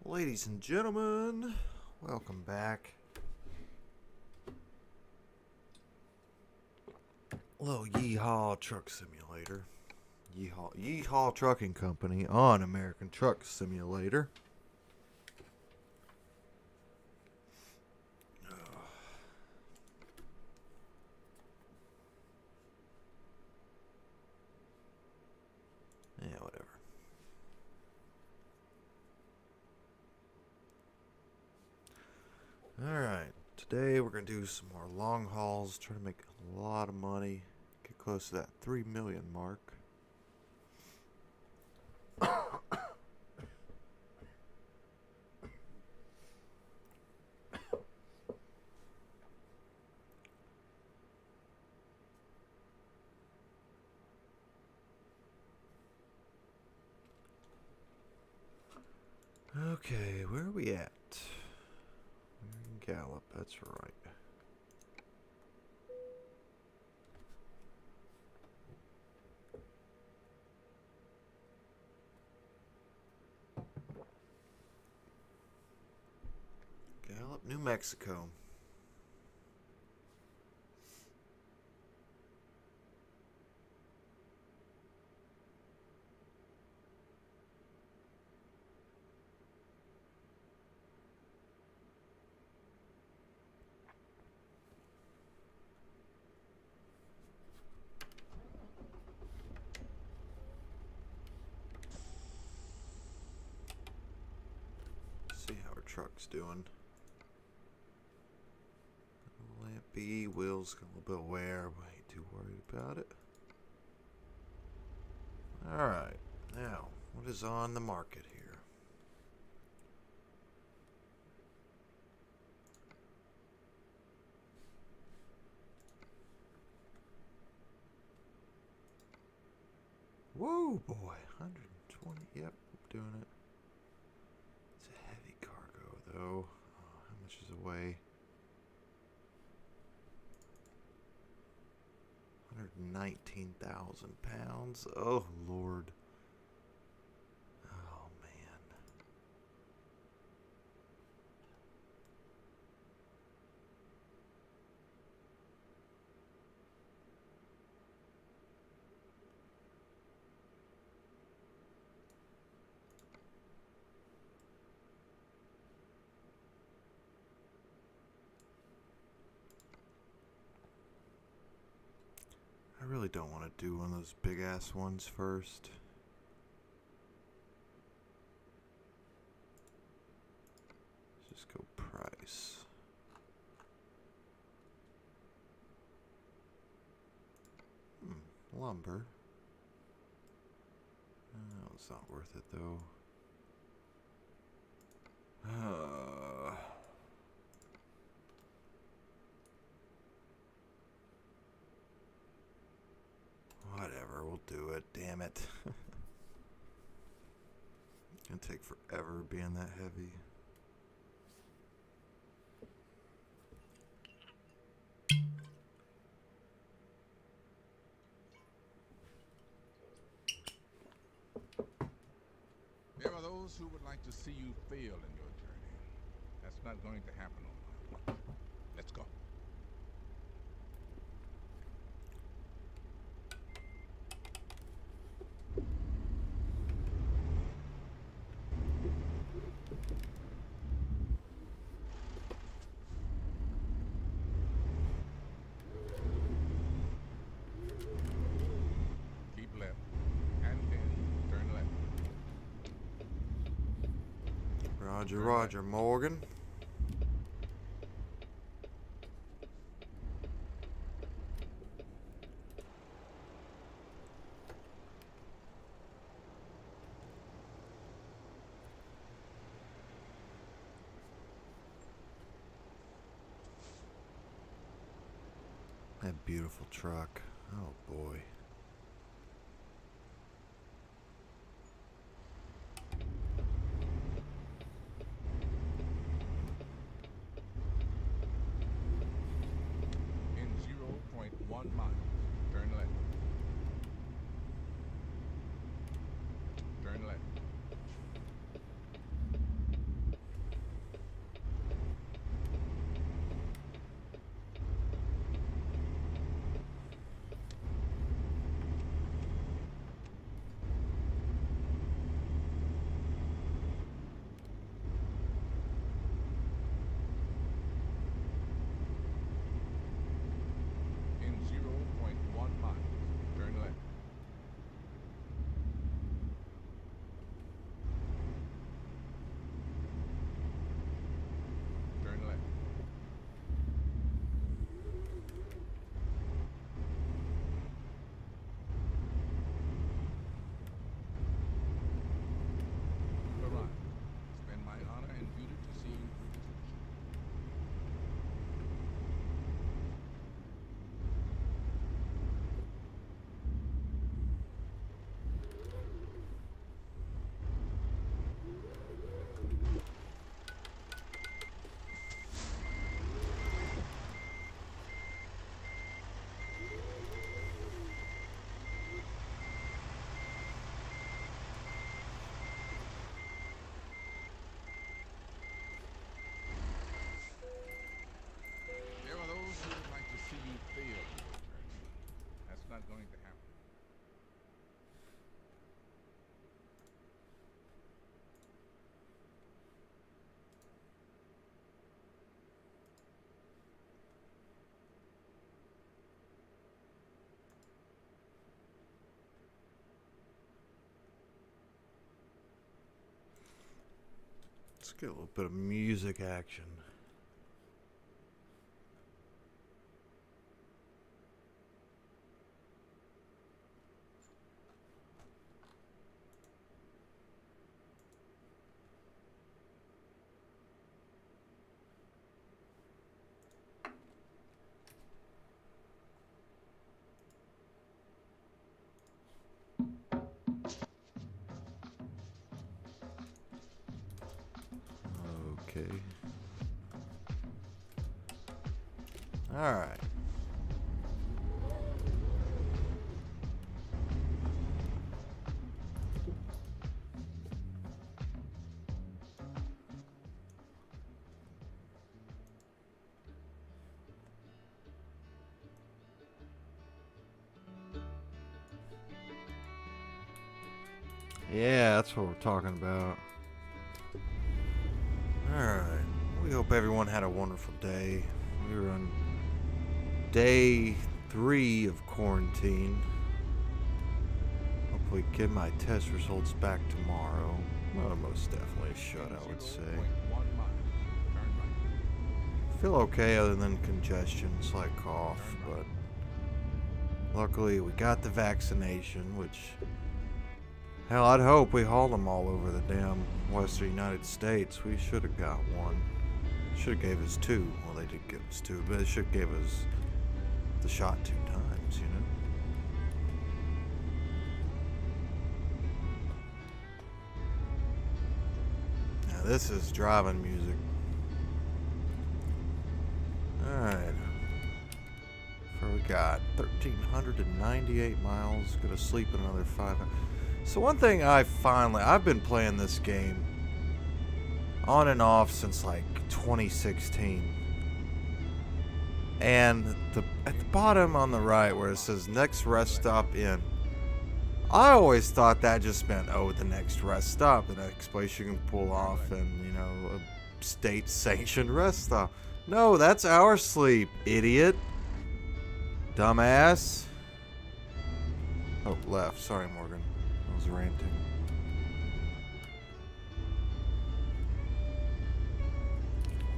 Ladies and gentlemen, welcome back. Little Yeehaw Truck Simulator. Yeehaw Trucking Company on American Truck Simulator. Yeah, whatever. Alright, today we're going to do some more long hauls, try to make a lot of money, get close to that 3 million mark. Okay, where are we at? We're in Gallup, that's right. Gallup, New Mexico. See how our truck's doing. Lampy, wheels got a little bit of wear, but I ain't too worried about it. Alright, now, what is on the market here? Whoa, boy, 120, yep, doing it. It's a heavy cargo, though. Oh, how much is it weigh? 119,000 pounds. Oh, Lord. Oh, man. I really don't want to do one of those big ass ones first. Let's just go price. Lumber. Oh, it's not worth it though. Whatever, we'll do it. Damn it. It's gonna take forever being that heavy. There are those who would like to see you fail in your journey. That's not going to happen on my watch. Let's go. Keep left. And then turn left. Roger, Roger, Morgan. That beautiful truck. Oh boy. In 0.1 miles, turn left. Turn left. Let's get a little bit of music action. Okay. All right. Yeah, that's what we're talking about. Alright. We hope everyone had a wonderful day. We were on day 3 of quarantine. Hopefully get my test results back tomorrow. Well, most definitely should, I would say. Feel okay other than congestion, slight cough, but luckily we got the vaccination, which, hell, I'd hope we hauled them all over the damn western United States. We should have got one. Should have gave us 2. Well, they did give us 2, but they should give us the shot 2 times, you know? Now this is driving music. Alright. We got 1,398 miles. Gonna sleep another 5 hours. So one thing I've been playing this game on and off since like 2016. And at the bottom on the right where it says next rest stop in, I always thought that just meant, oh, the next rest stop, the next place you can pull off and, you know, a state sanctioned rest stop. No, that's our sleep, idiot. Dumbass. Oh, left. Sorry, Morgan. I was ranting.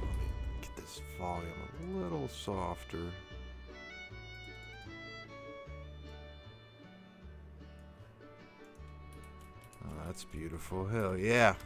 Let me get this volume a little softer. Oh, that's beautiful. Hell yeah.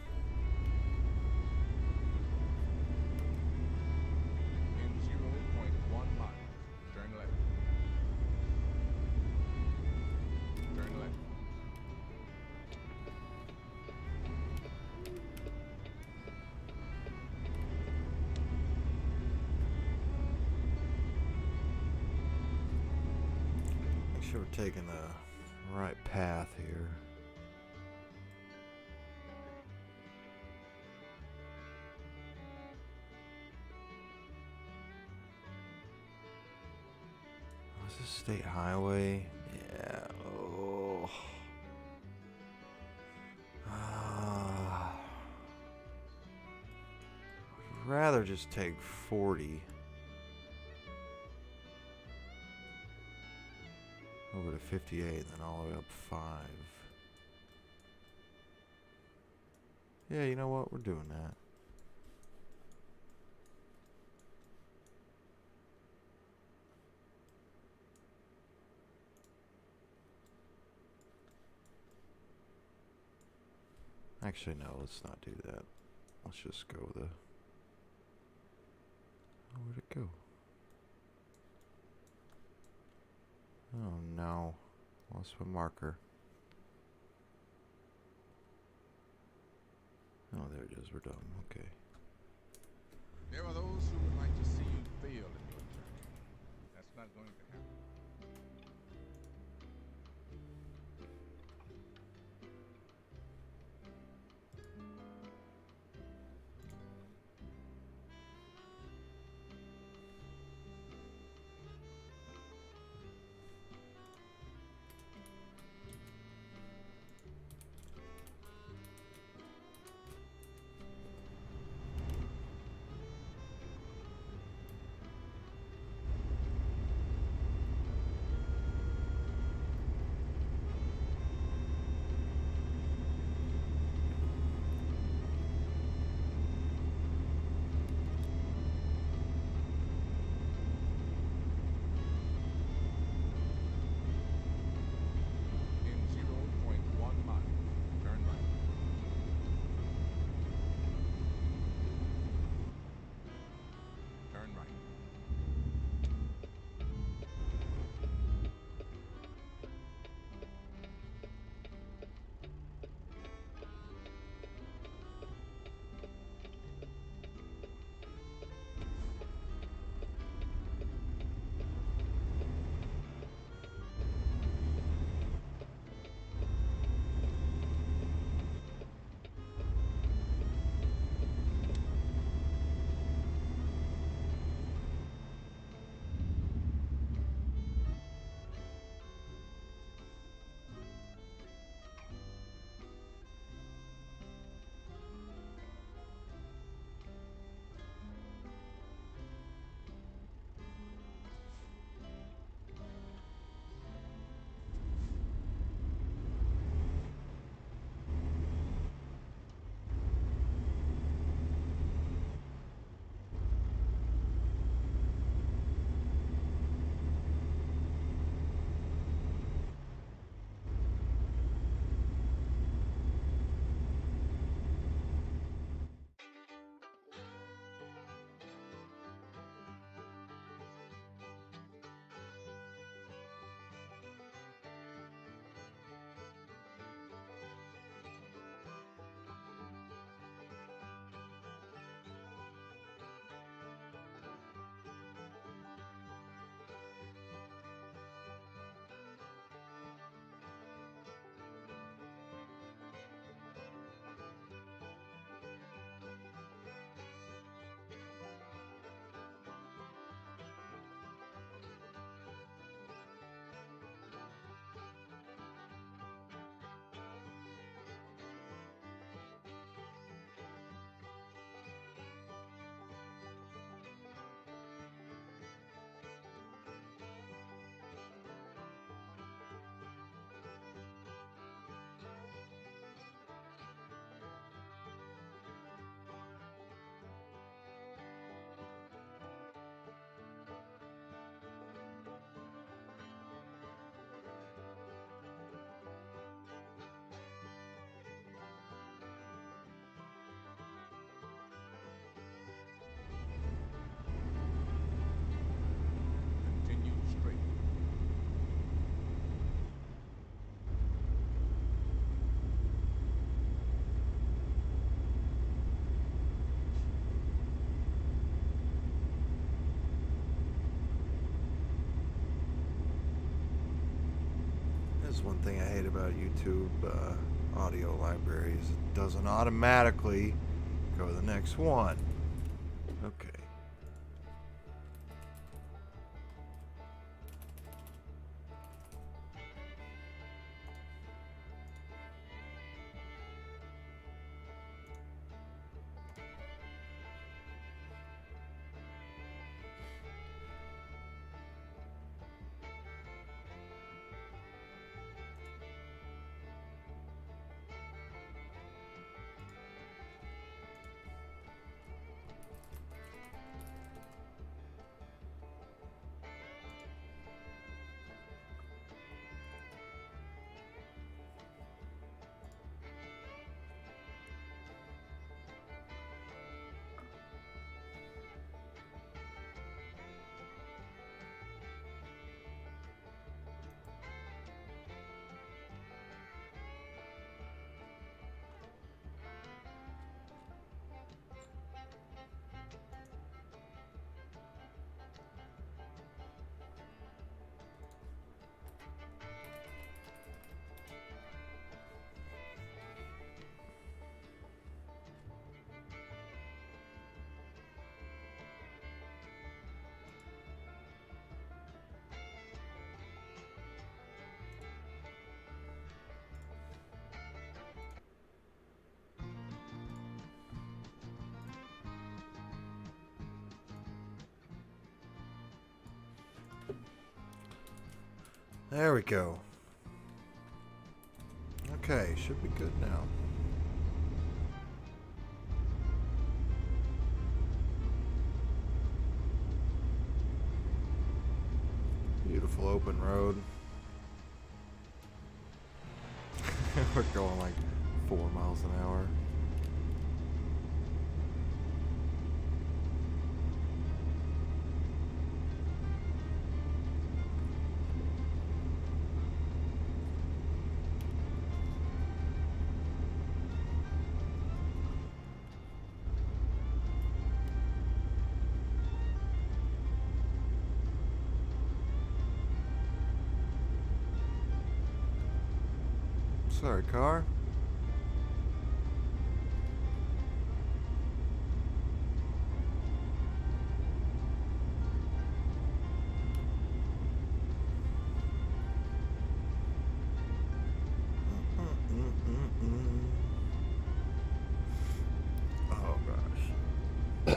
We're taking the right path here. Is this state highway? Yeah. Oh. I'd rather just take 40. Over to 58, then all the way up 5. Yeah, you know what? We're doing that. Actually, no, let's not do that. Let's just go the... Oh, where'd it go? Oh no, lost my marker. Oh, there it is, we're done, okay. There are those who would like to see you fail in your journey. That's not going to happen. one thing I hate about YouTube audio libraries. It doesn't automatically go to the next one. Okay. There we go. Okay, should be good now. Beautiful open road. We're going like 4 miles an hour. Sorry, car. Oh gosh.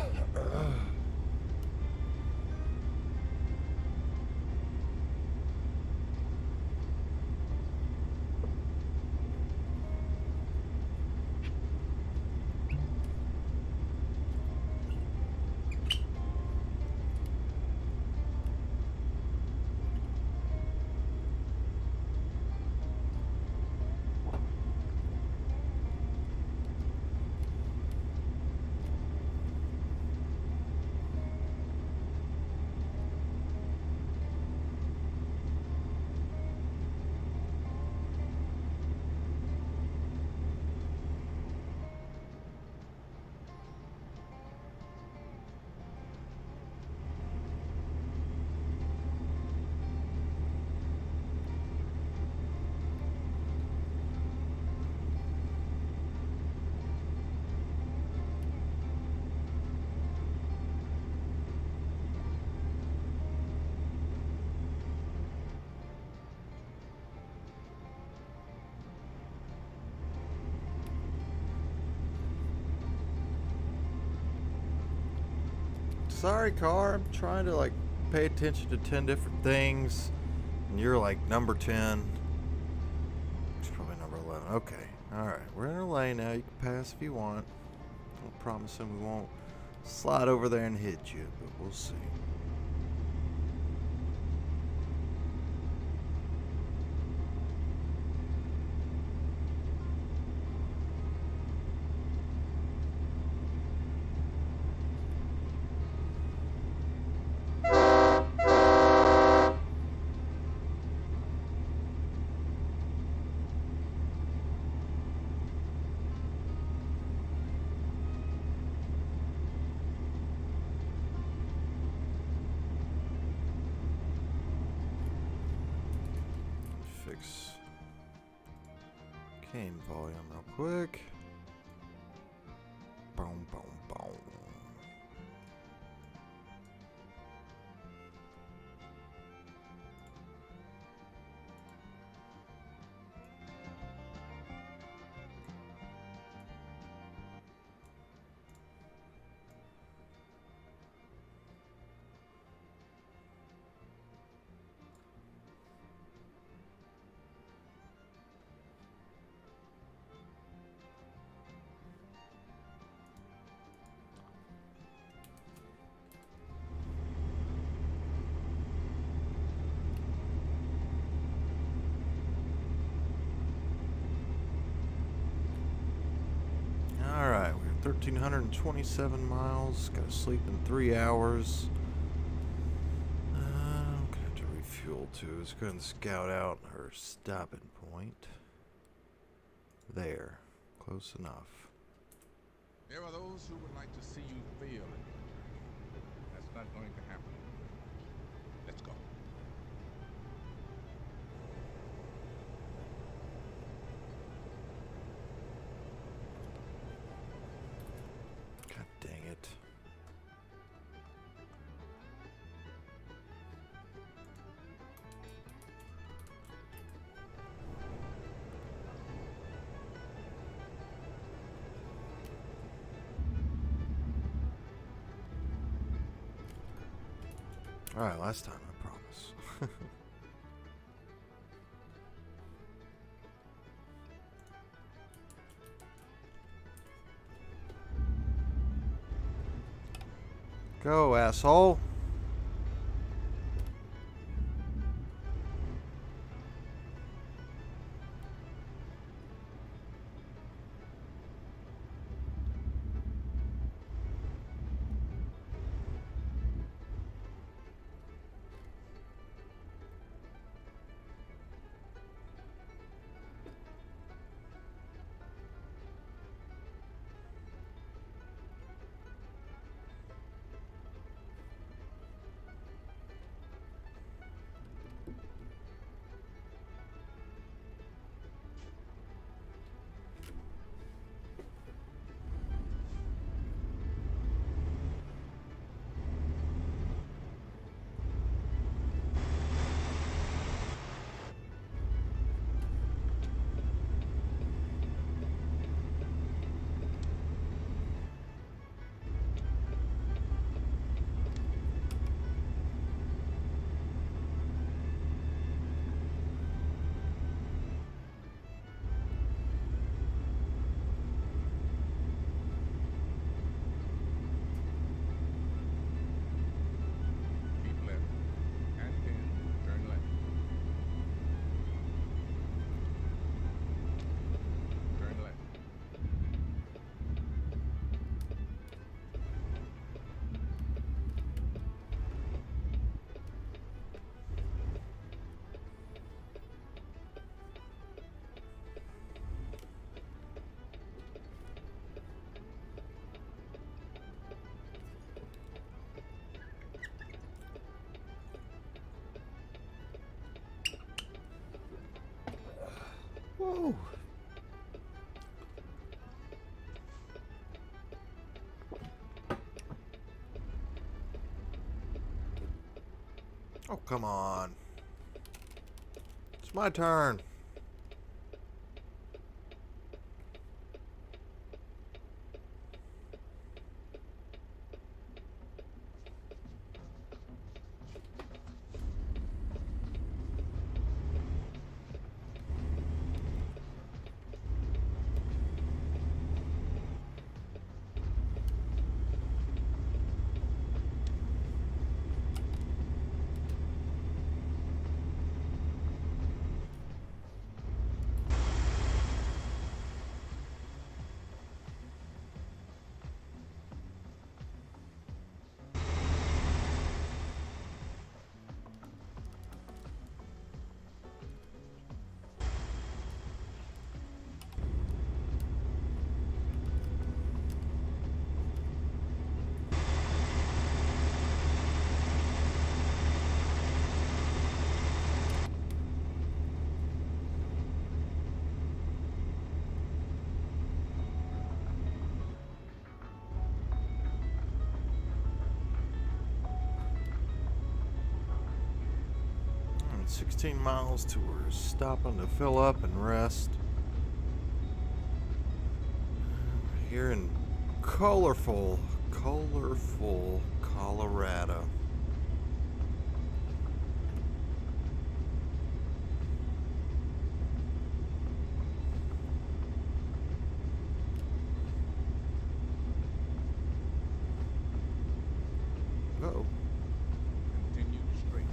Sorry, car. I'm trying to like pay attention to 10 different things, and you're like number 10. It's probably number 11. Okay. All right. We're in a lane now. You can pass if you want. I'm promising we won't slide over there and hit you, but we'll see. Cane volume real quick. Boom, boom, boom. Alright, we're 1,327 miles. Gotta sleep in 3 hours. I'm gonna have to refuel too. Let's go ahead and scout out her stopping point. There. Close enough. There are those who would like to see you fail in your journey. That's not going to happen. Let's go. God dang it. Alright, last time, I promise. Go, asshole. Keep left. And then turn left. Turn left. Whoa. Oh, come on. It's my turn. 16 miles to we're stopping to fill up and rest. We're here in colorful Colorado. Uh-oh. Continue straight.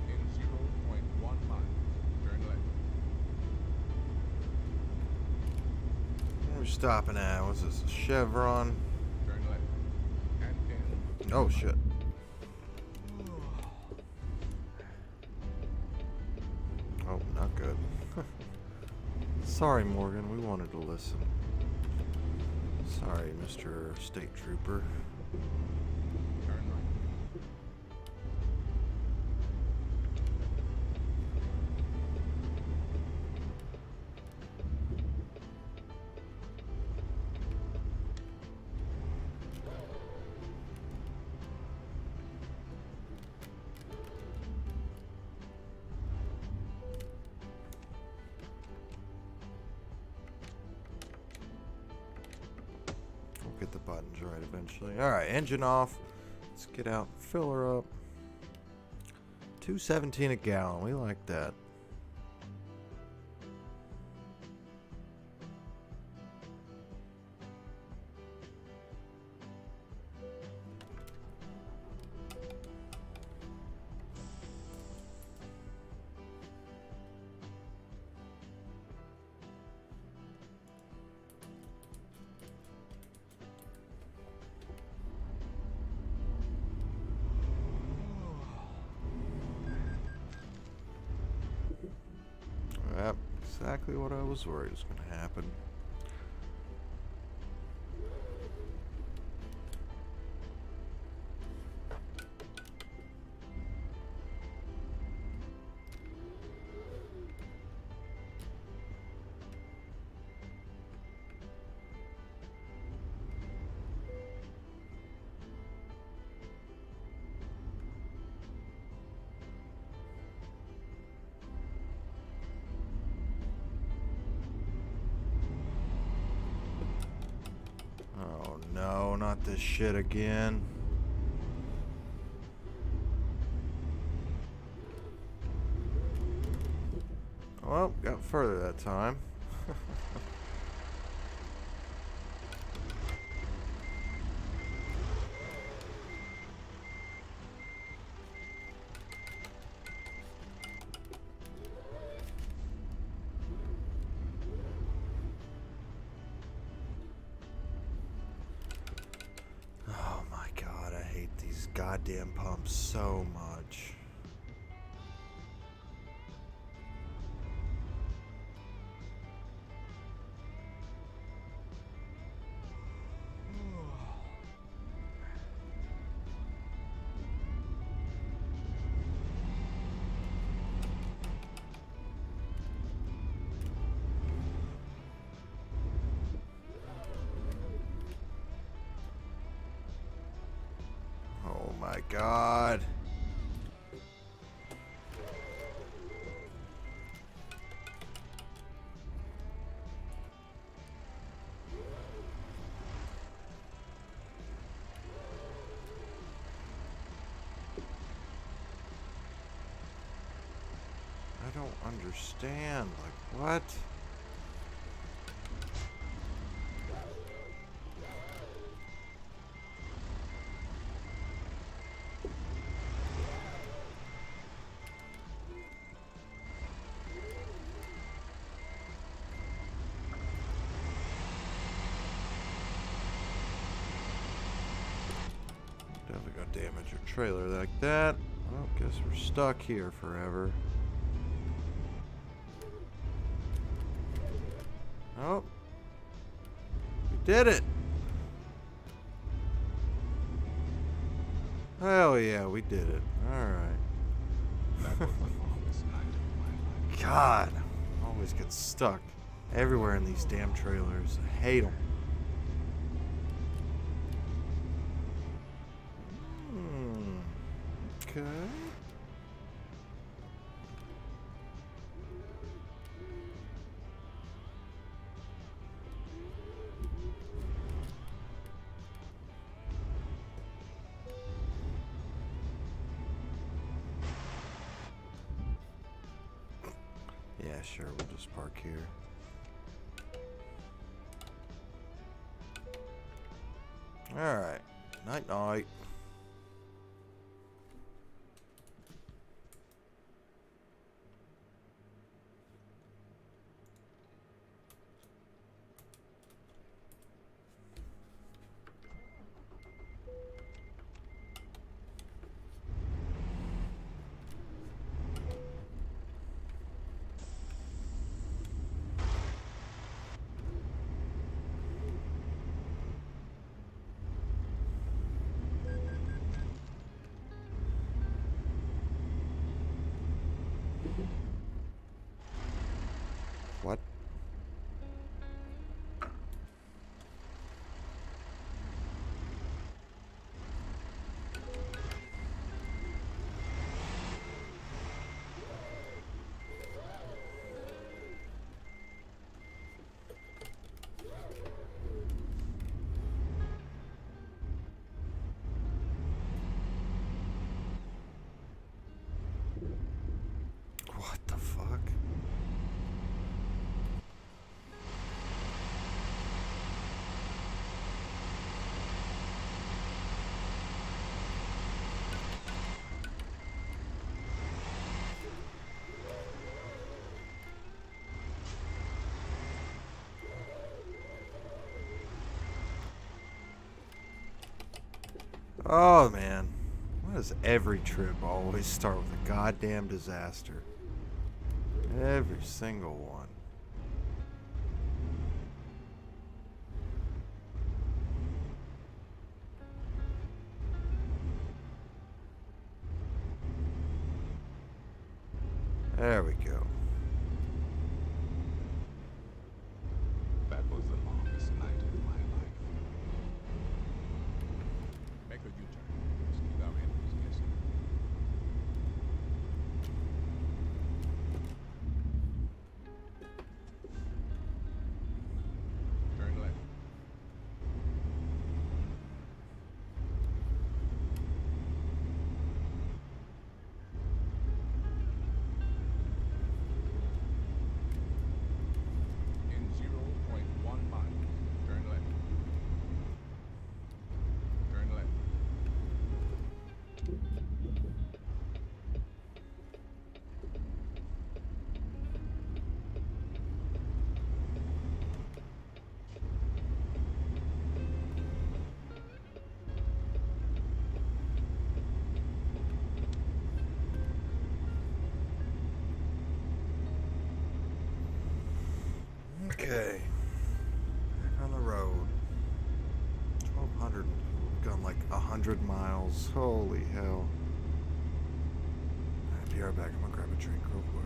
In 0.1 mile, turn left. Where are we stopping at? What's this? A Chevron? Turn left. And 10. Oh shit. Oh, not good. Sorry, Morgan. We wanted to listen. Sorry, Mr. State Trooper. Turn right. We'll get the buttons right eventually. Alright, engine off. Let's get out and fill her up. $2.17 a gallon. We like that. Yep, exactly what I was worried was going to happen. Oh no, not this shit again. Well, got further that time. Oh my god, I hate these goddamn pumps so much. Oh my god. I don't understand. Like, what? Definitely gonna damage your trailer like that. Well, guess we're stuck here forever. Oh. We did it! Hell yeah, we did it. Alright. That was the longest night of my life. God, I always get stuck everywhere in these damn trailers. I hate them. Okay. Yeah, sure, we'll just park here. Alright. Night night. What? What the fuck? Oh man, why does every trip always start with a goddamn disaster? Every single one. There we go. That was the longest night of my life. Make a U-turn. Let's keep our enemies guessing. Turn left. In 0.1 mile. Turn left. Turn left. Okay. Back on the road. 1,200. We've gone like 100 miles. Holy hell. Alright, be right back. I'm gonna grab a drink real quick.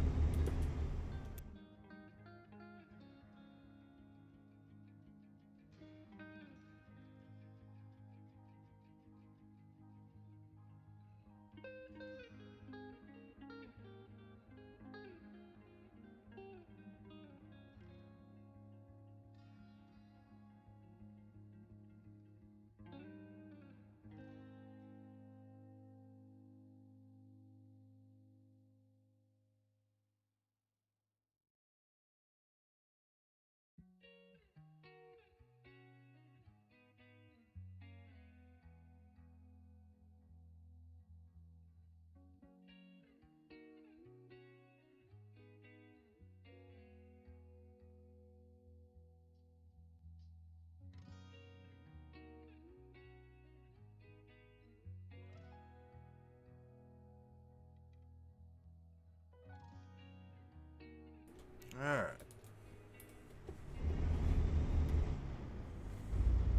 Alright.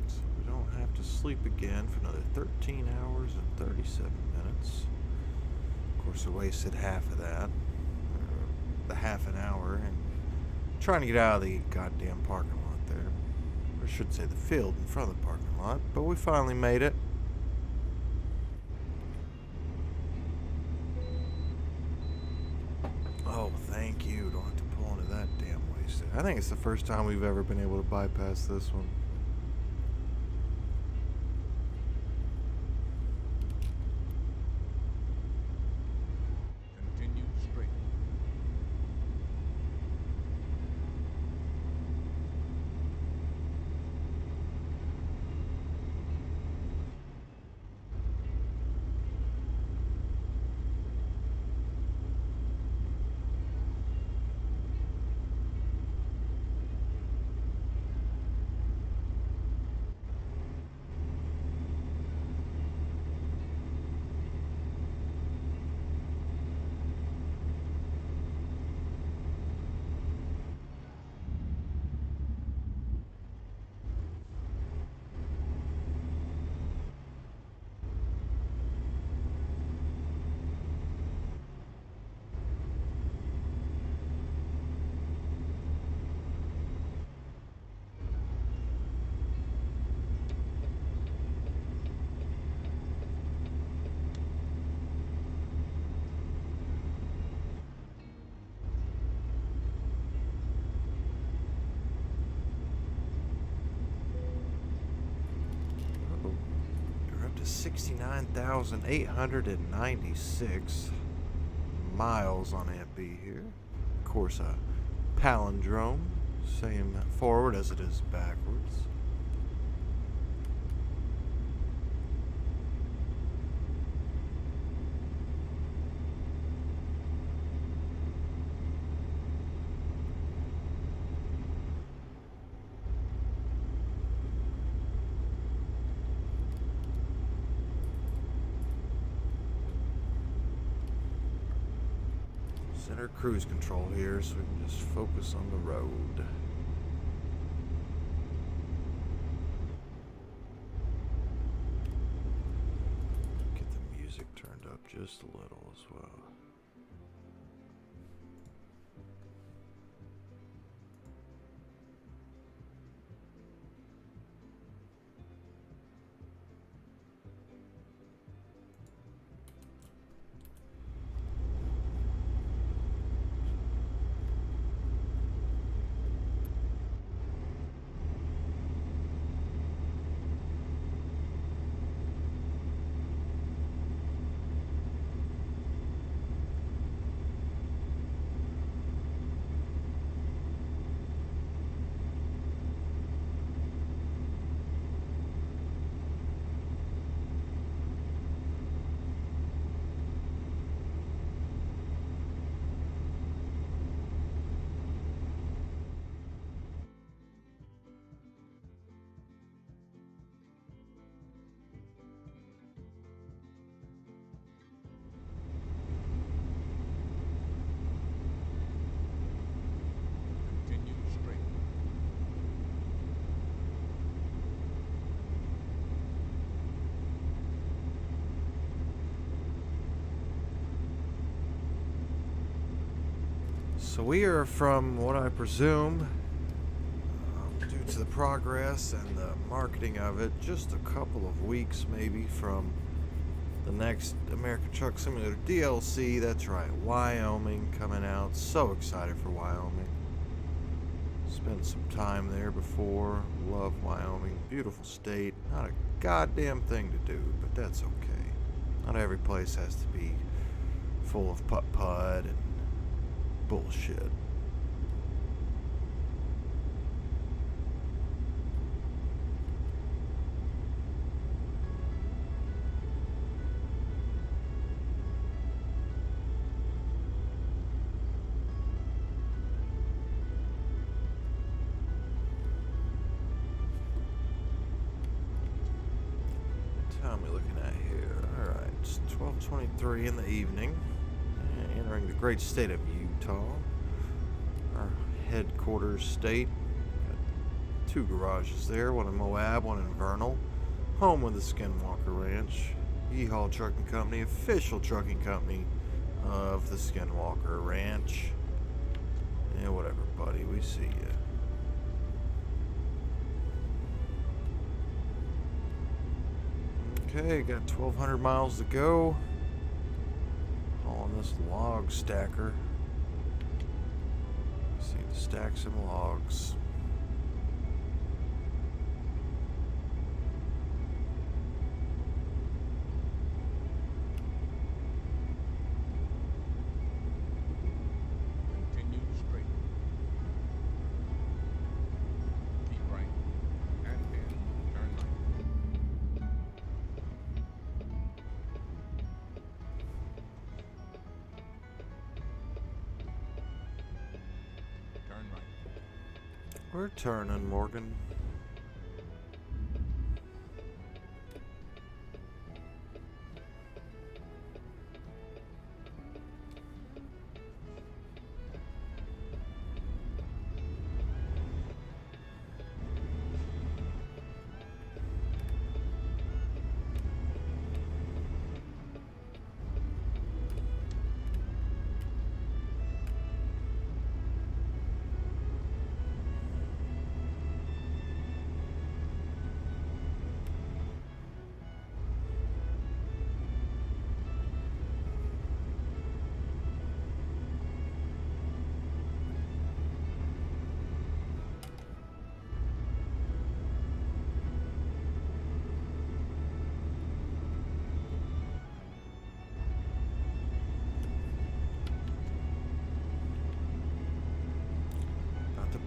So we don't have to sleep sleep again for another 13 hours and 37 minutes. Of course, we wasted half of that, or the half an hour, and trying to get out of the goddamn parking lot there. Or I should say the field in front of the parking lot, but we finally made it. Oh, thank you. Don't have to pull into that damn wasted. I think it's the first time we've ever been able to bypass this one. Continue straight. Oh, we're up to 69,896 miles on AMP here. Of course, a palindrome, same forward as it is backwards. Center cruise control here so we can just focus on the road. Get the music turned up just a little as well. Continue straight. So we are, from what I presume, due to the progress and the marketing of it, just a couple of weeks maybe from the next American Truck Simulator DLC. That's right, Wyoming coming out. So excited for Wyoming. Spent some time there before. Love Wyoming. Beautiful state. Not a goddamn thing to do, but that's okay. Not every place has to be full of putt-putt and bullshit. What time are we looking at here? Alright, it's 12:23 in the evening. Entering the great state of Utah, our headquarters state. Got two garages there, one in Moab, one in Vernal. home of the Skinwalker Ranch. Yeehaw Trucking Company, official trucking company of the Skinwalker Ranch. Yeah, whatever, buddy. We see you. Okay, got 1,200 miles to go. On this log stacker. See the stack some logs. Continue straight. Keep right. And then turn right. Turn right. We're turning, Morgan.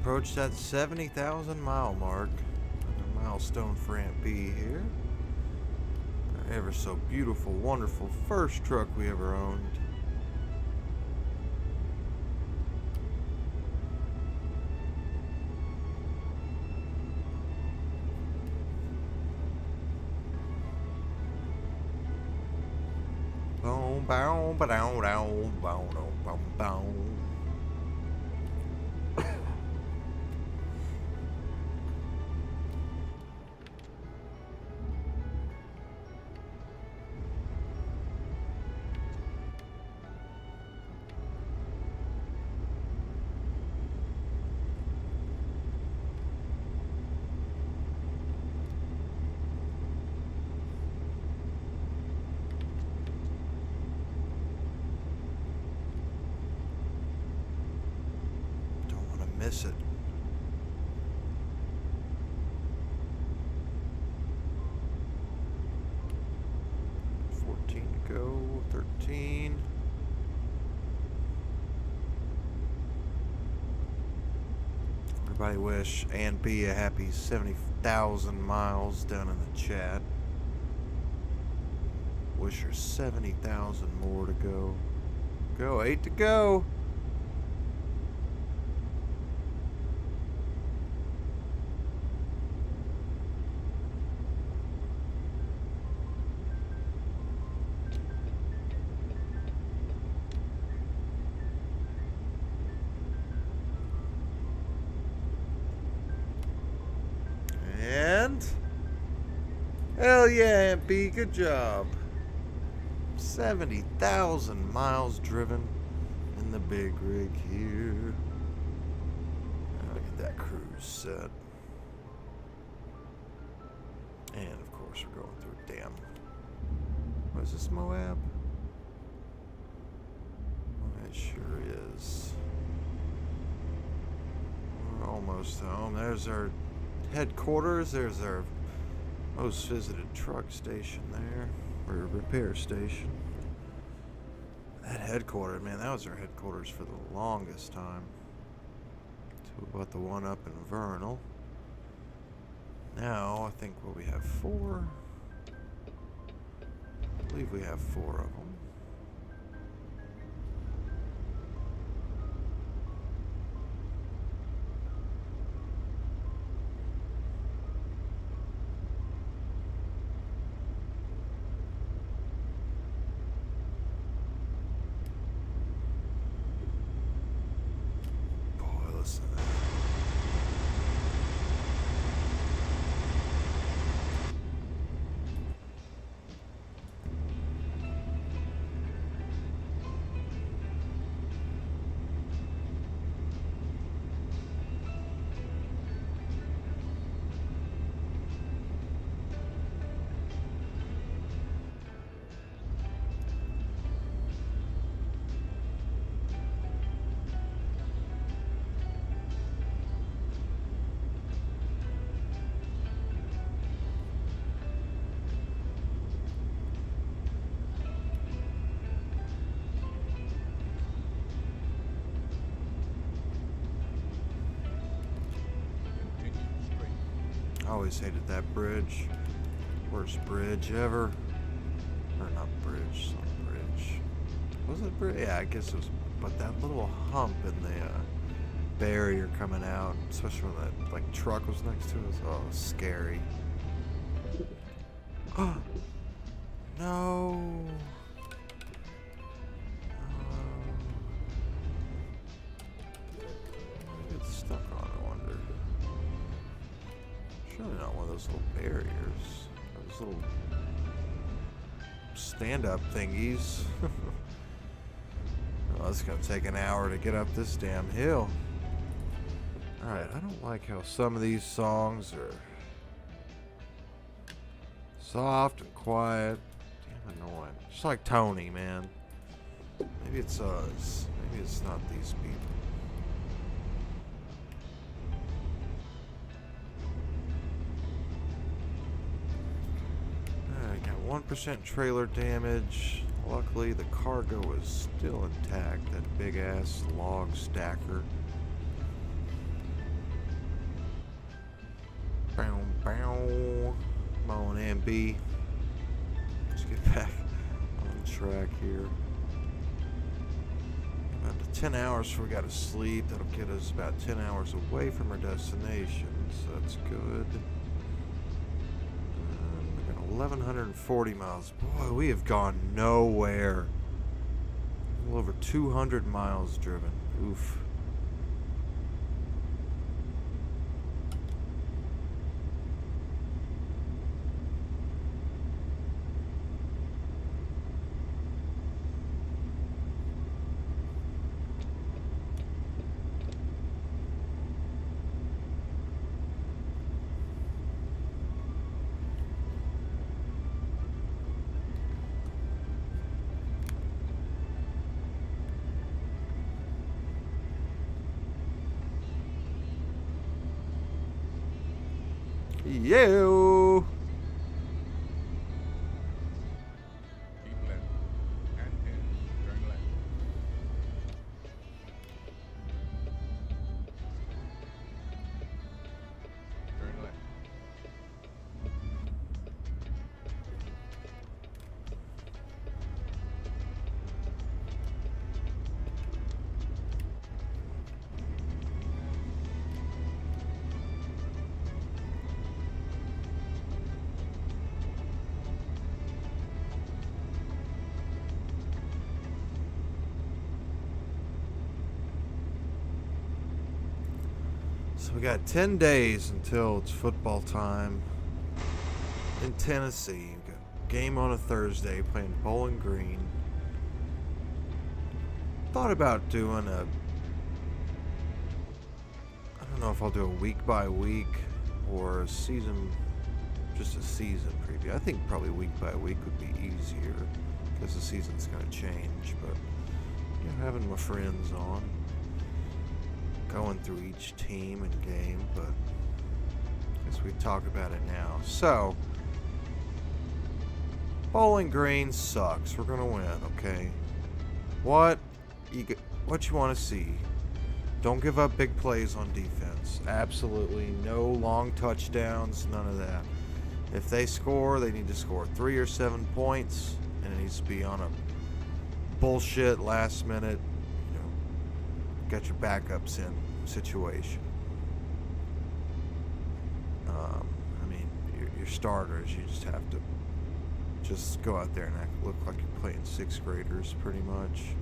Approach that 70,000 mile mark. Another milestone for Aunt B here. Our ever so beautiful, wonderful first truck we ever owned. Boom, boom, ba-down, down, boom, boom, boom. Miss it. To go, 13. Everybody wish Aunt B a happy 70,000 miles down in the chat. Wish her 70,000 more to go. Go, 8 to go. And hell yeah, Aunt B, good job. 70,000 miles driven in the big rig here. Gotta get that cruise set. And of course we're going through a damn, what is this, Moab? Well, it sure is. We're almost home. There's our headquarters. There's our most visited truck station there, or repair station. That headquarters, man, that was our headquarters for the longest time. So about the one up in Vernal. Now I think what we have 4. I believe we have 4 of them. I always hated that bridge. Worst bridge ever. Or not bridge, some bridge. Was it bridge? Yeah, I guess it was. But that little hump in the barrier coming out, especially when that like truck was next to us. Oh, it was scary. Oh no. Get stuck on, I wonder. Surely not one of those little barriers. Those little stand-up thingies. Oh, it's gonna take an hour to get up this damn hill. Alright, I don't like how some of these songs are soft and quiet. Damn annoying. Just like Tony, man. Maybe it's us. Maybe it's not these people. Alright, got 1% trailer damage. Luckily, the cargo is still intact. That big ass log stacker. Bow, bow. Come on, MB. Let's get back on track here. About 10 hours before we got to sleep. That'll get us about 10 hours away from our destination, so that's good. We got 1,140 miles. Boy, we have gone nowhere. A little over 200 miles driven. Oof. You. Keep left. And in. Turn left. Turn left. So we got 10 days until it's football time in Tennessee. We got a game on a Thursday, playing Bowling Green. Thought about doing I don't know if I'll do a week by week or a season, just a season preview. I think probably week by week would be easier because the season's going to change. But having my friends on, going through each team and game, but I guess we talk about it now. So, Bowling Green sucks. We're gonna win, okay? What you want to see? Don't give up big plays on defense. Absolutely no long touchdowns, none of that. If they score, they need to score 3 or 7 points, and it needs to be on a bullshit last minute, get your backups in situation. I mean, your starters, you just have to just go out there and look like you're playing 6th graders, pretty much.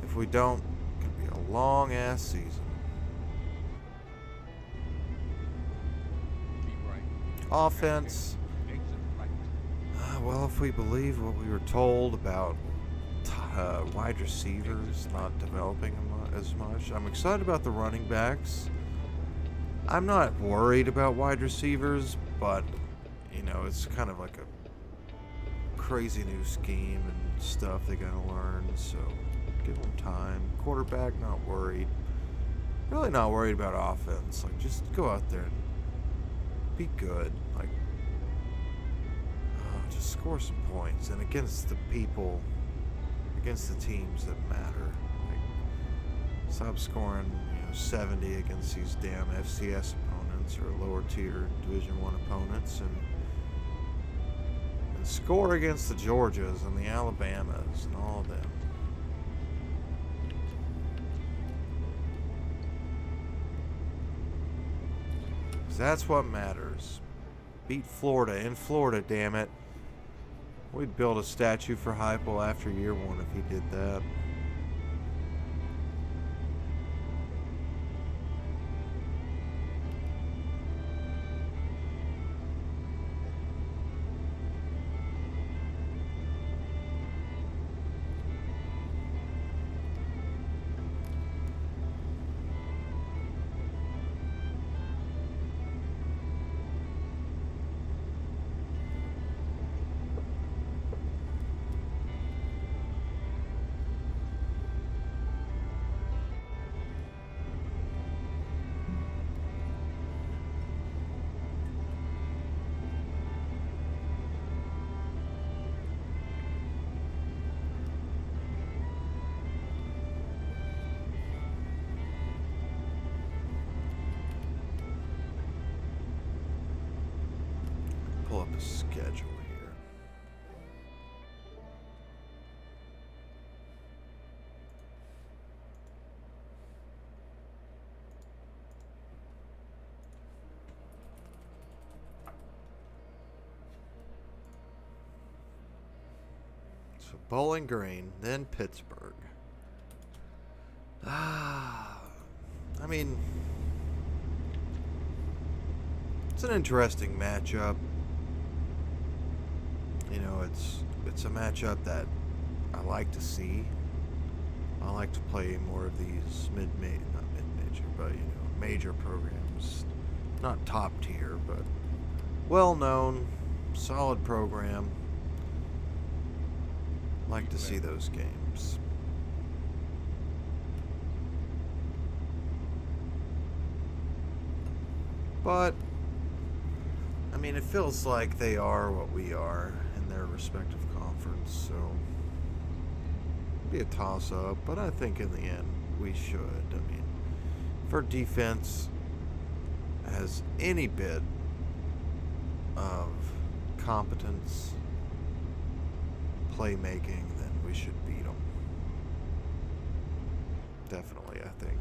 If we don't, it's gonna be a long ass season. Keep right. Offense. Exit right. Well, if we believe what we were told about wide receivers not developing as much. I'm excited about the running backs. I'm not worried about wide receivers, but it's kind of like a crazy new scheme and stuff they gotta learn, so give them time. Quarterback, not worried. Really not worried about offense. Like, just go out there and be good. Like, just score some points, and against the people, against the teams that matter. Like, stop scoring 70 against these damn FCS opponents. against our lower tier Division 1 opponents and score against the Georgias and the Alabamas and all of them. 'Cause that's what matters. Beat Florida in Florida, damn it. We'd build a statue for Heupel after year 1 if he did that. Pull up a schedule here. So Bowling Green, then Pittsburgh. I mean, it's an interesting matchup. You know, it's a matchup that I like to see. I like to play more of these not mid-major, but, you know, major programs. Not top tier, but well-known, solid program. Like to see those games. But, I mean, it feels like they are what we are in their respective conference, so it'd be a toss-up, but I think in the end we should. I mean, if our defense has any bit of competence, playmaking, then we should beat them. Definitely, I think.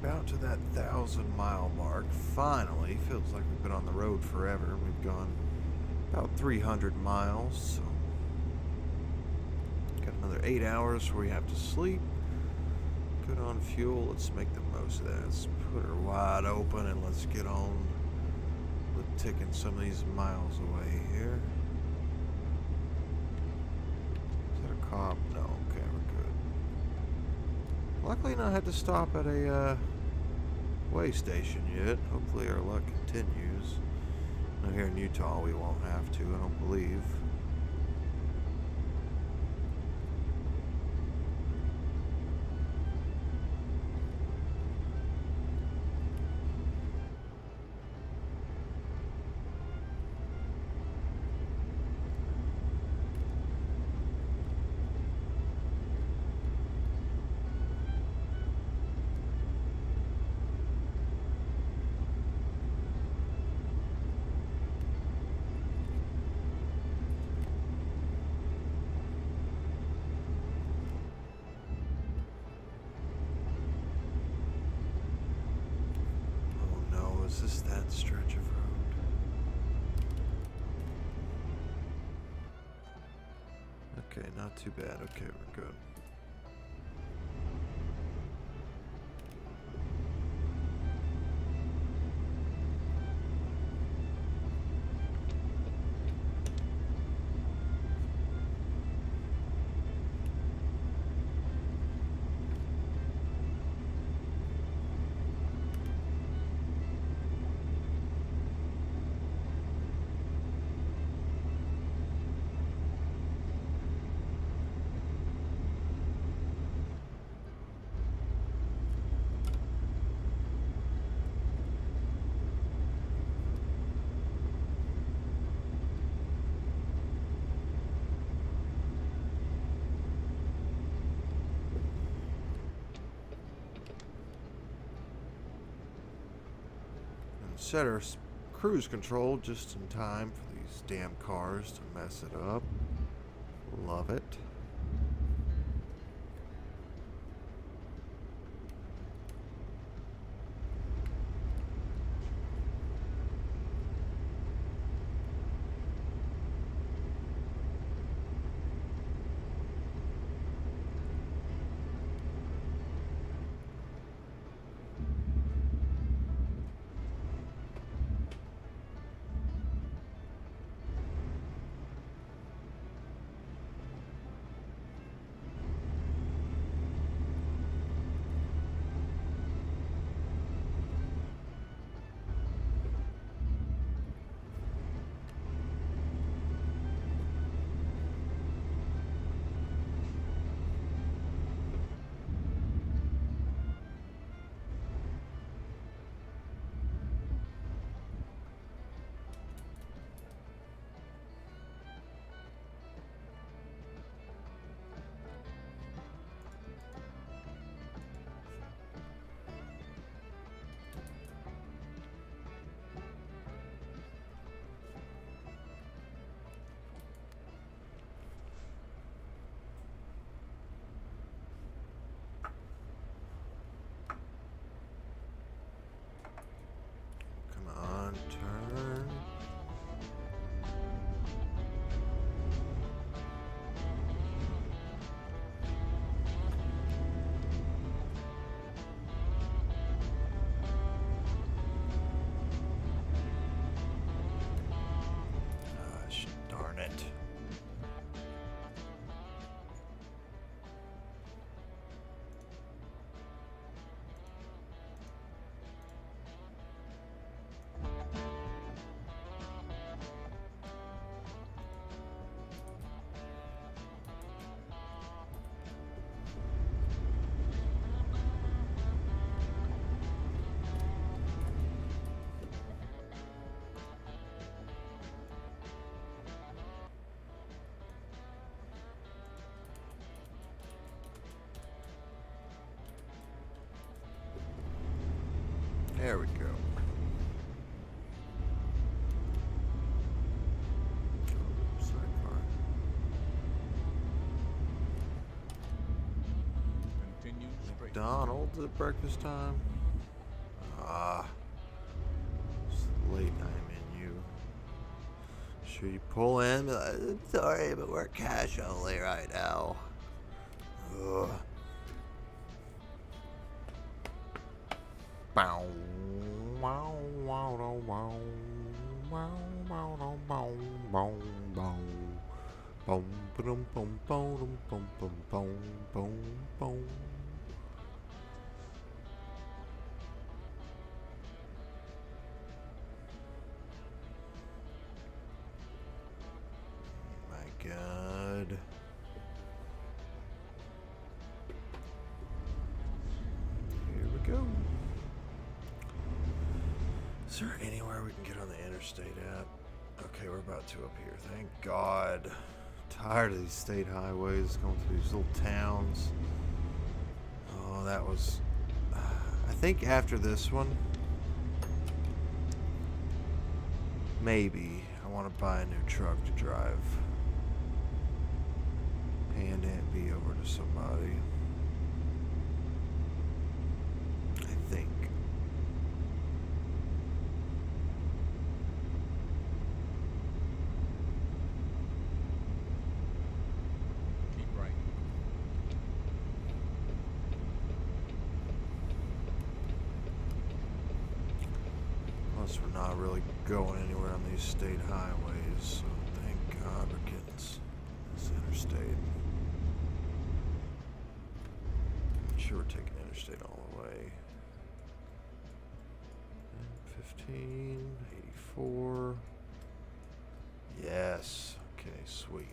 About to that 1,000-mile mark. Finally, feels like we've been on the road forever. We've gone about 300 miles, so got another 8 hours where we have to sleep. Good on fuel. Let's make the most of that. Let's put her wide open and let's get on with ticking some of these miles away here. Is that a cop? No. Okay, we're good. Luckily not had to stop at a way station yet. Hopefully our luck continues. Now here in Utah we won't have to, I don't believe. Is this that stretch of road? Okay, not too bad. Okay, we're good. Set our cruise control just in time for these damn cars to mess it up. Love it. Turn. Gosh, darn it. There we go. Sidecar. Continue straight. McDonald's at breakfast time. It's the late night menu. Should you pull in? Sorry, but we're cash only right now. Ugh. Bow. Wow, wow, wow, wow, wow, wow, wow, wow, wow. Boom, boom, boom, boom, boom, boom, boom, boom, boom. My God. Here we go. Is there anywhere we can get on the interstate at? Okay, we're about to up here. Thank God. Tired of these state highways going through these little towns. Oh, that was... I think after this one, maybe I want to buy a new truck to drive. Hand Aunt B over to somebody. I think. Plus, we're not really going anywhere on these state highways, so thank God we're getting this interstate. I'm sure we're taking interstate all the way. 15, 84. Yes. Okay, sweet.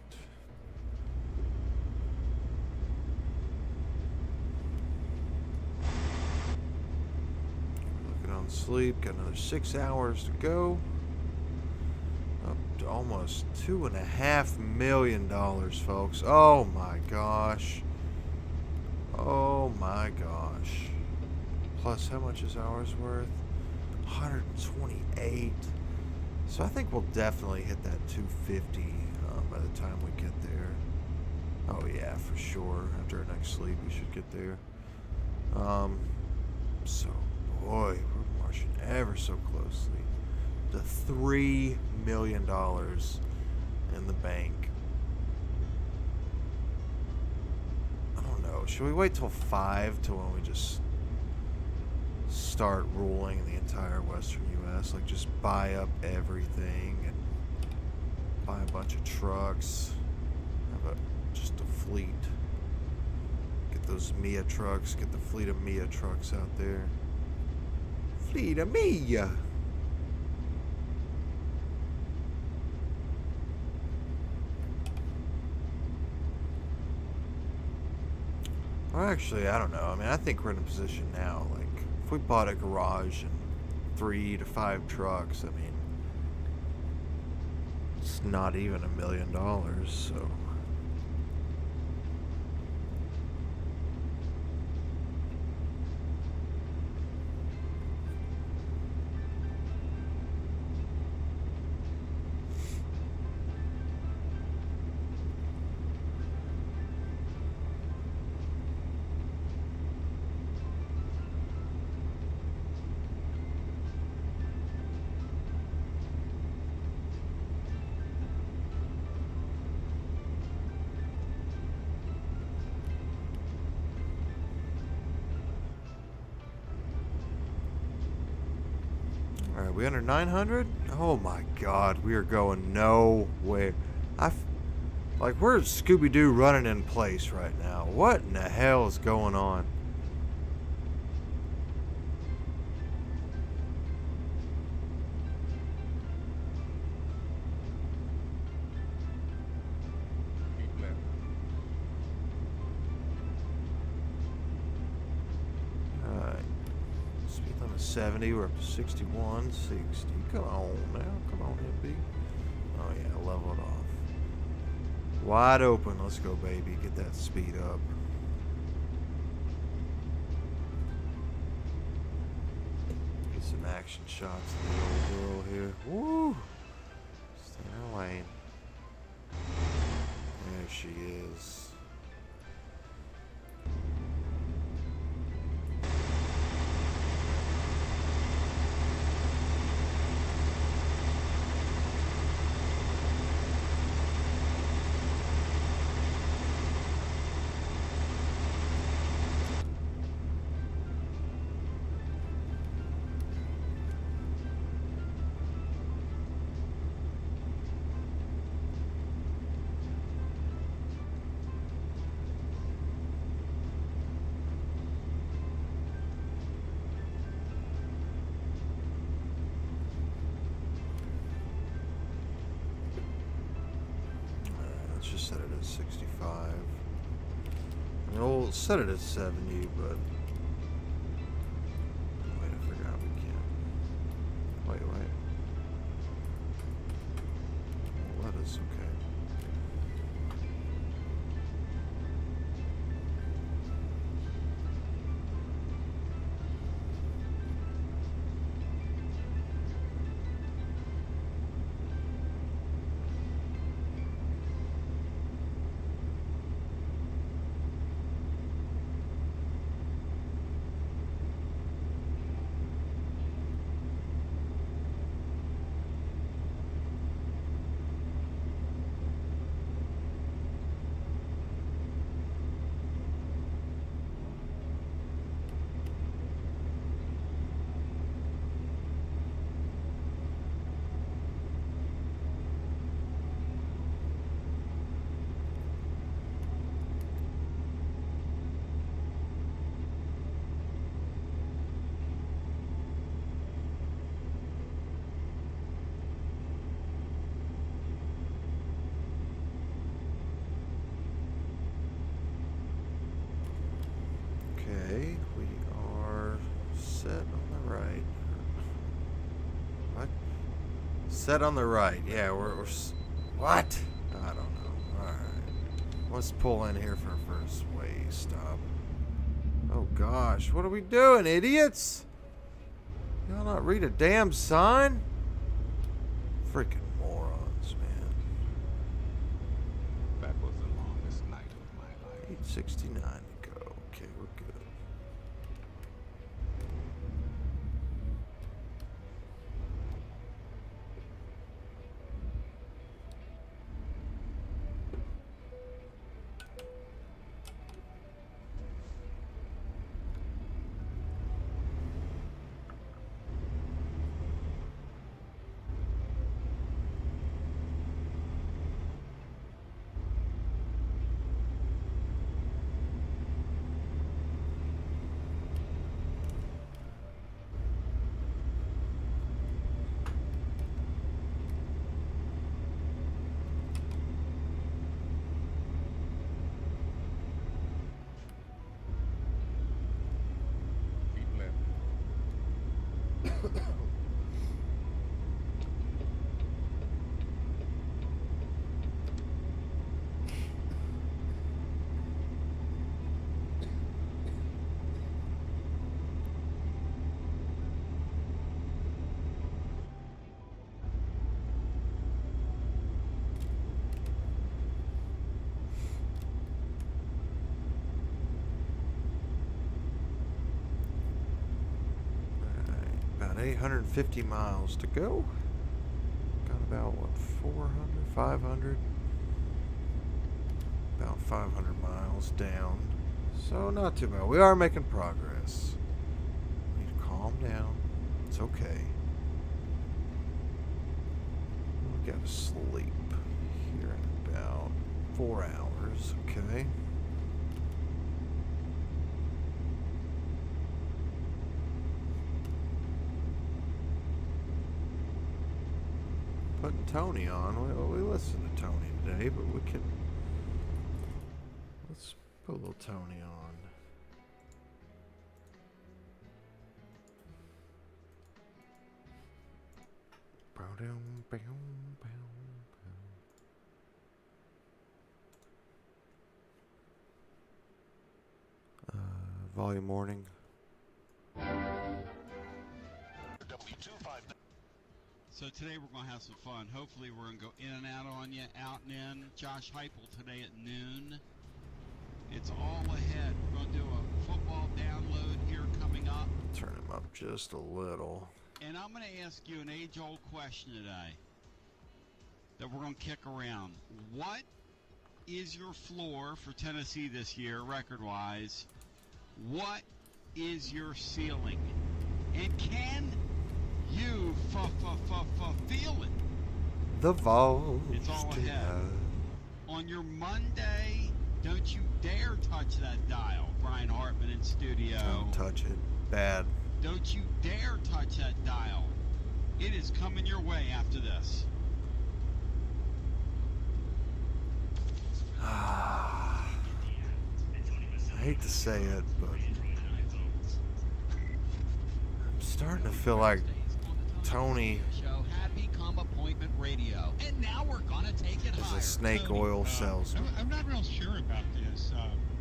Looking on sleep. Got another 6 hours to go. Up to almost $2.5 million, folks. Oh my gosh. Oh my gosh. Plus, how much is ours worth? 128. So I think we'll definitely hit that 250 by the time we get there. Oh yeah, for sure. After our next sleep, we should get there. So boy, we're marching ever so closely to $3 million in the bank. I don't know. Should we wait till 5 till when we just start ruling the entire western U.S.? Like, just buy up everything and buy a bunch of trucks. Have just a fleet. Get those Mia trucks. Get the fleet of Mia trucks out there. Fleet of Mia. Well, actually, I don't know. I mean, I think we're in a position now. Like, if we bought a garage and 3 to 5 trucks, I mean, it's not even $1 million, so. Alright, we under 900? Oh my god, we are going nowhere. Like, we're Scooby-Doo running in place right now. What in the hell is going on? Keep left. Alright. Speed limit 70, we're up to 61, 60. Come on now, come on, hippie. Oh yeah, level it off. Wide open, let's go, baby. Get that speed up. Get some action shots of the old girl here. Woo! Stay in her lane. There she is. Let's just set it at 65. I mean, we'll set it at 70, but wait, I forgot we can't. Wait. Well, that is okay. Set on the right. Yeah, what? I don't know. Alright. Let's pull in here for our first way stop. Oh gosh, what are we doing, idiots? Y'all not read a damn sign? Freaking morons, man. That was the longest night of my life. 869 to go. Okay, we're good. Keep left. About 850 miles to go. Got about, what, 400, 500? About 500 miles down. So not too bad. We are making progress. Need to calm down. It's okay. We gotta sleep here in about 4 hours, okay? Putting Tony on. We listen to Tony today, but we can. Let's put a little Tony on. Bow-down, bow, bow, bow. Volume warning. So today we're going to have some fun. Hopefully we're going to go in and out on you, out and in. Josh Heupel today at noon. It's all ahead. We're going to do a football download here coming up. Turn him up just a little. And I'm going to ask you an age-old question today that we're going to kick around. What is your floor for Tennessee this year, record-wise? What is your ceiling? And can you feel it? The vault. It's all ahead. On your Monday, don't you dare touch that dial. Brian Hartman in studio. Don't touch it. Bad. Don't you dare touch that dial. It is coming your way after this. I hate to say it, but I'm starting to feel like Tony show had become appointment radio, and now we're gonna take it is higher. a snake oil salesman. I'm not real sure about this.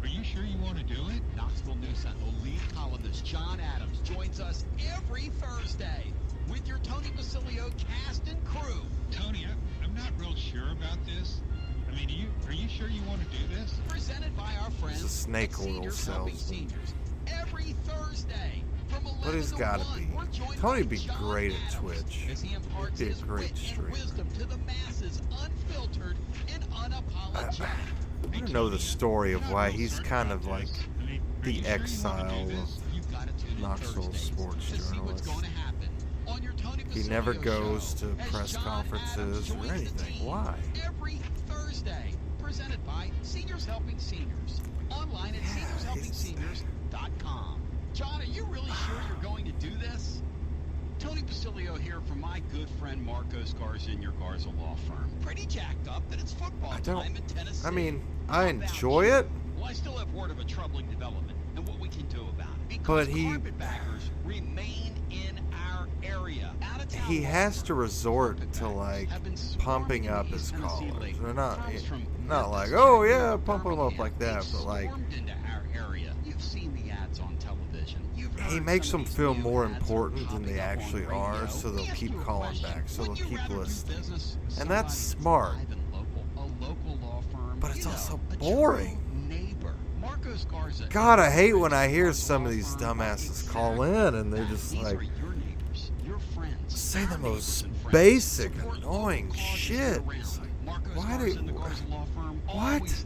Are you sure you want to do it? Knoxville News Sentinel lead columnist John Adams joins us every Thursday with your Tony Basilio cast and crew. Tony, I'm not real sure about this. I mean, are you sure you want to do this? Presented by our friends He's a snake at oil Seniors Helping salesman. Seniors. Every Thursday from 11 But he's to gotta 1, be. we're joined Tony'd by be John great at Adams Twitch. as he imparts He'd be a his great wit and streamer. wisdom to the masses, unfiltered and unapologetic. I want to know the story of why he's kind of like the exile of You've got to tune in Knoxville Thursdays sports to see what's journalist. going to happen on your Tony He Basilio never goes show to as press John conferences Adams or joins the anything. team Why? Every Thursday, presented by Seniors Helping Seniors. Online at seniorshelpingseniors.com. John, are you really sure you're going to do this? Tony Basilio here from my good friend Marcos Garza in your Garza Law Firm. Pretty jacked up that it's football time in Tennessee. I mean, I How about enjoy you? it, Well, I still have word of a troubling development and what we can do about it. But Because he- carpetbaggers remain in our area. Out-of-town he has to resort to like pumping up his callers. They're not like, oh yeah, pump them up like that, but like he makes them feel more important than they actually are, so they'll keep calling back, so they'll keep listening, and that's smart. But it's also boring. God, I hate when I hear some of these dumbasses call in and they're just like say the most basic, annoying shit. It's like, why do what?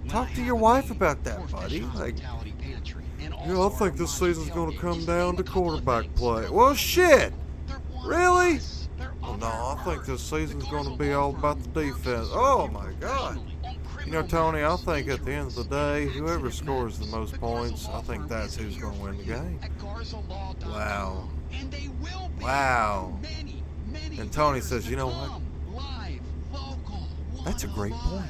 Talk to your wife about that, buddy. Like, yeah, I think this season's gonna come down to quarterback play. Well, shit. Really? Well, no, I think this season's gonna be all about the defense. Oh my God. You know, Tony, I think at the end of the day, whoever scores the most points, I think that's who's going to win the game. Wow. Wow. And Tony says, you know what? That's a great point.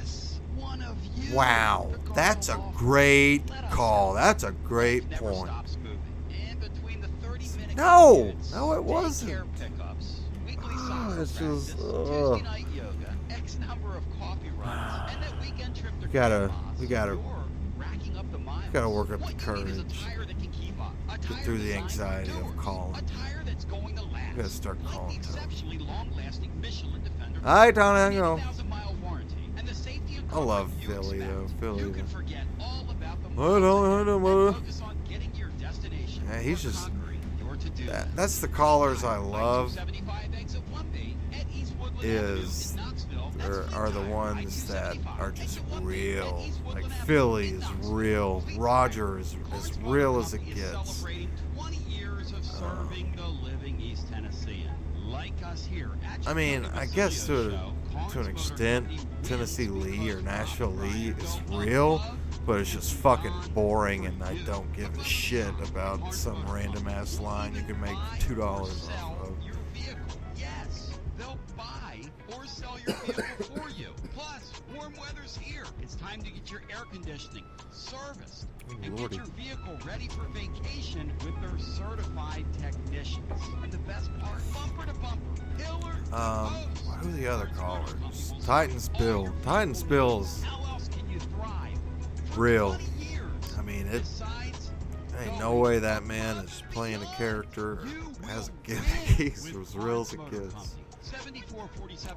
Wow. That's a great call. That's a great point. No, it wasn't. Oh, it's just, we gotta work up the courage, get through the anxiety of calling. We gotta start calling. Alright, Tony, I know. I love Philly though. Yeah, he's just. That's the callers I love. Are the ones that are just real. Like Philly is real. Roger is as real as it gets. I mean, I guess to an extent, Tennessee Lee or Nashville Lee is real, but it's just fucking boring, and I don't give a shit about some random ass line you can make $2 off of. Your vehicle for you. Plus, warm weather's here. It's time to get your air conditioning serviced and get your vehicle ready for vacation with their certified technicians. And the best part, bumper to bumper, pillar to post. Who are the other callers? Titans Bill. Titans Bill's real. I mean, it ain't no way that man is playing a character as a gimmick. He's as real as it gets.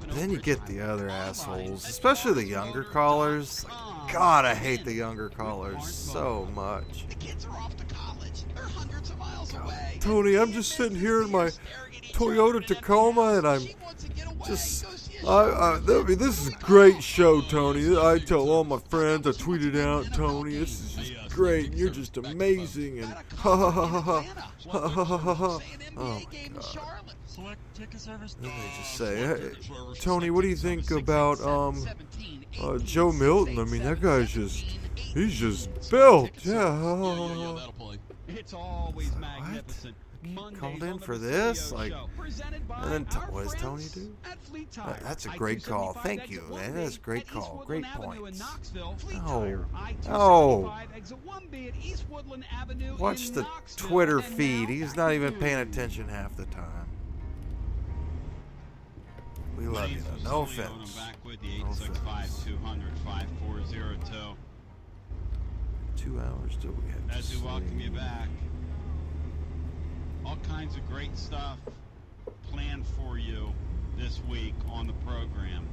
Then you get the other assholes, especially the younger callers. God, I hate the younger callers so much. Tony, I'm just sitting here in my Toyota Tacoma, and I'm just. This is a great show, Tony. I tell all my friends, I tweet it out, Tony. This is just great. You're just amazing, and ha ha ha ha ha ha ha ha ha ha. Oh my God. Then they just say, hey, Tony, what do you think about Joe Milton? I mean, that guy's he's just built. Yeah. It's always magnificent. Called in for this? Like, and then what does Tony do? That's a great call. Thank you. That's a great call. Great points. Oh. Watch the Twitter feed. He's not even paying attention half the time. We love you though. No offense. No offense. 2 hours till we have to As we welcome you back. All kinds of great stuff planned for you this week on the program.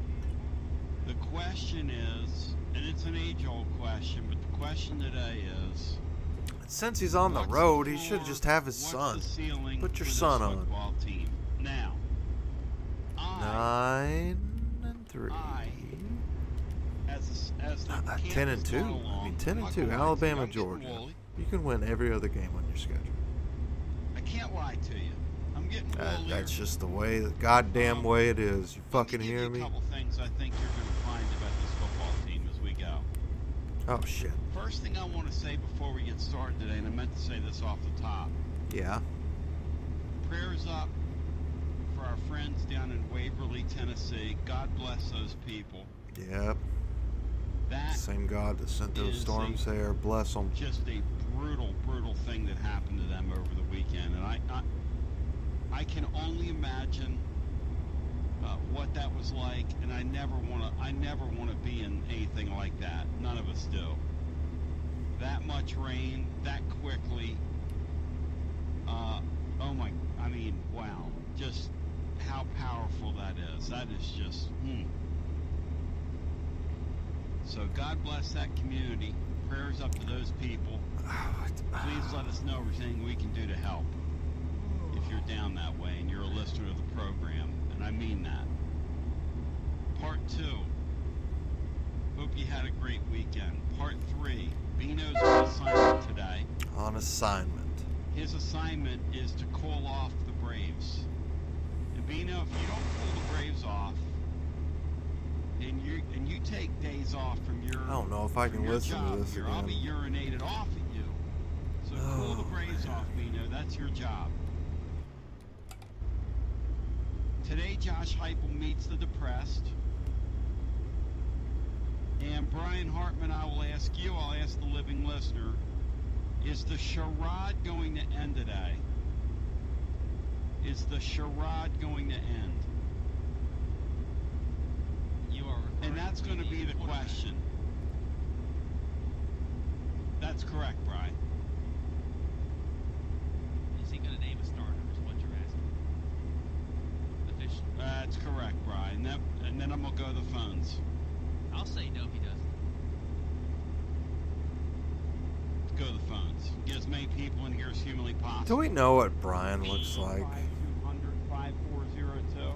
The question is, and it's an age-old question, but the question today is, since he's on the road, he should just have his son. Put your son on. Team? Now, 9 and 3. 10 and 2. I mean, 10 and 2. Alabama, Georgia. You can win every other game on your schedule. I can't lie to you. I'm getting that's just the way, the goddamn way it is. You fucking hear me? A couple things I think you're going to find about this football team as we go. Oh shit. First thing I want to say before we get started today, and I meant to say this off the top. Yeah. Prayers up for our friends down in Waverly, Tennessee. God bless those people. Yep. That same God that sent those storms there. Bless them. Just a brutal, brutal thing that happened to them over the weekend, and I I can only imagine what that was like, and I never want to be in anything like that. None of us do. That much rain, that quickly. Oh my! I mean, wow! Just how powerful that is. That is just. So God bless that community. Prayers up to those people. Please let us know if there's anything we can do to help. If you're down that way and you're a listener to the program, and I mean that. Part 2. Hope you had a great weekend. Part 3. Bino's on assignment today. On assignment. His assignment is to call off the Braves. And Bino, if you don't pull the Braves off, and you take days off from your I don't know if I can listen to this here, I'll be again. urinated off at you. So pull the Braves off, Bino. That's your job. Today, Josh Heupel meets the depressed. And Brian Hartman, I will ask you, I'll ask the living listener, is the charade going to end today? Is the charade going to end? You are. And that's going to be the question. That's correct, Brian. Is he going to name a starter? Is what you're asking. Officially. That's correct, Brian. And then I'm going to go to the phones. I'll say no, he doesn't. Go to the phones. Get as many people in here as humanly possible. Do we know what Brian looks like? 5-200-5402.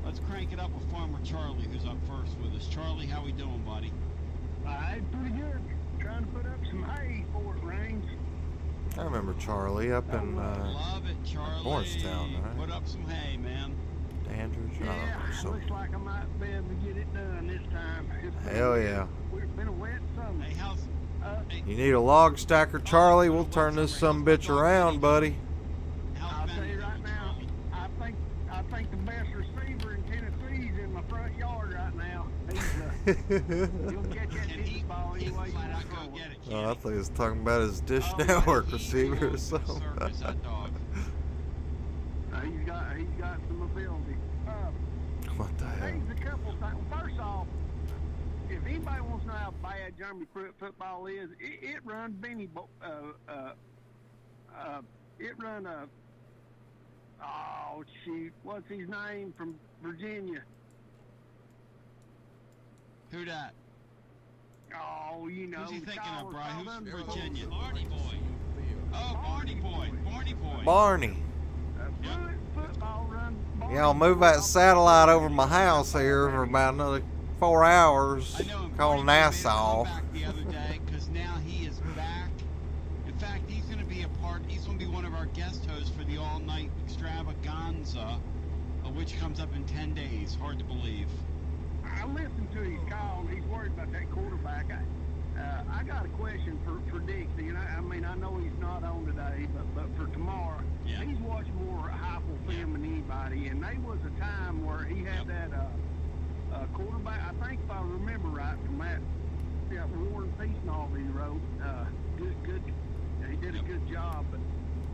Let's crank it up with Farmer Charlie, who's up first with us. Charlie, how we doing, buddy? Pretty good. Trying to put up some hay before it rains. I remember Charlie up in Love it, Charlie. Morristown, right? Put up some hay, man. Andrews. I don't know, Yeah, so. looks like I might be able to get it done this time. Hell yeah. It's been a wet summer. Hey, how's... Hey, You need a log stacker, Charlie? We'll turn this sumbitch around, buddy. how's I'll tell you Benny, right now, Charlie? I think the best receiver in Tennessee's in my front yard right now. He's you'll catch that Can he deep ball he anyway you flat want out to go throw get it. it, Oh, I can't thought he was talking about his Dish Oh, yeah, Network he? receiver or He something. circus, that dog. He's got some ability. What the hell? There's a couple things. First off, if anybody wants to know how bad Jeremy Pruitt football is, it runs Benny. It run oh shoot, what's his name from Virginia? Who that? Oh, you know. Who's he thinking of, Charles Brian? Who's Southern from football. Virginia? Barney boy. Oh, Barney Boy. Barney Boy. Barney. Yep. Football run. Yeah, I'll move that satellite over my house here for about another 4 hours. I know him. Call Barney Boy made a Nassau. comeback the other day because now he is back. In fact, he's going to be he's going to be one of our guest hosts for the all-night extravaganza, which comes up in 10 days. Hard to believe. I listened to his call, and he's worried about that quarterback. I got a question for Dixie, and I mean, I know he's not on today, but for tomorrow, Yeah. he's watched more Heupel film than anybody, and there was a time where he had that quarterback, I think if I remember right, from that War and Peace novel he wrote, good, he did a good job,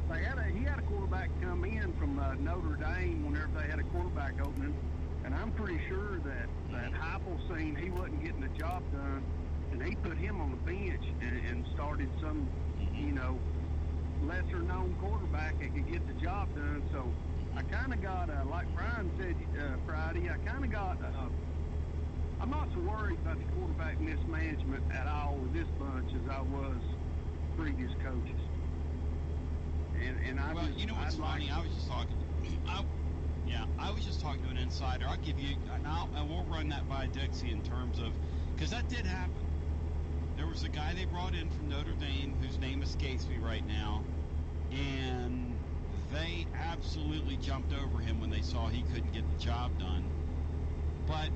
but he had a quarterback come in from Notre Dame whenever they had a quarterback opening, and I'm pretty sure that Heupel seen he wasn't getting the job done, and he put him on the bench and started some, lesser known quarterback that could get the job done. So I kind of got, like Brian said Friday, I'm not so worried about the quarterback mismanagement at all with this bunch as I was previous coaches. And I Well, you know what's funny? I was just talking. I was just talking to an insider. I'll give you, and we'll run that by Dixie in terms of, because that did happen. There was a guy they brought in from Notre Dame whose name escapes me right now, and they absolutely jumped over him when they saw he couldn't get the job done. But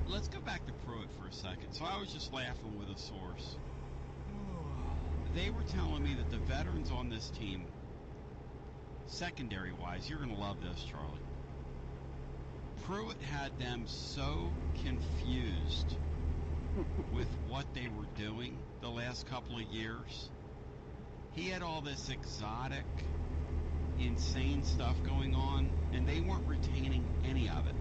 let's go back to Pruitt for a second. So I was just laughing with a source. They were telling me that the veterans on this team, secondary-wise, you're going to love this, Charlie. Pruitt had them so confused with what they were doing the last couple of years. He had all this exotic insane stuff going on, and they weren't retaining any of it.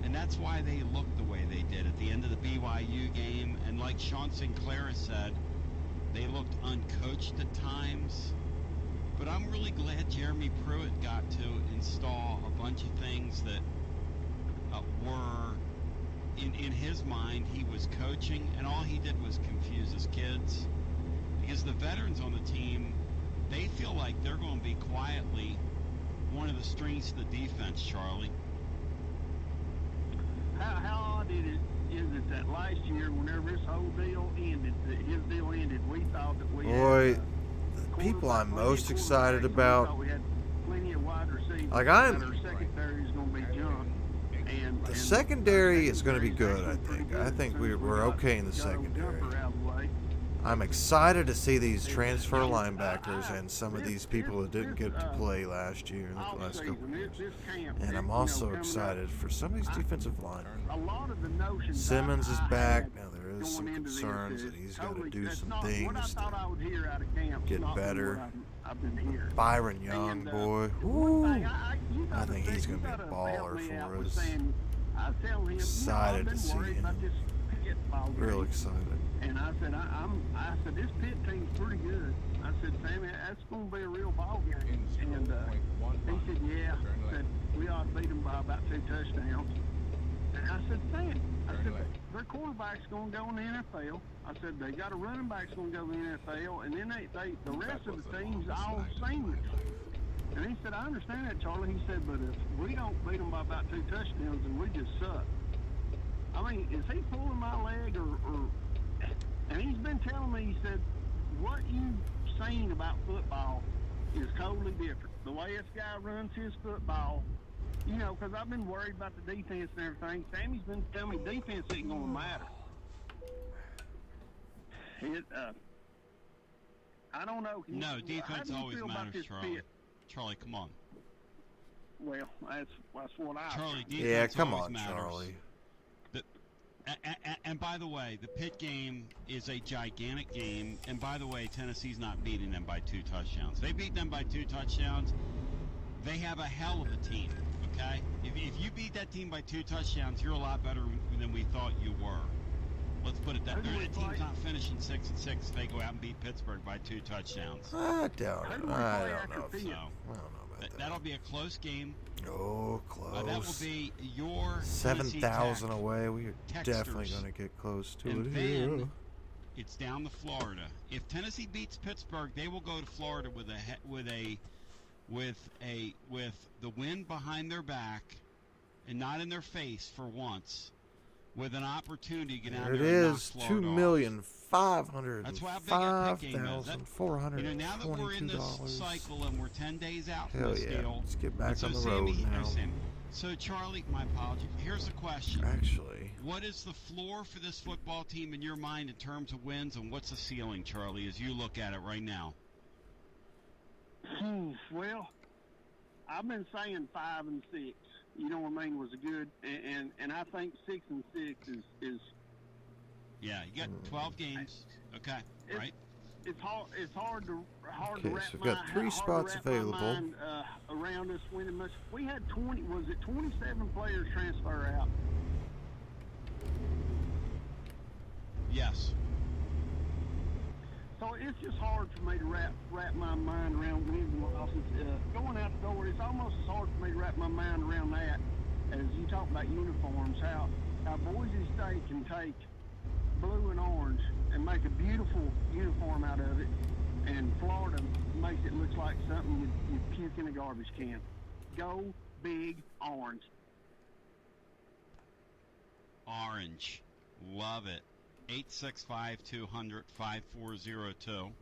And that's why they looked the way they did at the end of the BYU game. And like Sean Sinclair said, they looked uncoached at times. But I'm really glad Jeremy Pruitt got to install a bunch of things that were, in his mind, he was coaching, and all he did was confuse his kids. Because the veterans on the team, they feel like they're going to be quietly one of the strengths of the defense, Charlie. How odd is it that last year, whenever this whole deal ended, his deal ended, we thought that we Boy, had the people I'm plenty of most excited quarterbacks, and we about, thought we had plenty of wide receivers, like, and our secondary is going to be junk. the secondary is going to be good, I think we're okay in the secondary. I'm excited to see these transfer linebackers and some of these people that didn't get to play last year, the last couple of years. And I'm also excited for some of these defensive linemen. Simmons is back. Now there is some concerns that he's got to do some things to get better. Byron Young, boy. Woo. I think he's going to be a baller for us. Excited to see him. Real excited. And I said, this Pitt team's pretty good. I said, Sammy, that's going to be a real ball game. And he said, yeah. Said, we ought to beat them by about 2 touchdowns. And I said, Sam, their quarterback's going to go in the NFL. I said, they got a running back's going to go in the NFL. And then the rest of the team's all seniors. And he said, I understand that, Charlie. He said, but if we don't beat them by about 2 touchdowns, then we just suck. I mean, is he pulling my leg or and he's been telling me, he said, what you've seen about football is totally different. The way this guy runs his football, you know, because I've been worried about the defense and everything. Sammy's been telling me defense ain't going to matter. I don't know. No, defense always matters, Charlie. Charlie, come on. Well, that's what I Charlie, defense Yeah, come always on, matters. Charlie. And by the way, the Pitt game is a gigantic game. And by the way, Tennessee's not beating them by 2 touchdowns. They beat them by 2 touchdowns. They have a hell of a team, okay? If you beat that team by 2 touchdowns, you're a lot better than we thought you were. Let's put it that way. The team's not finishing 6-6 if they go out and beat Pittsburgh by 2 touchdowns. I doubt it. I don't know. So, I don't know about that. That'll be a close game. Oh, close. That will be your 7,000 away. We are Texters. definitely going to get close to And it. then it's down to Florida. If Tennessee beats Pittsburgh, they will go to Florida with the wind behind their back and not in their face for once, with an opportunity to get out There it there and knock is. Florida off. That's how big that Pitt game is. Now that we're in this $2,522. cycle and we're 10 days out from Hell this yeah. deal. Let's get back So on the Sammy, road now. So Charlie, my apologies. Here's the question. Actually, What is the floor for this football team in your mind in terms of wins, and what's the ceiling, Charlie, as you look at it right now? Well, I've been saying 5 and 6. You know what I mean? Was a good, and I think 6 and 6 is. Yeah, you got 12 games. Okay, right. It's hard to Okay, wrap so we've got my, 3 hard spots to wrap my available. mind, around us winning much. We had 27 players transfer out? Yes. So it's just hard for me to wrap my mind around wins and losses. Going out the door, it's almost as hard for me to wrap my mind around that as you talk about uniforms. How Boise State can take blue and orange and make a beautiful uniform out of it, and Florida makes it look like something you'd puke in a garbage can. Go big orange. Orange. Love it. 865-200-5402.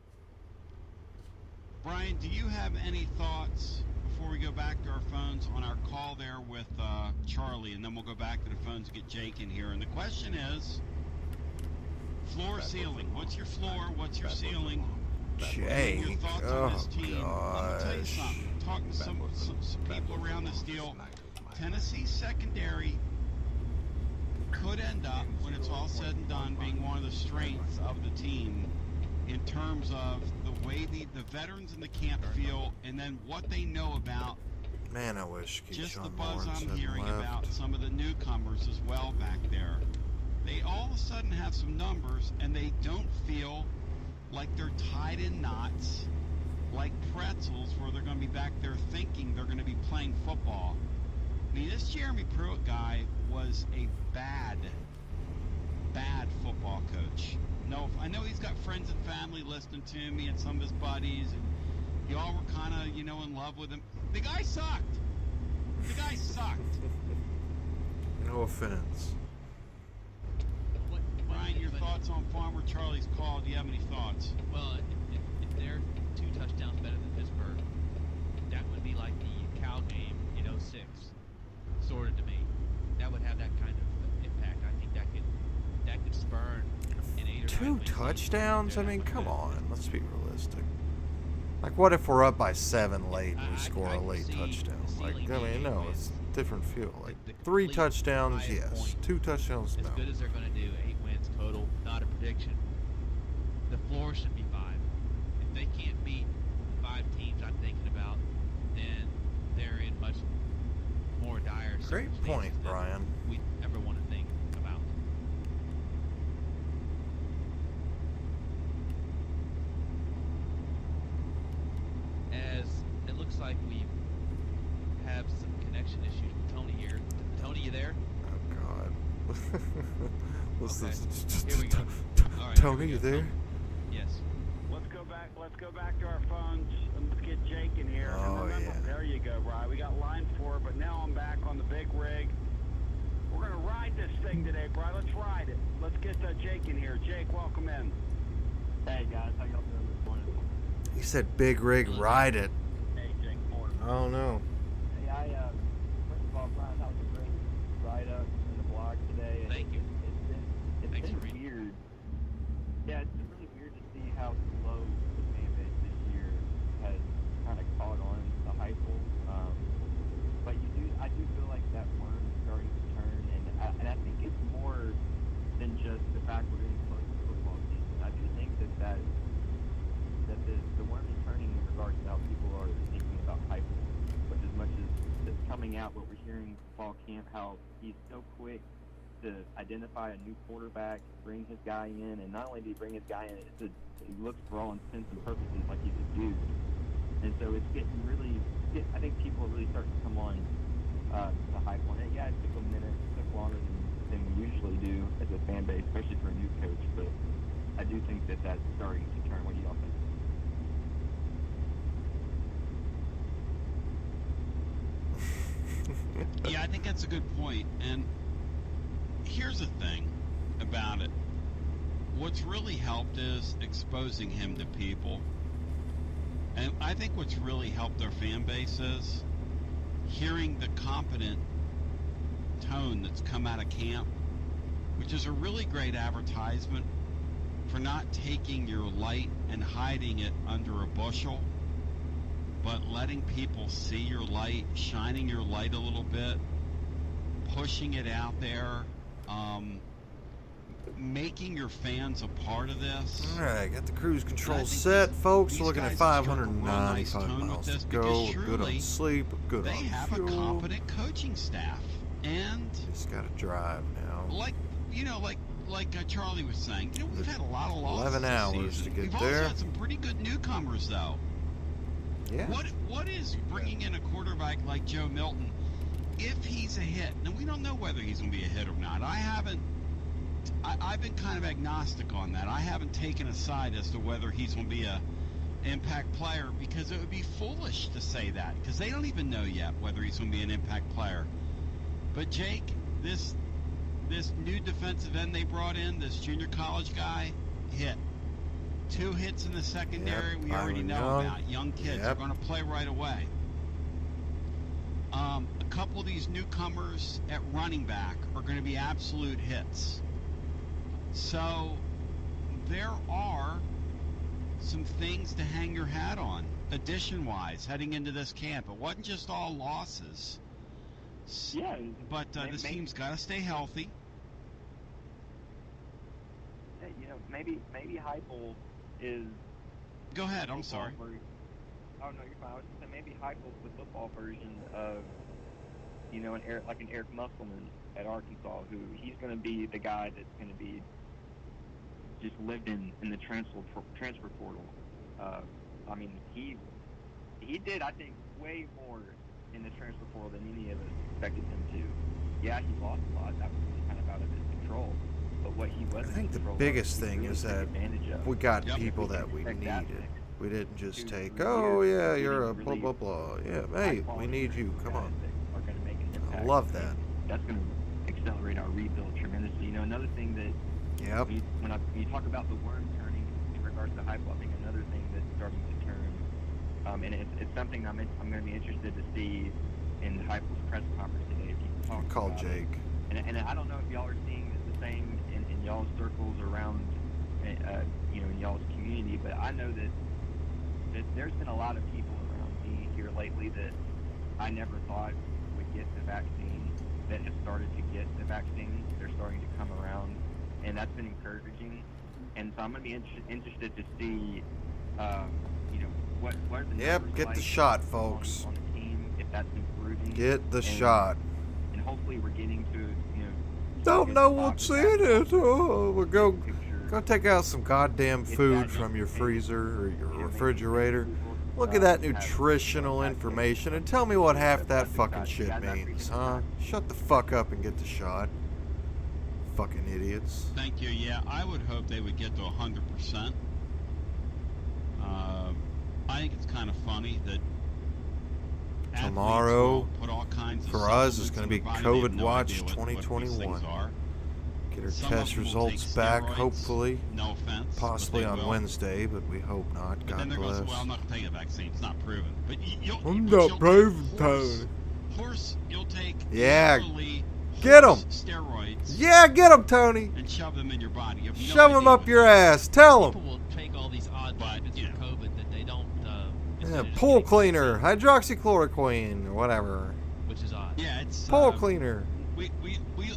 Brian, do you have any thoughts before we go back to our phones on our call there with Charlie, and then we'll go back to the phones and get Jake in here? And the question is, floor ceiling. What's your floor? What's your ceiling? Jake. Your thoughts on Oh, this team. I'm going to tell you something. Talking to some people around this deal, Tennessee's secondary could end up, when it's all said and done, being one of the strengths of the team. in terms of the way the veterans in the camp feel, and then what they know about Man, I wish just the Keyshawn buzz Lawrence I'm hadn't hearing left. about some of the newcomers as well back there. They all of a sudden have some numbers, and they don't feel like they're tied in knots like pretzels, where they're going to be back there thinking they're going to be playing football. I mean, this Jeremy Pruitt guy was a bad football coach. No, I know he's got friends and family listening to me and some of his buddies, and y'all were kind of, in love with him. The guy sucked. The guy sucked. No offense. Ryan, your thoughts on Farmer Charlie's call? Do you have any thoughts? Well, if they're 2 touchdowns better than Pittsburgh, that would be like the Cal game in 06, sort of to me. That would have that kind of impact. I think that could spur an 8 or 9 2 win season. touchdowns? I They're mean, not come gonna on. do it. Let's be realistic. Like, what if we're up by 7 late and we I score a can late see touchdown? the Like, ceiling I mean, being no, with it's different feel. Like, the 3 complete touchdowns, high yes. point. 2 touchdowns, As no. good as they're going to do, 8 wins total, not a prediction. The floor should be 5. If they can't beat 5 teams I'm thinking about, then they're in much more dire Great circumstances point, than Brian. we ever want to think about. As it looks like we have some connection issues with Tony here. Tony, you there? Oh, God. Okay. Just Here we go. All right, Tony, here you we go. there? Yes. Let's go back to our phones and let's get Jake in here. Oh, and remember, yeah. There you go, Brian. We got line 4, but now I'm back on the big rig. We're going to ride this thing today, Brian. Let's ride it. Let's get Jake in here. Jake, welcome in. Hey, guys. How y'all doing this morning? He said, big rig, ride it. Hey, Jake. Morning. I don't know. Hey, first of all, Brian, that was a great write-up in the blog today. And Thank you. It's Thanks been for reading. weird. Yeah, it's been really weird to see how slow the fan base this year has kind of caught on to hype. But I do feel like that worm is starting to turn, and I think it's more than just the fact we're getting close to football season. I do think that the worm is turning in regards to how people are thinking about hype. But as much as it's coming out, what we're hearing in fall camp, how he's so quick to identify a new quarterback, bring his guy in, and not only did he bring his guy in, he looks for all intents and purposes like he's a dude. And so it's getting really, I think people are really starting to come on to hype on it. Yeah, it took a minute, it took longer than we usually do as a fan base, especially for a new coach, but I do think that that's starting to turn. What do y'all think? Yeah, I think that's a good point. And here's the thing about it. What's really helped is exposing him to people. And I think what's really helped their fan base is hearing the competent tone that's come out of camp, which is a really great advertisement for not taking your light and hiding it under a bushel, but letting people see your light, shining your light a little bit, pushing it out there, making your fans a part of this. All right, got the cruise And I control think set, folks. these We're looking at guys have struck a real 595 nice tone miles with this to go. because Good surely on sleep, good They on have a fuel. competent coaching staff, and Just got to drive now. like Charlie was saying, we've had a lot of losses 11 this hours season. to get We've there. also had some pretty good newcomers, though. Yeah. What is bringing in a quarterback like Joe Milton, if he's a hit? Now, we don't know whether he's going to be a hit or not. I've been kind of agnostic on that. I haven't taken a side as to whether he's going to be a impact player, because it would be foolish to say that, because they don't even know yet whether he's going to be an impact player. But Jake, this new defensive end they brought in, this junior college guy, hit. 2 hits in the secondary. Yep, We already Byron know Young. about. Young kids are Yep. going to play right away. A couple of these newcomers at running back are going to be absolute hits. So there are some things to hang your hat on, addition-wise, heading into this camp. It wasn't just all losses. Yeah, But this team's got to stay healthy. maybe Heupel is Go ahead. I'm football sorry. Oh no, you're fine. I was just saying maybe Heupel's the football version of, an Eric Musselman at Arkansas, who he's going to be the guy that's going to be just lived in the transfer portal. I mean, he did, I think, way more in the transfer portal than any of us expected him to. Yeah, he lost a lot. That was really kind of out of his control. But what he was I think the control of, biggest he thing really is took that advantage of. we got Yep. people We that can we expect that needed. next We didn't just 2 to take, 3 oh years, yeah, getting you're a blah really blah blah. Yeah, high hey, we quality need you. Come guys on. that are going to make an I impact. love that. That's going to accelerate our rebuild tremendously. Another thing that Yep. when you talk about the worm turning in regards to Heupel, I think another thing that's starting to turn, and it's something I'm going to be interested to see in Heupel's press conference today. If you can talk Call about Jake. it. And I don't know if y'all are seeing the same in y'all's circles around, in y'all's community, but I know that there's been a lot of people around me here lately that I never thought would get the vaccine that have started to get the vaccine. They're starting to come around, and that's been encouraging. And so I'm going to be interested to see, what are the Yep, numbers get like the shot, folks. on the team, if that's improving. Get the And- shot. And hopefully we're getting to, Don't good know spot what's with in that it. Oh, we'll go picture. take out some goddamn If food that from your makes- freezer or your maybe refrigerator. Google, Look at that have nutritional that information and tell me what half that fucking guys, shit I appreciate means, the huh? time. Shut the fuck up and get the shot. Fucking idiots. Thank you. Yeah, I would hope they would get to 100%. I think it's kind of funny that athletes Tomorrow, will put all kinds of for us, it's supplements gonna in be their body. They have COVID no Watch idea what these 2021. things are. Get our Some of test them will results take back, steroids, hopefully. No offense. but Possibly they on will. Wednesday, but we hope not. But then God they're going to say, bless. well, I'm not going to take a vaccine. It's not proven. But you'll take Yeah. literally Get horse 'em. steroids Yeah, get him, Tony. and shove them in your body. You have no Shove him idea up what your they- ass. Tell People him. will take all these odd But, treatments you for know. COVID that they don't. Yeah, instead of just pool getting cleaner, vaccine, hydroxychloroquine, or whatever. which is odd. Yeah, it's Pool cleaner. cleaner. We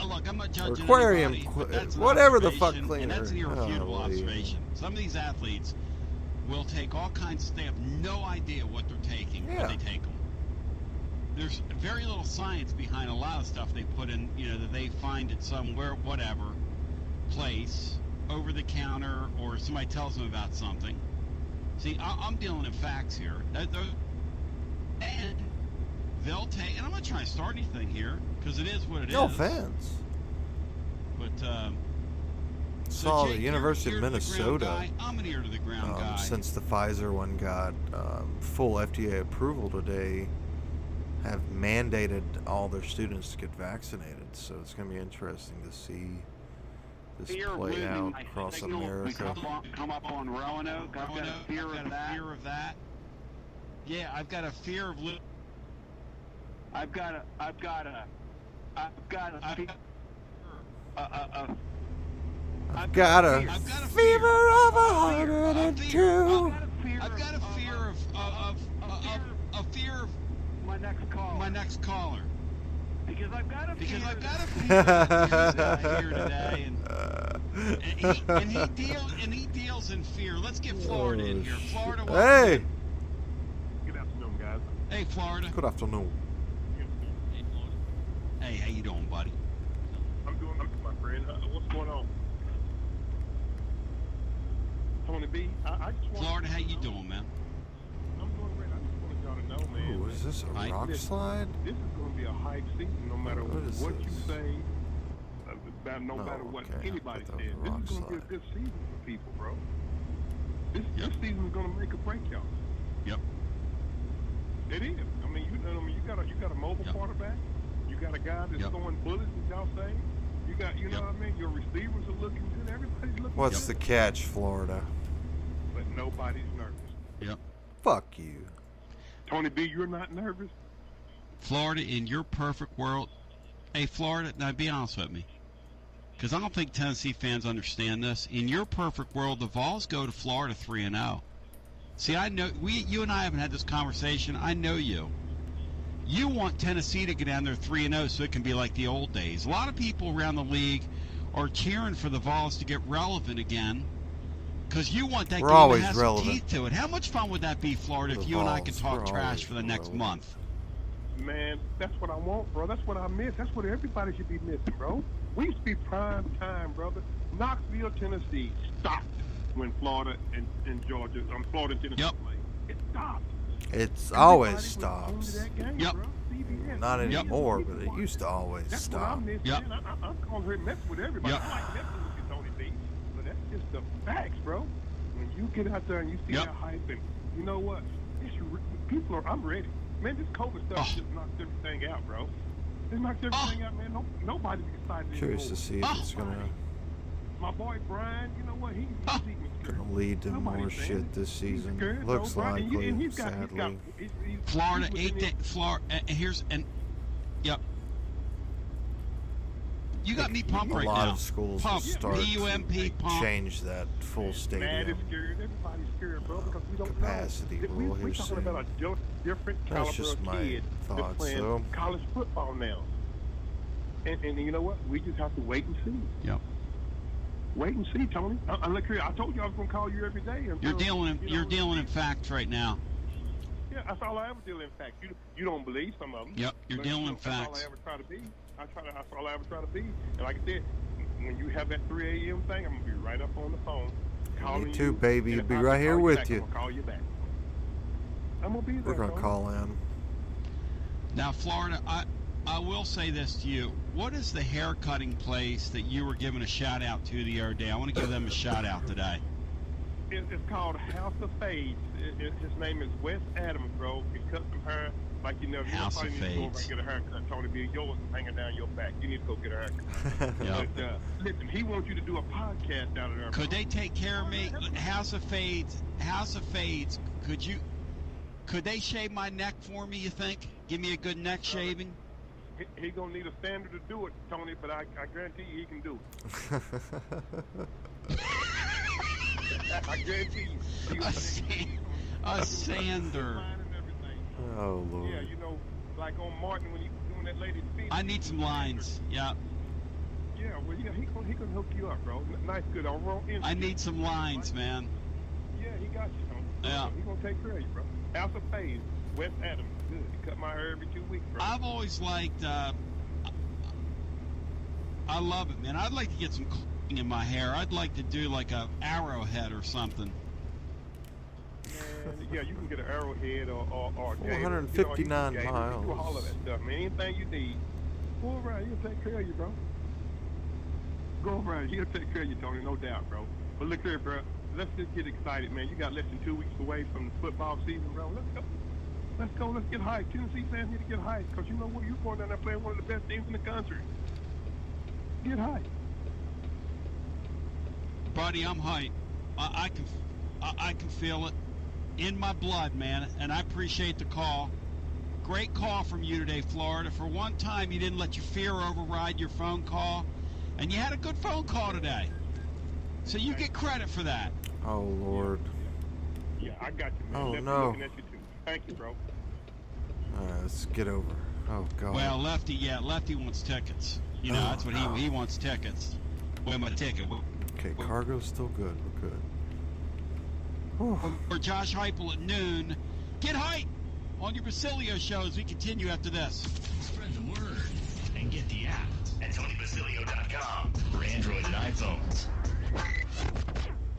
look. I'm not judging Aquarium anybody, but cl- that's an whatever the fuck observation, and that's an cleaner. irrefutable Holy. observation. Some of these athletes will take all kinds. They have no idea what they're taking, Yeah. but they take them. There's very little science behind a lot of stuff they put in. That they find at somewhere, whatever place, over the counter, or somebody tells them about something. See, I'm dealing in facts here. And they'll take, and I'm not trying to start anything here, because it is what it is. No offense. But, Saw Jake, the you're University an of ear-to-the-ground Minnesota, guy. I'm an ear-to-the-ground guy. since the Pfizer one got full FDA approval today, have mandated all their students to get vaccinated. So it's going to be interesting to see this Fear of play losing out my across signal. We America. come up on Roanoke. I've got a fear I've of got a that. fear of that. Yeah, I've got a fear of I've got a I've got a I've got a fever of I've 102. got a fear of fear of my next call. my next caller. Because I've got a Because fear. I've got a fear here today, and he deals in fear. Let's get Florida in here. Florida, welcome Hey, in. Good afternoon, guys. Hey, Florida. good afternoon. Hey, how you doing, buddy? I'm my friend. What's going on? Tony B, I just want Florida, how you doing, man? I'm doing great. I just wanted y'all to know, man. Ooh, is this a Right. rock slide? This is going to be a hype season no matter What is what you this? say, about no Oh, matter what okay. anybody I thought says. that This was is going to be a rock good season for people, bro. This Yep. season is going to make or break y'all. Yep. It is. I mean, you got a mobile Yep. quarterback. You got a guy that's Yep. throwing bullets, as y'all say. You got, you know Yep. what I mean? Your receivers are looking good. Everybody's looking What's good. the catch, Florida? But nobody's nervous. Yep. Fuck you. Tony B, you're not nervous? Florida, in your perfect world, hey, Florida, now be honest with me, because I don't think Tennessee fans understand this. In your perfect world, the Vols go to Florida 3-0. See, I know you and I haven't had this conversation. I know you. You want Tennessee to go down there 3-0 so it can be like the old days. A lot of people around the league are cheering for the Vols to get relevant again, Because you want that We're game always to have some relevant. teeth to it. How much fun would that be, Florida, if The you and I could balls, talk we're trash always for the next relevant. month? Man, that's what I want, bro. That's what I miss. That's what everybody should be missing, bro. We used to be prime time, brother. Knoxville, Tennessee stopped when Florida and Georgia, Florida and Tennessee Yep. played. It stopped. It's Everybody always was stops. going to that game, Yep. bro. CBS. Not Millions of anymore, people but it watch. used to always That's what stop. I miss, Yep. man. I'm calling her messing with everybody. Yep. I like messing with you, Tony B. But that's just the facts, bro. When you get out there and you see Yep. that hype, and you know what? People are. I'm ready. Man, this COVID stuff Oh. just knocks everything out, bro. It knocks everything out, man. Nobody's excited Curious anymore. to see if it's gonna My boy Brian, you know what? He's even scared. gonna lead to Nobody's more saying shit it. this He's season. scared, Looks though, Brian. likely, And he's got, sadly. he's Florida, within 8 days. Florida, here's, and, yep. You got me pumped A right lot now. of schools will Pump. start P-U-M-P, to pump. change that full Mad is stadium. scared. Everybody's scared, bro, because we don't Capacity know. rule We're here talking soon. about a different That's caliber just of my kid that's thoughts, playing though. college football now. And you know what? We just have to wait and see. Yep. Wait and see, Tony. Look here, I told you I was going to call you every day. Until, You're dealing in facts right now. Yeah, that's all I ever deal in fact. You don't believe some of them. Yep, you're But, dealing in that's all facts. I ever try to be. That's all I ever try to be. And like I said, when you have that 3 a.m. thing, I'm going to be right up on the phone. Calling too, you, baby. and I'll if be I right can here call with back, you. I'm going to call you back. I'm going to be there. We're gonna Tony. call in. Now, Florida, I will say this to you. What is the hair cutting place that you were giving a shout out to the other day? I want to give them a shout out today. It's called House of Fades. His name is Wes Adams, bro. He cuts some hair like you never. House you of probably need to go over Fades. and get a haircut, Tony B. Yours is hanging down your back. You need to go get a haircut. Yep. But, listen, he wants you to do a podcast out of there. Could bro. they take care of me? House of Fades. Could they shave my neck for me, you think? Give me a good neck shaving? He gonna need a standard to do it, Tony. But I guarantee you, he can do it. I guarantee you. A sander. Oh Lord. Yeah, you know, like on Martin when he doing that lady's feet. I need some lines. Yeah. Yeah, well, yeah, he can hook you up, bro. Nice, good. I need some lines, man. Yeah, he got you, Tony. Yeah. He gonna take care of you, bro. House of Fades, Wes Adams, good. He cut my hair every 2 weeks, bro. I've always liked, I love it, man. I'd like to get some cleaning in my hair. I'd like to do like a arrowhead or something. Man, yeah, you can get an arrowhead or 459 you do miles. all of that stuff, man. Anything you need, go around. He'll take care of you, bro. Go around. He'll take care of you, Tony, no doubt, bro. But look here, bro. Let's just get excited, man. You got less than 2 weeks away from the football season, bro. Let's go. Let's go. Let's get hyped. Tennessee fans need to get hyped because you know what? You're going down there playing one of the best teams in the country. Get hyped. Buddy, I'm hyped. I can feel it in my blood, man, and I appreciate the call. Great call from you today, Florida. For one time, you didn't let your fear override your phone call, and you had a good phone call today. So you get credit for that. Oh Lord. Yeah, I got you, man. Oh, Lefty no. looking at you too. Thank you, bro. Alright, let's get over. Oh God. Well, Lefty wants tickets. You know, that's what he wants, tickets. Where's my ticket? Okay, cargo's still good. We're good. Whew. For Josh Heupel at noon. Get hype on your Basilio show as we continue after this. Spread the word and get the app at TonyBasilio.com for Android and iPhones.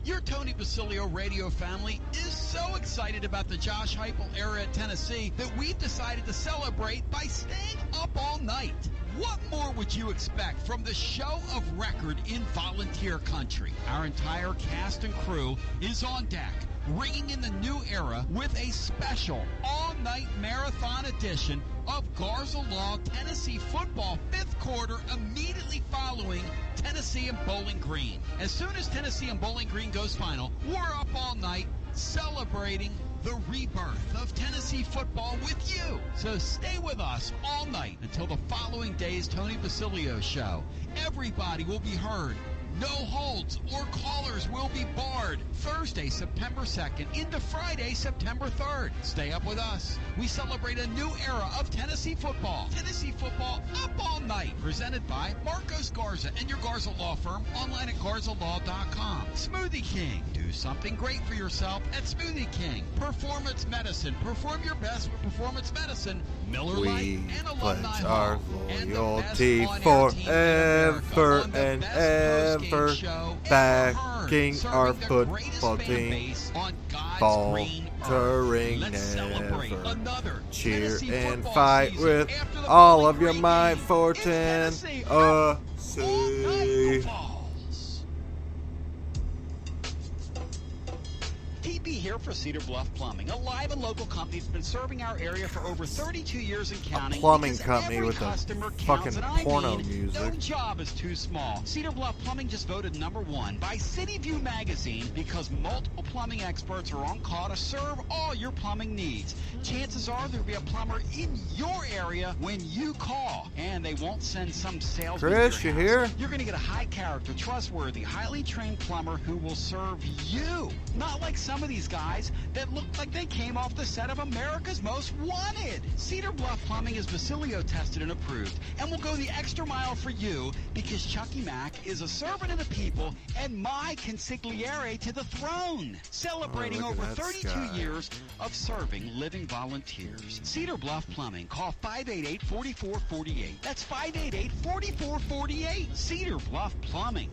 Your Tony Basilio radio family is so excited about the Josh Heupel era at Tennessee that we've decided to celebrate by staying up all night. What more would you expect from the show of record in volunteer country? Our entire cast and crew is on deck, ringing in the new era with a special all-night marathon edition of Garza Law Tennessee football, fifth quarter immediately following Tennessee and Bowling Green. As soon as Tennessee and Bowling Green goes final, we're up all night celebrating the rebirth of Tennessee football with you. So stay with us all night until the following day's Tony Basilio show. Everybody will be heard. No holds or callers will be barred. Thursday, September 2nd into Friday, September 3rd. Stay up with us. We celebrate a new era of Tennessee football. Tennessee football up all night. Presented by Marcos Garza and your Garza Law Firm. Online at GarzaLaw.com. Smoothie King. Do something great for yourself at Smoothie King. Performance Medicine. Perform your best with Performance Medicine. Miller Lite We and Alumni pledge Hall. our And the loyalty best on-air team in America forever on the and best postgame ever, show backing ever heard, our serving the football greatest fan team, base on God's green earth. faltering Let's celebrate never. another Cheer Tennessee and football fight season with after the all Bowling of your Green might game. for It's 10 Tennessee a all Niagara sea. Falls. TB here for Cedar Bluff Plumbing, a live and local company that's been serving our area for over 32 years and counting. plumbing because company every with a customer fucking counts, and I porno mean, music. No job is too small. Cedar Bluff Plumbing just voted #1 by City View magazine because multiple plumbing experts are on call to serve all your plumbing needs. Chances are there'll be a plumber in your area when you call, and they won't send some salesman Chris, to you your house. here? You're going to get a high-character, trustworthy, highly trained plumber who will serve you. Not like some of these guys that look like they came off the set of America's Most Wanted. Cedar Bluff Plumbing is Basilio tested and approved and will go the extra mile for you because Chucky Mack is a servant of the people and my consigliere to the throne. Celebrating look at over that 32 sky. years of serving living volunteers. Cedar Bluff Plumbing. Call 588-4448. That's 588-4448. Cedar Bluff Plumbing.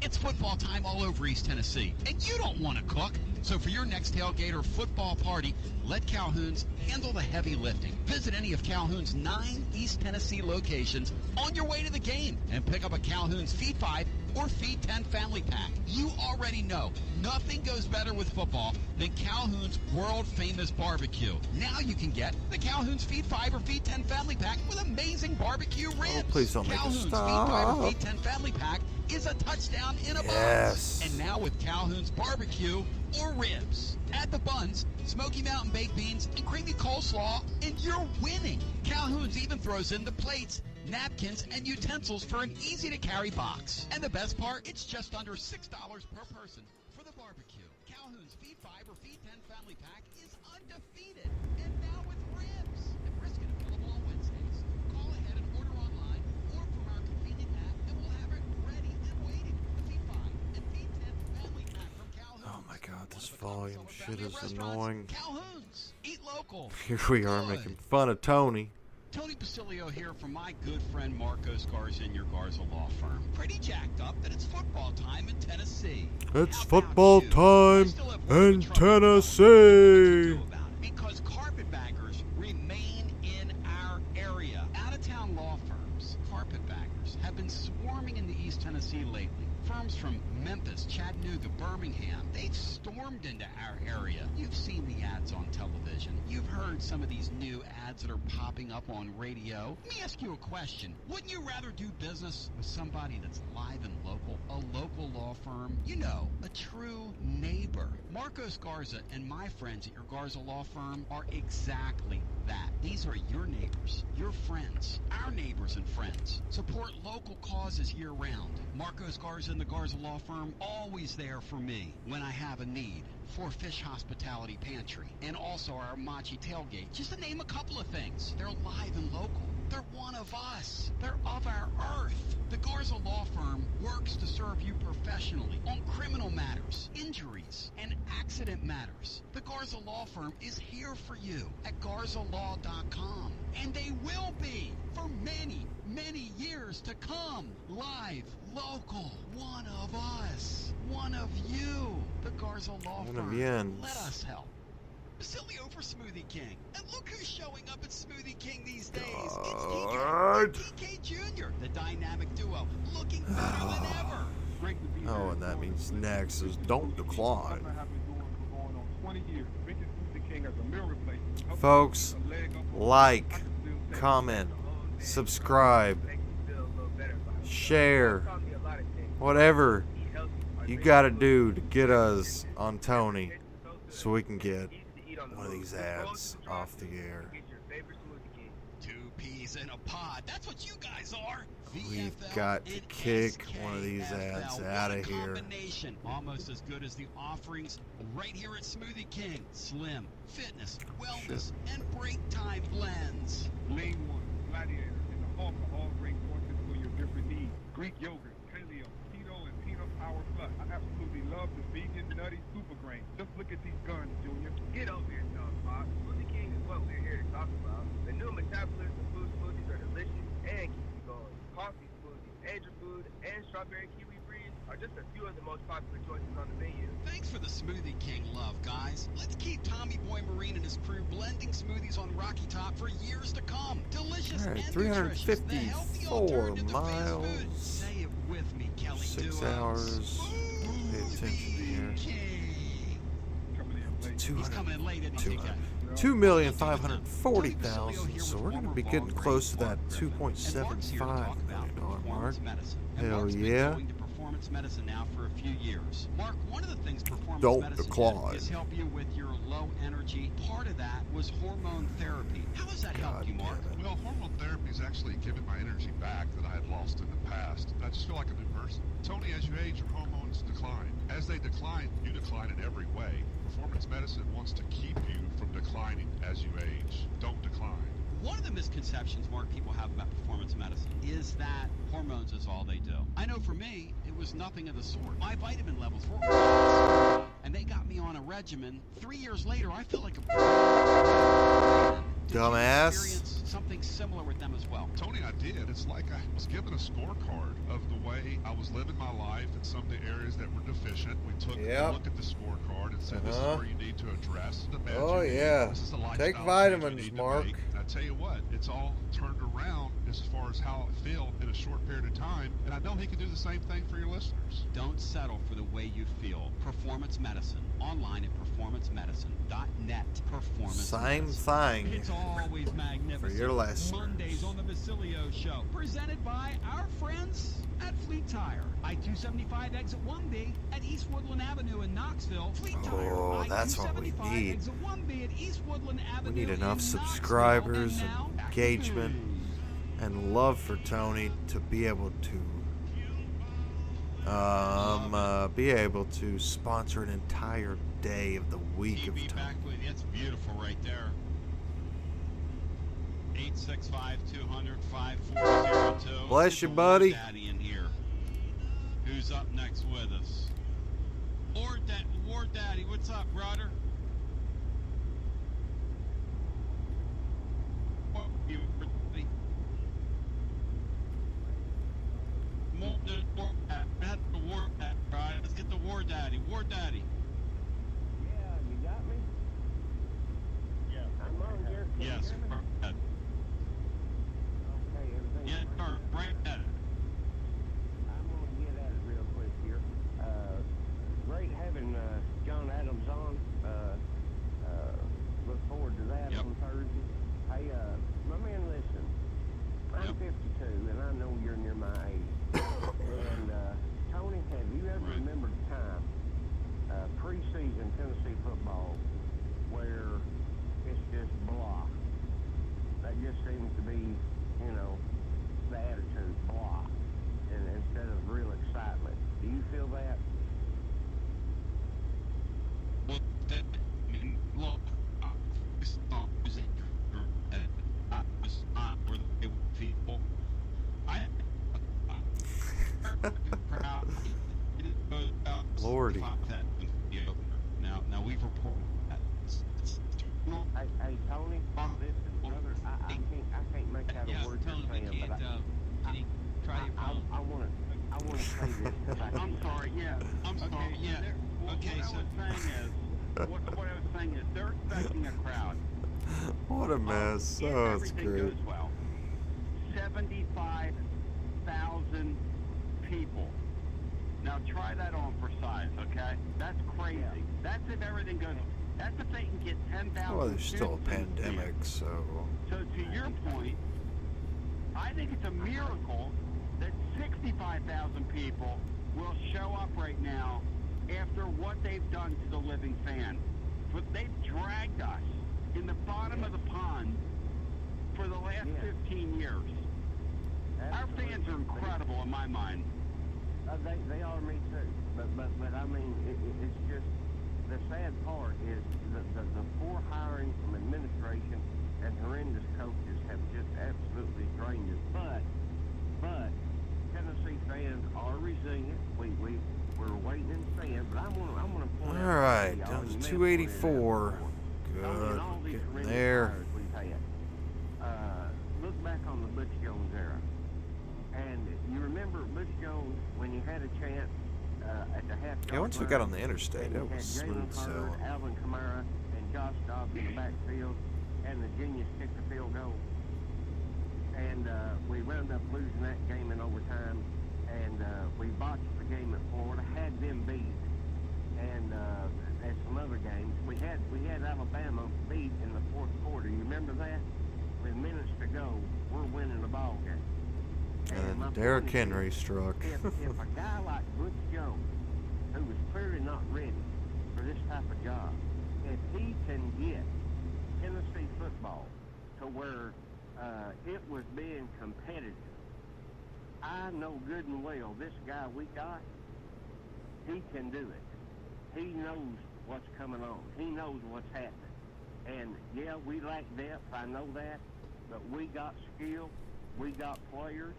It's football time all over East Tennessee, and you don't want to cook. So for your next tailgate or football party, let Calhoun's handle the heavy lifting. Visit any of Calhoun's 9 East Tennessee locations on your way to the game and pick up a Calhoun's Feed 5 or Feed 10 family pack. You already know nothing goes better with football than Calhoun's world-famous barbecue. Now you can get the Calhoun's Feed 5 or Feed 10 family pack with amazing barbecue ribs. please don't make us Calhoun's stop. Feed 5 or Feed 10 family pack is a touchdown in a Yes. box. And now with Calhoun's barbecue or ribs. Add the buns, Smoky Mountain baked beans, and creamy coleslaw, and you're winning. Calhoun's even throws in the plates, napkins, and utensils for an easy-to-carry box. And the best part, it's just under $6 per person for the barbecue. Calhoun's Feed 5 or Feed 10 family pack is undefeated. And now with ribs. And brisket available on Wednesdays. Call ahead and order online or from our convenient app, and we'll have it ready and waiting. The Feed 5 and Feed 10 family pack from Calhoun's. Oh my god, this volume shit is annoying. Calhoun's. Eat local. Here we are Good. making fun of Tony. Tony Basilio here from my good friend Marcos Garza and your Garza Law Firm. Pretty jacked up that it's football time in Tennessee. It's How about football you? I time still have work in to trouble about what to Tennessee. do about it, because carpetbaggers remain in our area. Out-of-town law firms, carpetbaggers, have been swarming in the East Tennessee lately. Firms from Memphis, Chattanooga, Birmingham, they've stormed into our area. You've seen the ads on television. You've heard some of these new ads that are popping up on radio. Let me ask you a question. Wouldn't you rather do business with somebody that's live and local, a local law firm? You know, a true neighbor. Marcos Garza and my friends at your Garza Law Firm are exactly that. These are your neighbors, your friends, our neighbors and friends. Support local causes year-round. Marcos Garza and the Garza Law Firm, always there for me when I have a need. For Fish Hospitality Pantry, and also our Machi Tailgate, just to name a couple of things. They're live and local. They're one of us. They're of our earth. The Garza Law Firm works to serve you professionally on criminal matters, injuries, and accident matters. The Garza Law Firm is here for you at GarzaLaw.com. And they will be for many, many years to come. Live, local, one of us, one of you. The Garza Law One of Firm. yens. Let us help. Basilio for Smoothie King. And look who's showing up at Smoothie King these days. It's God. TK Jr., the dynamic duo, looking better than ever. Great to be Oh, here. and that means next is don't decline. Something I have been doing for going on 20 years. Drinking Smoothie King as a meal replacement. Folks, A leg up. like, I can still take comment, subscribe, share, whatever you gotta do to get us on Tony so we can get one of these ads off the air. Two peas in a pod. That's what you guys are. We've VFL got to and kick one of these ads SKFL. out What of a here. combination. Almost as good as the offerings right here at Smoothie King. Slim, fitness, wellness, and break time blends. Lane 1, Gladiator, and the alcohol drink courses for your different needs. Greek yogurt, paleo, keto, and peanut power plus. I absolutely love the vegan, nutty super grain. Just look at these guns, Junior. Get over yourself, Bob. Smoothie King is what we're here to talk about. The new metabolism food smoothies are delicious and keep you going. Coffee smoothies, angel food, and strawberry kiwi breeze are just a few of the most popular choices on the menu. Thanks for the Smoothie King love, guys. Let's keep Tommy Boy Marine and his crew blending smoothies on Rocky Top for years to come. Delicious All right, and nutritious. The healthy 354 alternative to fast food. miles. Say it with me, Kelly 6 Duo. hours. Pay attention here. King. Coming in late. He's coming in late, isn't he, TK? 2,540,000. So we're going to be getting close to that $2.75 million mark. Hell yeah. Going to performance medicine now for a few years. Mark, one of the things performance Don't medicine decline. did is help you with your low energy. Part of that was hormone therapy. How has that helped you, Mark? Well, hormone therapy has actually given my energy back that I had lost in the past. I just feel like a new person. Tony, as you age, your hormones decline. As they decline, you decline in every way. Performance medicine wants to keep you from declining as you age. Don't decline. One of the misconceptions, Mark, people have about performance medicine is that hormones is all they do. I know for me, it was nothing of the sort. My vitamin levels were off, and they got me on a regimen. 3 years later, I feel like a Dumbass. experience something similar with them as well. Tony, I did. It's like I was given a scorecard of the way I was living my life and some of the areas that were deficient. We took a look at the scorecard and said, this is where you need to address the bad Oh, you need. yeah. This is the lifestyle Take change vitamins, you need to Mark. make. And I tell you what, it's all turned around as far as how I feel in a short period of time. And I know he can do the same thing for your listeners. Don't settle for the way you feel. Performance Medicine. Online at performancemedicine.net. Performance Same Medicine. thing It's always magnificent. for your listeners. Mondays on the Basilio Show. Presented by our friends at Fleet Tire. I-275 exit 1B at East Woodland Avenue in Knoxville. Fleet Tire. Oh, that's what we I-275 need. exit 1B at East Woodland We Avenue need in enough Knoxville. subscribers And now, and back to the engagement news. and love for Tony to be able to sponsor an entire day of the week of TV Tony. back with you. It's beautiful right there. 865-200-5402. Bless you, buddy. Daddy in here. Who's up next with us? War Daddy, what's up, brother? Let's get the War Daddy. War Daddy. Yeah, you got me? Yeah. I'm on here. Can you Yes. hear me? Fred. Okay, everything's Yeah, sir. Right at it. I'm going to get at it real quick here. Great having John Adams on. Look forward to that Yep. on Thursday. Hey, my man, listen. I'm Yep. 52, and I know you're near my age. And, Tony, have you ever Right. remembered a time, preseason Tennessee football, where it's just blah? That just seems to be, you know, the attitude, blah, and instead of real excitement. Do you feel that? Well, look, it's not music. It's not where the people. Lordy. Now we've reported that. Hey, Tony, listen, brother, I can't make out Yeah, a word tell you're him we saying, but can't, can you try your phone? I want to say this. 'Cause I'm sorry, yeah. I'm sorry, Okay, yeah. What Okay, I so- was saying is, what I was saying is, they're expecting a crowd. What a mess. If Oh, it's everything great. goes well, 75,000 people. Now try that on for size, okay? That's crazy. Yeah. That's if everything goes. That's if they can get 10,000. Well, there's still a students in. pandemic, so So to your point, I think it's a miracle that 65,000 people will show up right now after what they've done to the living fan. But they've dragged us in the bottom of the pond for the last 15 years. Our fans are incredible in my mind. They are me too. But I mean, it's just the sad part is the poor hiring from administration and horrendous coaches have just absolutely drained us. But Tennessee fans are resilient. We're waiting and seeing. But I'm gonna point out. All right, y'all, down you to may have pointed it 284. out Good, all these getting horrendous there. hires we've had. Look back on the Butch Jones era. And you remember Butch Jones when you had a chance at the half. Yeah, once we got on the interstate, and it you had was Jalen smooth Hurd, sailing. Alvin Kamara, and Josh Dobbs in the backfield, and the genius kicked the field goal. And we wound up losing that game in overtime, and we botched the game at Florida, had them beat, and at some other games we had Alabama beat in the fourth quarter. You remember that? With minutes to go, we're winning the ball game. And my then Derrick point is, Henry struck. if a guy like Butch Jones, who was clearly not ready for this type of job, if he can get Tennessee football to where it was being competitive, I know good and well this guy we got, he can do it. He knows what's coming on. He knows what's happening. And yeah, we lack depth, I know that, but we got skill, we got players.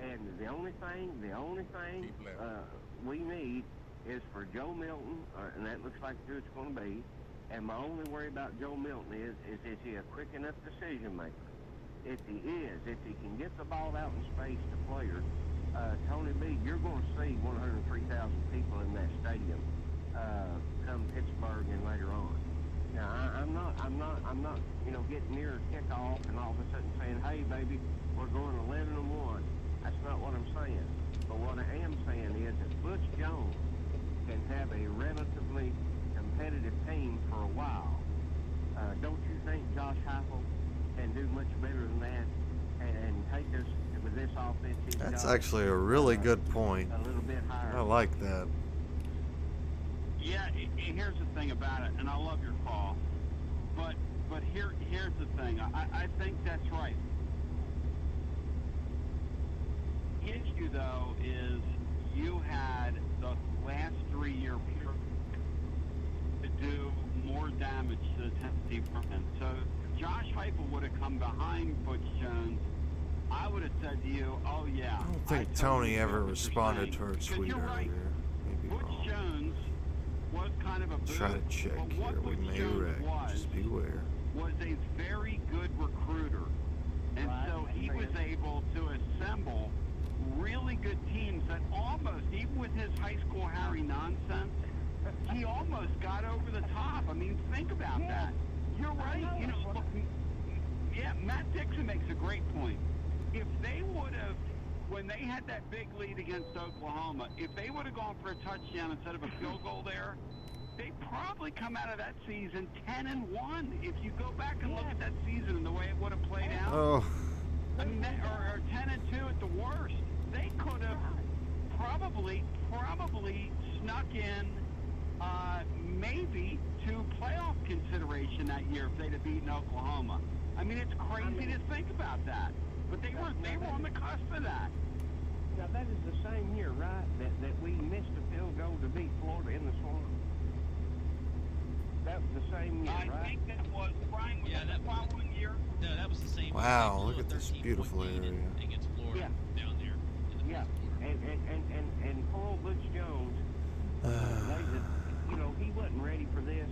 And the only thing we need is for Joe Milton, and that looks like who it's going to be. And my only worry about Joe Milton is he a quick enough decision maker? If he can get the ball out in space to players, Tony B, you're going to see 103,000 people in that stadium come Pittsburgh and later on. Now I'm not, getting near kickoff and all of a sudden saying, hey baby, we're going 11-1. That's not what I'm saying. But what I am saying is that Butch Jones can have a relatively competitive team for a while. Don't you think Josh Heupel can do much better than that and take us with this offensive That's job, actually a really good point. a little bit higher? I like that. Yeah, here's the thing about it, and I love your call, but here's the thing. I think that's right. The issue, though, is you had the last 3-year period to do more damage to the Tennessee front. So if Josh Heupel would have come behind Butch Jones, I would have said to you, oh, yeah. I don't think Tony ever responded to her tweet you're right. earlier. Maybe Butch wrong. Jones was kind of a Try to check but what here. We Butch may Jones wreck. Just beware. was a very good recruiter. And so he was able to assemble really good teams that almost, even with his high school Harry nonsense, he almost got over the top. I mean, think about that. You're right. Look, yeah, Matt Dixon makes a great point. If they would have, when they had that big lead against Oklahoma, if they would have gone for a touchdown instead of a field goal there, they'd probably come out of that season 10-1. If you go back and look at that season and the way it would have played out, Oh. I mean, or 10-2 at the worst, they could have probably snuck in maybe to playoff consideration that year if they'd have beaten Oklahoma. I mean, it's crazy to think about that, but they were on the cusp of that. Now that is the same year, right? That we missed a field goal to beat Florida in the Swamp. That was the same year, right? I think that was Brian. Was Yeah, that the following year? No, that was the same. Wow, they blew look a at this 13-point beautiful lead area. against Florida down there. In the Yeah, and poor old Butch Jones, he wasn't ready for this.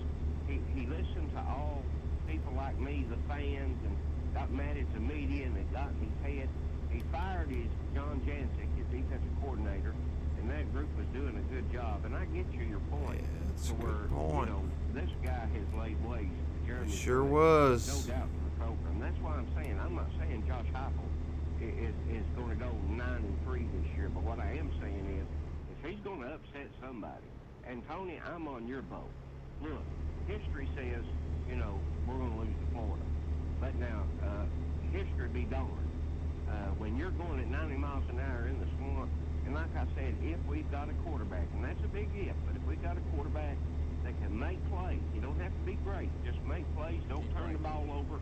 He listened to all people like me, the fans, and got mad at the media, and it got in his head. He fired his John Jancic, his defensive coordinator, and that group was doing a good job. And I get your point. Yeah, that's a to where, good point. this guy has laid waste to Jeremy. Sure Pruitt. was. No doubt for the program. That's why I'm saying, I'm not saying Josh Heupel is going to go 9-3 this year, but what I am saying is, if he's going to upset somebody, and Tony, I'm on your boat. Look, history says, we're going to lose to Florida. But now, history be darned. When you're going at 90 miles an hour in the Swamp, and like I said, if we've got a quarterback, and that's a big if, but if we've got a quarterback that can make plays, you don't have to be great, just make plays, don't turn the ball over,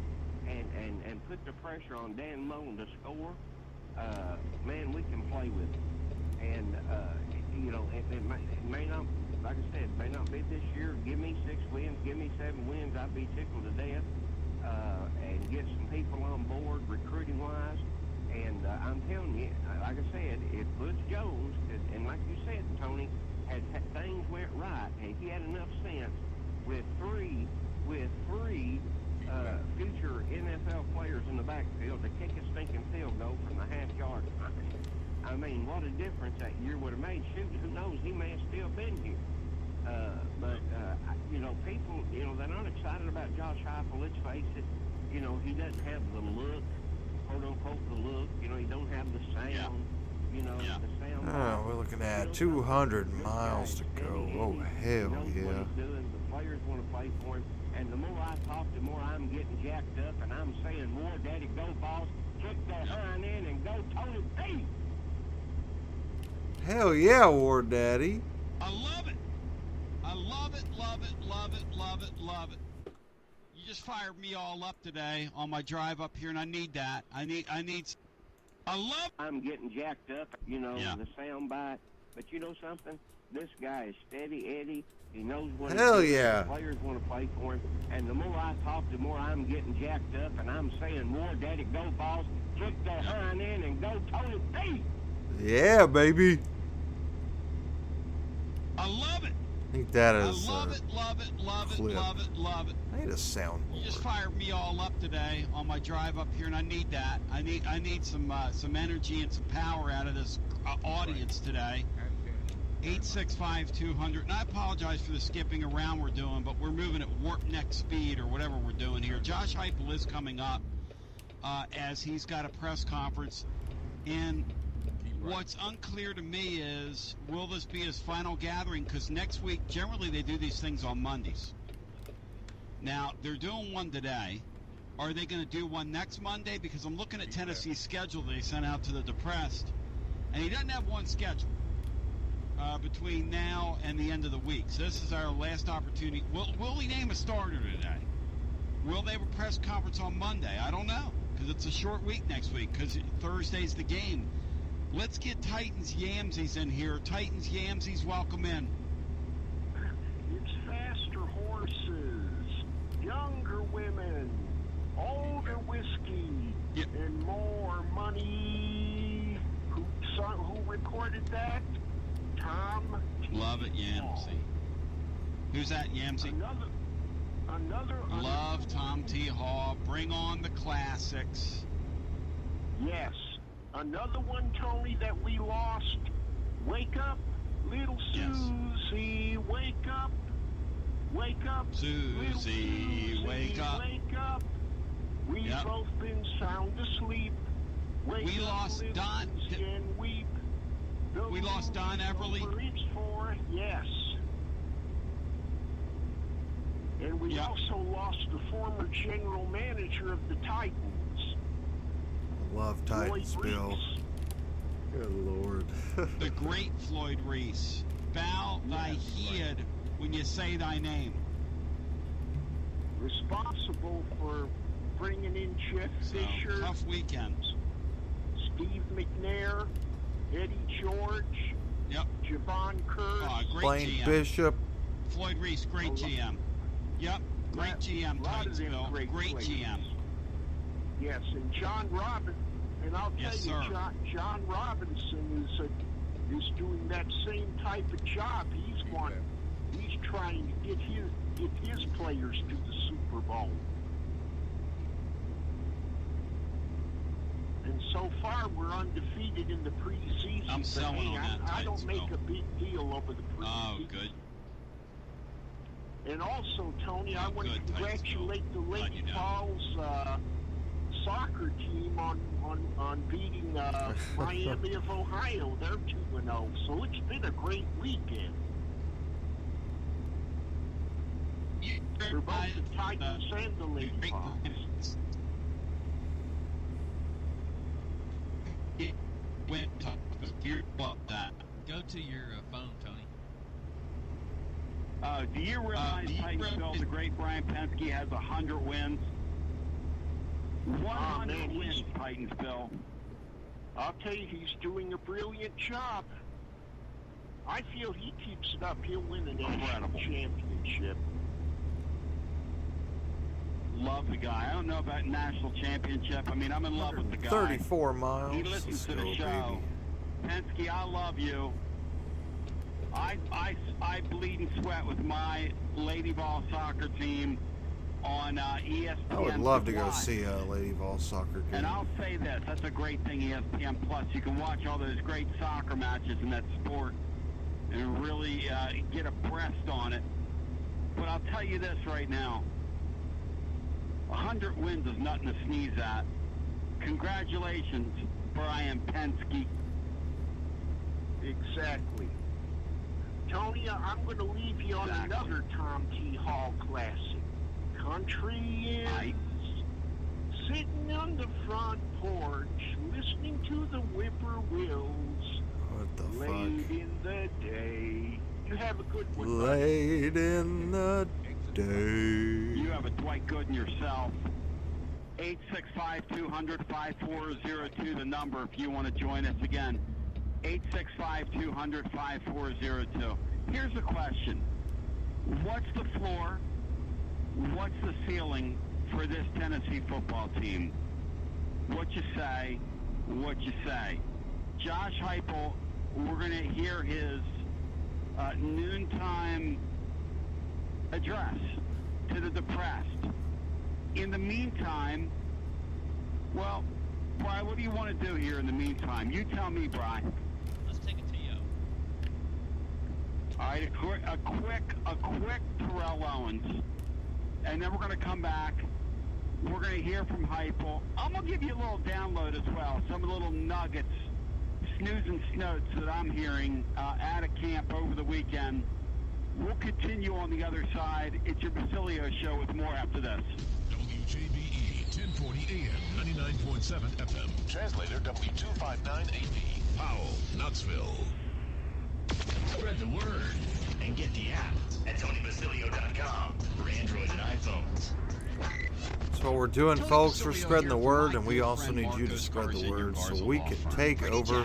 and put the pressure on Dan Mullen to score, man, we can play with it. And, you know, it may not, like I said, it may not be this year. Give me 6 wins, give me 7 wins, I'd be tickled to death. And get some people on board recruiting-wise. And I'm telling you, like I said, if Butch Jones, and like you said, Tony, had things went right, and he had enough sense with three future NFL players in the backfield to kick a stinking field goal from the half-yard line. I mean, what a difference that year would have made. Shoot, who knows? He may have still been here. But you know, people, you know, they're not excited about Josh Heupel. Let's face it. You know, he doesn't have the look, quote unquote, the look. You know, he don't have the sound. You know, the sound. Oh, we're looking at 200 miles to go. Oh, hell yeah. The players want to play for him. And the more I talk, the more I'm getting jacked up, and I'm saying more, Daddy, go balls, kick that hind in, and go Tony P. Hell yeah, War Daddy. I love it. I love it, love it, love it, love it, love it. You just fired me all up today on my drive up here, and I need that. I love. I'm getting jacked up, you know, the sound bite. But you know something? This guy is steady Eddie. He knows what Hell he's doing. yeah. The players want to play for him. And the more I talk, the more I'm getting jacked up, and I'm saying more, Daddy, go balls, kick that hind in, and go Tony P. Yeah, baby. I love it. I think that is. I love it, love it, love clip. it, love it, love it. I need a soundboard. You just fired me all up today on my drive up here, and I need that. I need some energy and some power out of this audience today. 865-200. And I apologize for the skipping around we're doing, but we're moving at warp neck speed or whatever we're doing here. Josh Heupel is coming up as he's got a press conference. And what's unclear to me is, will this be his final gathering? Because next week, generally they do these things on Mondays. Now, they're doing one today. Are they going to do one next Monday? Because I'm looking at Tennessee's schedule they sent out to the Depressed, and he doesn't have one schedule between now and the end of the week. So this is our last opportunity. Will he name a starter today? Will they have a press conference on Monday? I don't know, because it's a short week next week, because Thursday's the game. Let's get Titans Yamsies in here. Titans Yamsies, welcome in. It's faster horses, younger women, older whiskey, and more money. Who recorded that? Tom T. Love it, Yamsey. Who's that, Yamsey? Another. Love Tom T. Hall. Bring on the classics. Yes. Another one, Tony, that we lost. Wake up, little Susie. Wake up. Wake up. Susie, wake up. Wake up. We've both been sound asleep. We lost Don. And weep. We lost Don Everly. Yes. And we also lost the former general manager of the Titans. Love Titans, Bill. Good Lord. The great Floyd Reese. Bow thy head when you say thy name. Responsible for bringing in Jeff Fisher. Tough weekend. Steve McNair. Eddie George. Yep. Javon Kerr. Great Blaine GM. Bishop. Floyd Reese, great GM. Yep. Great GM, Titans, Great GM. Yes, and John Robinson, and I'll tell you, John Robinson is doing that same type of job. He's trying to get his players to the Super Bowl. And so far, we're undefeated in the preseason. I'm selling on that. I don't make a big deal over the preseason. Oh, good. And also, Tony, I want to congratulate the Lady Falls soccer team on beating Miami of Ohio. They're 2-0, so it's been a great weekend. For both the Titans and the Lady Falls. Go to your phone, Tony. Do you realize, Titanville, the great Brian Penske has 100 wins? 100 wins, Titans, Bill. I'll tell you, he's doing a brilliant job. I feel he keeps it up, he'll win a national championship. Love the guy. I don't know about national championship. I mean, I'm in love with the guy. 34 miles. He listens to the show. Penske, I love you. I bleed and sweat with my Lady Ball soccer team on ESPN. I would love to go see a Lady Ball soccer game. And I'll say this, that's a great thing, ESPN Plus. You can watch all those great soccer matches in that sport and really get abreast on it. But I'll tell you this right now. 100 wins is nothing to sneeze at. Congratulations, Brian Penske. Exactly. Tony, I'm going to leave you on another Tom T. Hall classic. Country is sitting on the front porch, listening to the whippoorwills. What the Late in the day. You have a good one. Late in the day. You have a Dwight Gooden yourself. 865-200-5402, the number if you want to join us again. 865-200-5402. Here's the question. What's the floor? What's the ceiling for this Tennessee football team? What you say? What you say? Josh Heupel, we're going to hear his noontime address to the depressed. In the meantime, well, Bri, what do you want to do here in the meantime? You tell me, Bri. Let's take it to you. All right, a quick Terrell Owens, and then we're going to come back. We're going to hear from Heupel. I'm going to give you a little download as well, some of the little nuggets, snooze and snotes that I'm hearing out of camp over the weekend. We'll continue on the other side. It's your Basilio Show with more after this. WJBE 1040 AM 99.7 FM. Translator W259AP. Powell, Knoxville. Spread the word and get the app at TonyBasilio.com for Android and iPhones. That's what we're doing, folks. We're spreading the word, and we also need you to spread the word so we can take over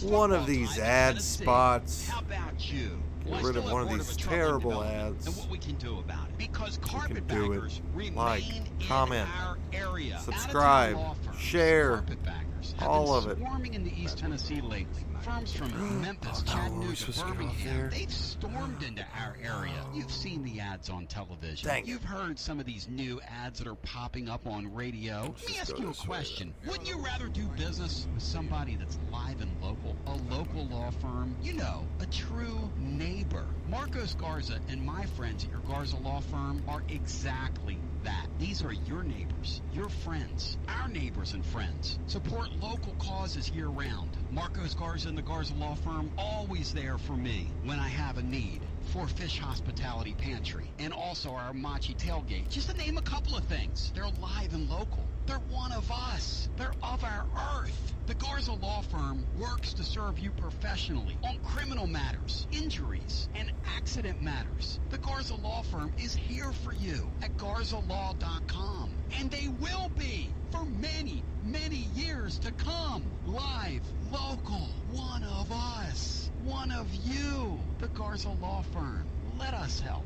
one of these ad spots. How about you? Get rid of one of these terrible ads. And what we can do about it. Because You can carpetbaggers do it. remain Like, in comment, our area. subscribe, Out-of-town law firms, share, carpetbaggers have all been of it. swarming into East Tennessee lately. Firms from Memphis, Chattanooga, Birmingham, they've stormed into our area. You've seen the ads on television. Dang it. You've heard some of these new ads that are popping up on radio. Let me ask you a question. Wouldn't you rather do business with somebody that's live and local? A local law firm? You know, a true neighbor. Marcos Garza and my friends at your Garza Law Firm are exactly that. These are your neighbors, your friends, our neighbors and friends. Support local causes year-round. Marcos Garza and the Garza Law Firm, always there for me when I have a need. For Fish Hospitality Pantry, and also our Machi Tailgate, just to name a couple of things. They're live and local. They're one of us. They're of our earth. The Garza Law Firm works to serve you professionally on criminal matters, injuries, and accident matters. The Garza Law Firm is here for you at GarzaLaw.com. And they will be for many, many years to come. Live, local, one of us, one of you. The Garza Law Firm. Let us help.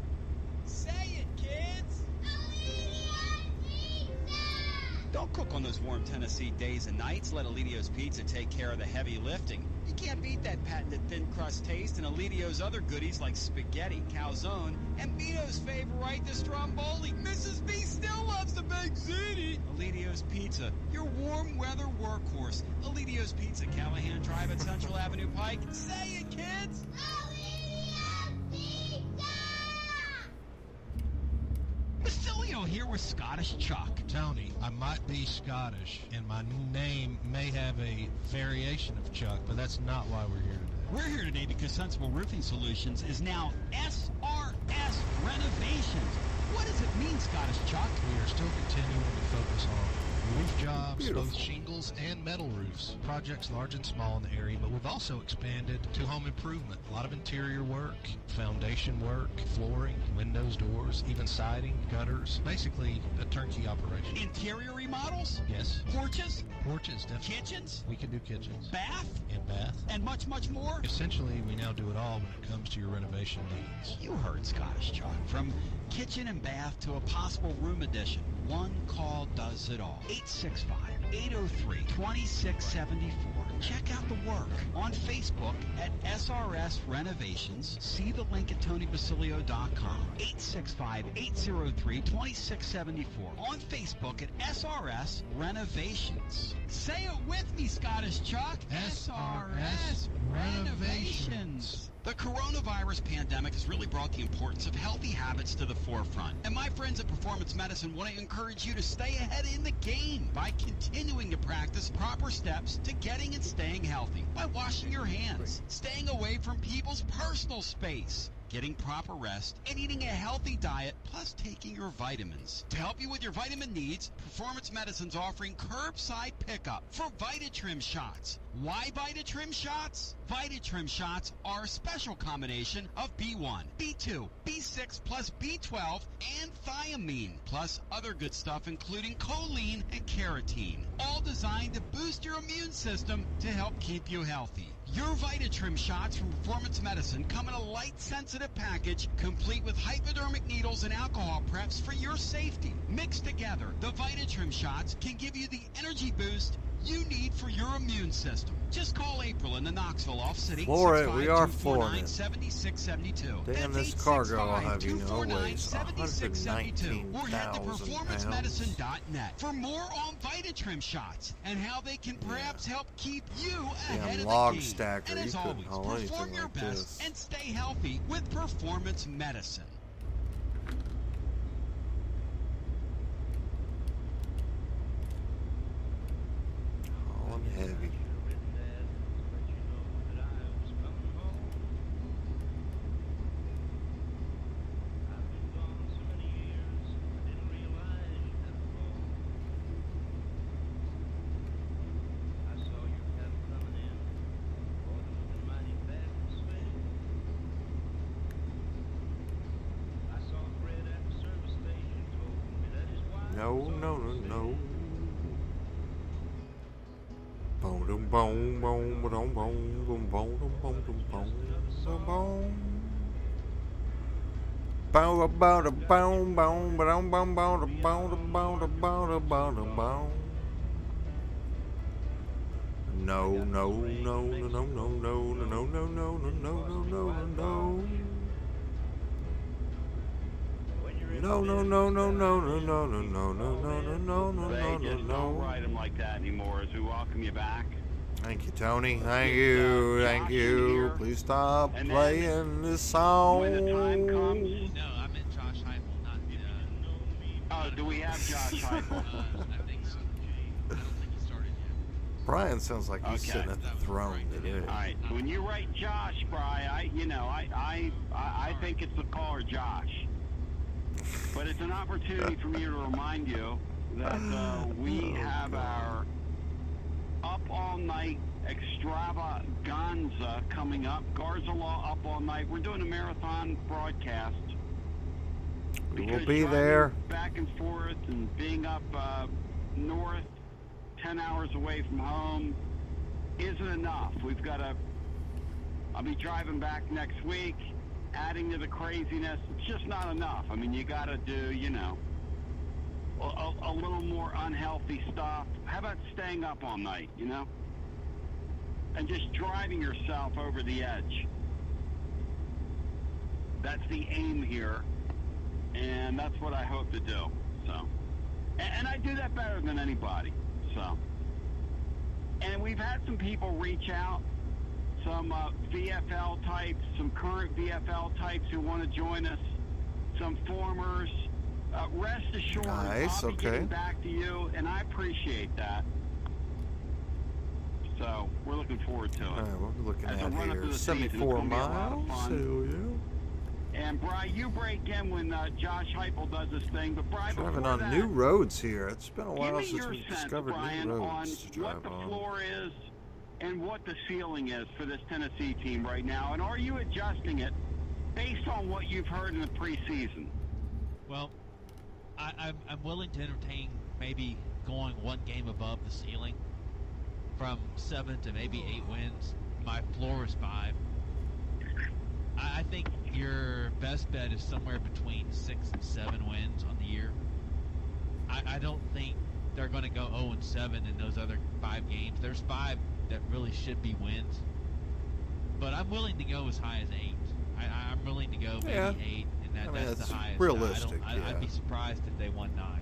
Say it, kids! Don't cook on those warm Tennessee days and nights. Let Alidio's Pizza take care of the heavy lifting. You can't beat that patented thin crust taste and Alidio's other goodies like spaghetti, calzone, and Bito's favorite, the stromboli. Mrs. B still loves the baked ziti. Alidio's Pizza, your warm weather workhorse. Alidio's Pizza, Callahan Drive at Central Avenue Pike. Say it, kids! Basilio here with Scottish Chuck. Tony, I might be Scottish, and my name may have a variation of Chuck, but that's not why we're here today. We're here today because Sensible Roofing Solutions is now SRS Renovations. What does it mean, Scottish Chuck? We are still continuing to focus on Roof jobs, both shingles and metal roofs. Projects large and small in the area, but we've also expanded to home improvement. A lot of interior work, foundation work, flooring, windows, doors, even siding, gutters. Basically, a turnkey operation. Interior remodels? Yes. Porches? Porches, definitely. Kitchens? We can do kitchens. Bath? And bath. And much, much more? Essentially, we now do it all when it comes to your renovation needs. You heard Scottish Chuck. From kitchen and bath to a possible room addition, one call does it all. 865-803-2674. Check out the work on Facebook at SRS Renovations. See the link at TonyBasilio.com. 865-803-2674. On Facebook at SRS Renovations. Say it with me, Scottish Chuck. SRS Renovations. The coronavirus pandemic has really brought the importance of healthy habits to the forefront. And my friends at Performance Medicine want to encourage you to stay ahead in the game by continuing to practice proper steps to getting and staying healthy. By washing your hands, staying away from people's personal space, getting proper rest, and eating a healthy diet, plus taking your vitamins. To help you with your vitamin needs, Performance Medicine's offering curbside pickup for Vitatrim shots. Why Vitatrim shots? Vitatrim shots are a special combination of B1, B2, B6 plus B12 and thiamine, plus other good stuff including choline and carotene, all designed to boost your immune system to help keep you healthy. Your Vitatrim shots from Performance Medicine come in a light-sensitive package, complete with hypodermic needles and alcohol preps for your safety. Mixed together, the Vitatrim shots can give you the energy boost you need for your immune system. Just call April in the Knoxville office at 865-249-7672. Damn, this cargo, I'll have you know, weighs 119,000 or head to pounds. performancemedicine.net for more on Vitatrim shots and how they can perhaps help keep you ahead of log the game. stacker, And you as couldn't always, haul perform anything your like best this. and stay healthy with Performance Medicine. Hauling heavy. No, no, no, no. Boom, boom, boom, boom, boom, boom, boom, boom, boom, boom, boom, boom. Bow, bow, bow, bow, bow, bow, bow, bow, bow, bow, bow, bow, bow. No, no, no, no, no, no, no, no, no, no, no, no, no, no. No, no, no, no, no, no, no, no, no, no, no, no, no, no, no, Don't write them like that anymore as we welcome you back. Thank you, Tony. Thank you. Thank you. Please stop playing this song. When the time comes. No, I meant Josh Heupel, not Oh, do we have Josh Heupel? I think so. I don't think he started yet. Brian sounds like he's Okay. sitting at the throne today. All right. When you write Josh, Brian, I think it's the caller Josh. But it's an opportunity for me to remind you that we have our Up All Night extravaganza coming up. Garza Law Up All Night. We're doing a marathon broadcast. We will Because be driving there. back and forth and being up north, 10 hours away from home, isn't enough. We've got to. I'll be driving back next week. Adding to the craziness, it's just not enough. I mean, you got to do, a little more unhealthy stuff. How about staying up all night, and just driving yourself over the edge? That's the aim here, and that's what I hope to do. So, and I do that better than anybody. So, and we've had some people reach out. Some VFL types, some current VFL types who want to join us, some formers. Rest assured, Nice, I'll be okay. getting back to you, and I appreciate that. So we're looking forward to it. All right, we're looking As a at run-up here to the season, it's 74 gonna be a lot of miles. fun. So, And Bri, you break in when Josh Heupel does his thing. But Bri, Driving before on that, new roads here. It's been a give while me since your we sense, discovered Brian, new on roads to what drive the on. floor is and what the ceiling is for this Tennessee team right now. And are you adjusting it based on what you've heard in the preseason? Well, I'm willing to entertain maybe going one game above the ceiling, from 7 to maybe 8 wins. My floor is 5. I think your best bet is somewhere between 6 and 7 wins on the year. I don't think they're going to go 0-7 in those other 5 games. There's 5 that really should be wins, but I'm willing to go as high as 8. I'm willing to go maybe 8, and that's the highest. Realistic. I'd be surprised if they won 9.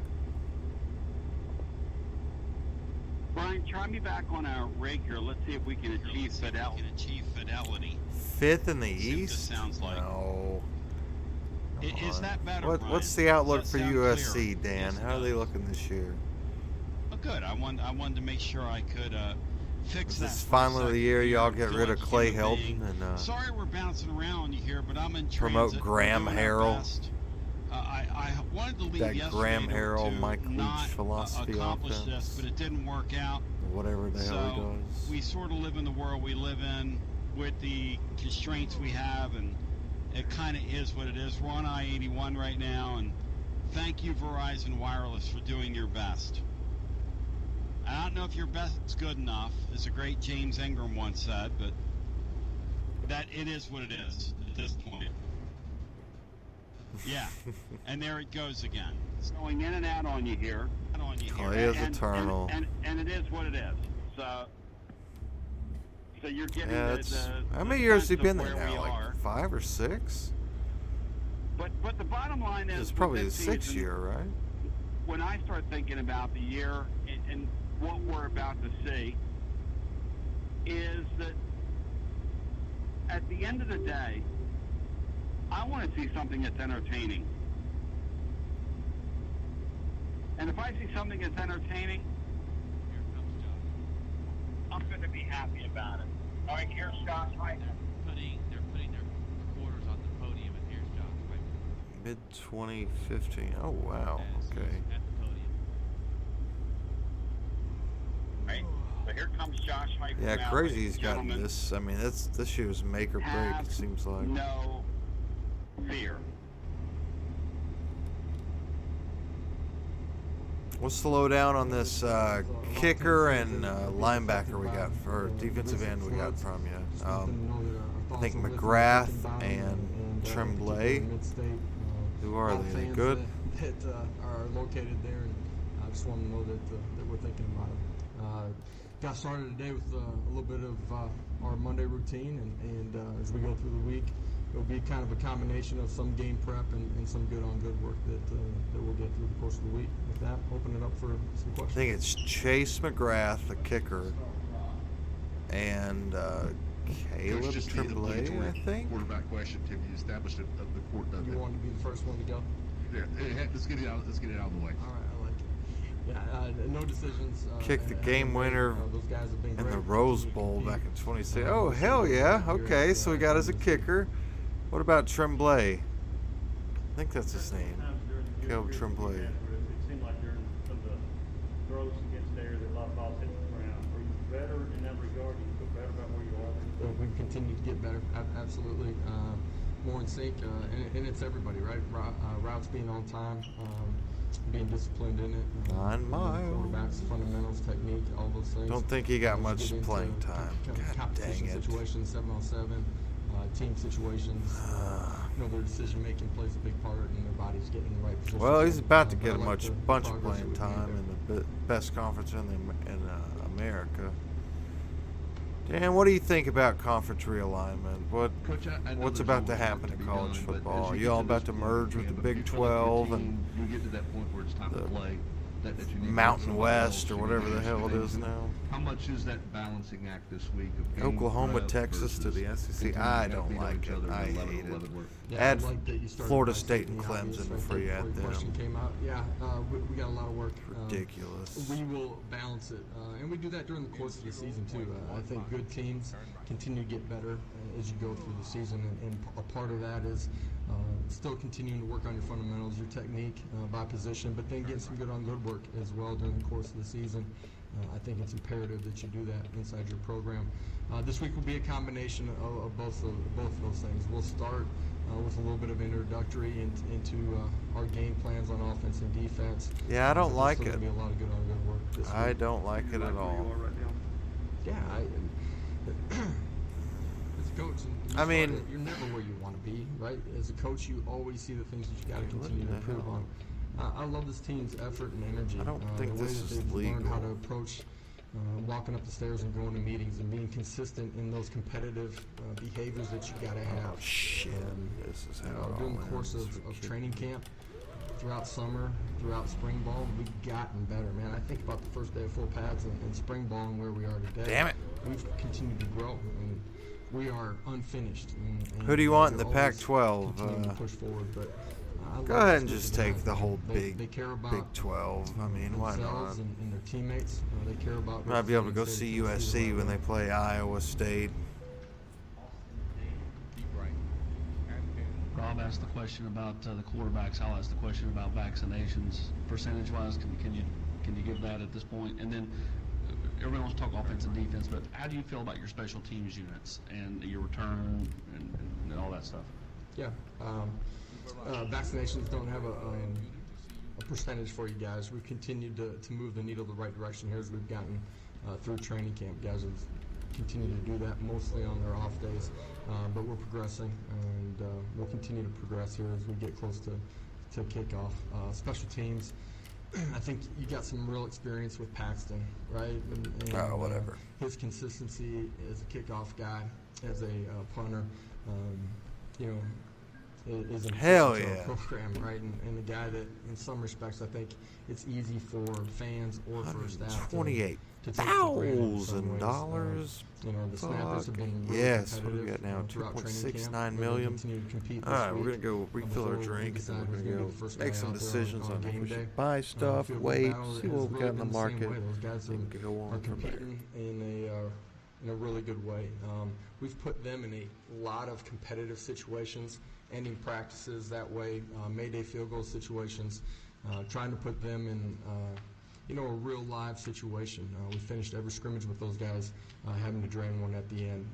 Brian, try me back on our rig here. Let's see if we can achieve fidelity. 5th in the East? Sounds like. No. Is that better, Brian? What's the outlook Does for that sound USC, clear? Dan? Yes, it How are they does. looking this year? Oh, good. I wanted to make sure I could fix Is that. this for a finally the second year here. y'all I get feel rid like of a Clay human being. Helton and Sorry we're bouncing around you here, but I'm in promote transit. Graham We're doing our Harrell? best. I wanted to leave That yesterday Graham Harrell, to Mike Leach not philosophy accomplish offense? this, but it didn't work out. Whatever the hell he So does. we sort of live in the world we live in with the constraints we have, and it kind of is what it is. We're on I-81 right now, and thank you, Verizon Wireless, for doing your best. I don't know if your best is good enough, as a great James Ingram once said, but that it is what it is at this point. Yeah, and there it goes again. It's going in and out on you here. Clay is eternal. And it is what it is. So you're getting Yeah, the how many years has he sense been of there where we now? are. Like 5 or 6? But the bottom line is, It's probably with his this 6th season, year, right? when I start thinking about the year and what we're about to see, is that at the end of the day, I want to see something that's entertaining. And if I see something that's entertaining, I'm going to be happy about it. All right, here's Josh Heupel. They're putting their recorders on the podium, and here's Josh Heupel. Mid 2015. Oh wow. Okay. At the podium. Right. So here comes Josh Heupel. Yeah, now, crazy. ladies He's and gotten gentlemen. this. I mean, this year's make or break. Have It seems like. no fear. What's the lowdown on this kicker and linebacker we got, or defensive end we got from you? I think McGrath and Tremblay. Who are they? They good? That are located there, and I just want to know that we're thinking about them. Got started today with a little bit of our Monday routine, and as we go through the week, it'll be kind of a combination of some game prep and some good-on-good work that we'll get through the course of the week. With that, open it up for some I questions. think it's Chase McGrath, the kicker, and Caleb Coach, just the Tremblay, obligatory I think. Quarterback question: Have you established it? The court does You it. want to be the first one to go? Yeah, let's get it out. Let's get it out of the way. All right, I like it. Yeah, no decisions. Kicked the and game winner those guys have been in the great. Rose Bowl back in 26. Oh, hell yeah. Okay, so we got us a kicker. What about Tremblay? I think that's his name. Caleb Tremblay. It seemed like during some of the throws against there that a lot of balls hit the ground. Are you better in that regard? Do you feel better about where you are? We continue to get better, absolutely. More in sync, and it's everybody, right? Routes being on time, being disciplined in it. 9 miles. Quarterbacks, fundamentals, technique, all those things. Don't think he got As we much get into playing time. kind of God competition dang it. situations, 7-on-7, team situations. Their decision-making plays a big part, and their body's getting in the right position. Well, he's about to But get I a like the bunch of progress playing that we've made time there. in the best conference in America. Dan, what do you think about conference realignment? Coach, I know What's there's about to always happen work in be college done, but football? as Are you you all get to about to this merge point, with the if you Big feel like your 12 and team, you get to that point where it's time to the play, that you need to Mountain somebody West else, or you whatever need the to hell it things. is now? How much is that balancing act this week of game Oklahoma, prep Texas to the versus SEC. continuing I to don't beat like each it. other I in 11 hate it. work? Yeah, Add I like that you started Florida by State stating and the obvious Clemson right before you there add your question them. came out. Yeah, we got a lot of work. Ridiculous. We will balance it, and we do that during the course of the season too. I think good teams continue to get better as you go through the season, and a part of that is Still continuing to work on your fundamentals, your technique by position, but then getting some good on good work as well during the course of the season. I think it's imperative that you do that inside your program. This week will be a combination of both of those things. We'll start with a little bit of introductory into our game plans on offense and defense. Yeah, I don't like it. There'll be a lot of good on good work this week. I don't like it at all. Yeah, as a coach, I mean, you're never where you want to be, right? As a coach, you always see the things that you got to continue to improve on. I love this team's effort and energy. I don't think the way this that is they've learned how to legal. approach walking up the stairs and going to meetings and being consistent in those competitive behaviors that you got to have. Oh, shit. This is how it during all the course ends. of training camp, throughout summer, throughout spring ball, we've gotten better, man. I think about the first day of full pads and spring ball and where we are today. Damn it. We've continued to grow, and we are unfinished. And Who do you want in the we're always Pac-12? continuing to push forward, but I Go love ahead this and group just of take guys. the whole They Big care about Big 12. I mean, why themselves not? and their teammates. They care about. Might be able to go see USC when they play Iowa State. Rob asked the question about the quarterbacks. I'll ask the question about vaccinations. Percentage-wise, can you give that at this point? And then everyone wants to talk offense and defense, but how do you feel about your special teams units and your return and all that stuff? Yeah. Vaccinations don't have a percentage for you guys. We've continued to move the needle the right direction here as we've gotten through training camp. Guys have continued to do that mostly on their off days, but we're progressing, and we'll continue to progress here as we get close to kickoff. Special teams, I think you got some real experience with Paxton, right? And whatever. His consistency as a kickoff guy, as a punter, is important Hell to yeah. our program, right? And the guy that, in some respects, I think it's easy for fans or for staff to take for granted in some ways. $28,000. The snappers have been really Yes, what do we competitive, got now? throughout training camp. 2.69 They're gonna million. continue to compete All this right, we're week, gonna go refill our before we drink, and decide then who's we're gonna gonna be the first make guy some out there decisions on on if game we day. should buy stuff, Field goal wait, battle see has what we really got in the been same market. way. Those guys and go are on from there. competing in a really good way. We've put them in a lot of competitive situations, ending practices that way, Mayday field goal situations, trying to put them in a real live situation. We finished every scrimmage with those guys having to drain one at the end.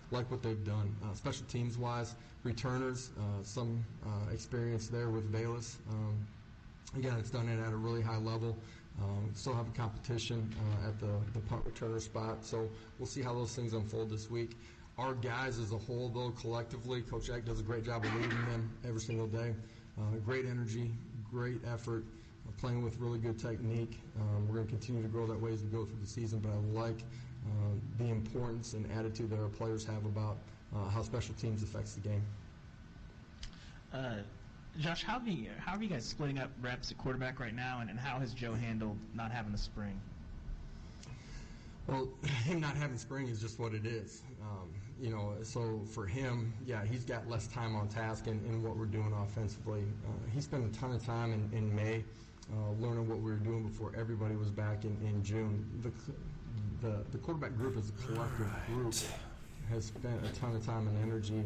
Like what they've done. Special teams wise, returners, some experience there with Bayless. Again, it's done it at a really high level. Still have a competition at the punt returner spot, so we'll see how those things unfold this week. Our guys as a whole, though, collectively, Coach Eck does a great job of leading them every single day. Great energy, great effort, playing with really good technique. We're going to continue to grow that way as we go through the season, but I like the importance and attitude that our players have about how special teams affects the game. Josh, how are you guys splitting up reps at quarterback right now, and how has Joe handled not having the spring? Well, him not having spring is just what it is. So for him, yeah, he's got less time on task in what we're doing offensively. He spent a ton of time in May learning what we were doing before everybody was back in June. The quarterback group as a collective group has spent a ton of time and energy,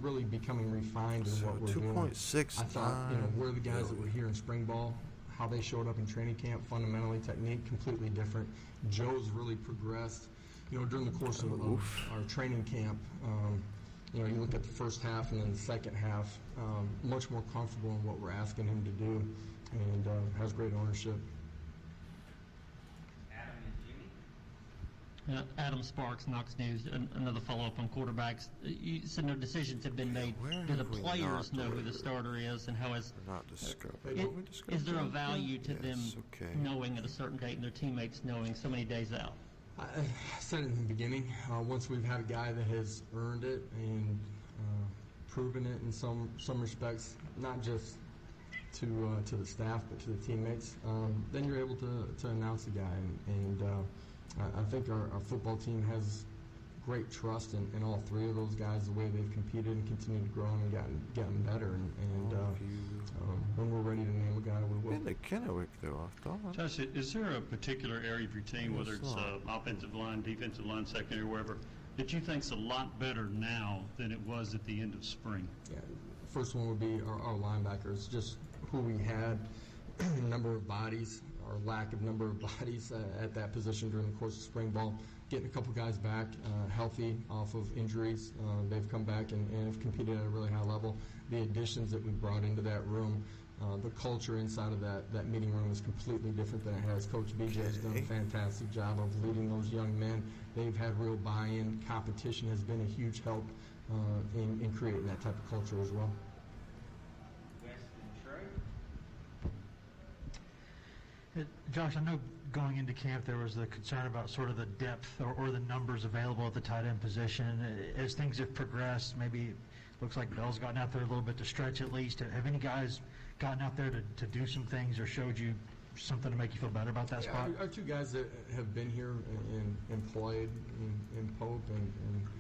really becoming refined in what we're doing. 2.69 I thought, where the guys that were here in spring ball, how they showed up in training camp, fundamentally, technique, completely different. Joe's really progressed, during the course of our training camp. You look at the first half and then the second half, much more comfortable in what we're asking him to do, and has great ownership. Adam Sparks, Knox News. Another follow-up on quarterbacks. You said no decisions have been made. Do the players know who the starter is, and how is there a value to them knowing at a certain date and their teammates knowing so many days out? I said it in the beginning. Once we've had a guy that has earned it and proven it in some respects, not just to the staff but to the teammates, then you're able to announce the guy. And I think our football team has great trust in all three of those guys, the way they've competed and continued to grow and gotten better. And when we're ready to name a guy, we will. Kennewick, though, I thought. Josh, is there a particular area of your team, whether it's offensive line, defensive line, secondary, wherever, that you think's a lot better now than it was at the end of spring? Yeah, first one would be our linebackers, just who we had, number of bodies, or lack of number of bodies at that position during the course of spring ball. Getting a couple guys back healthy off of injuries. They've come back and have competed at a really high level. The additions that we brought into that room, the culture inside of that meeting room is completely different than it has. Coach BJ has done a fantastic job of leading those young men. They've had real buy-in. Competition has been a huge help in creating that type of culture as well. Josh, I know going into camp there was the concern about sort of the depth or the numbers available at the tight end position. As things have progressed, maybe looks like Bell's gotten out there a little bit to stretch at least. Have any guys gotten out there to do some things or showed you something to make you feel better about that spot? Our two guys that have been here and played in Pope and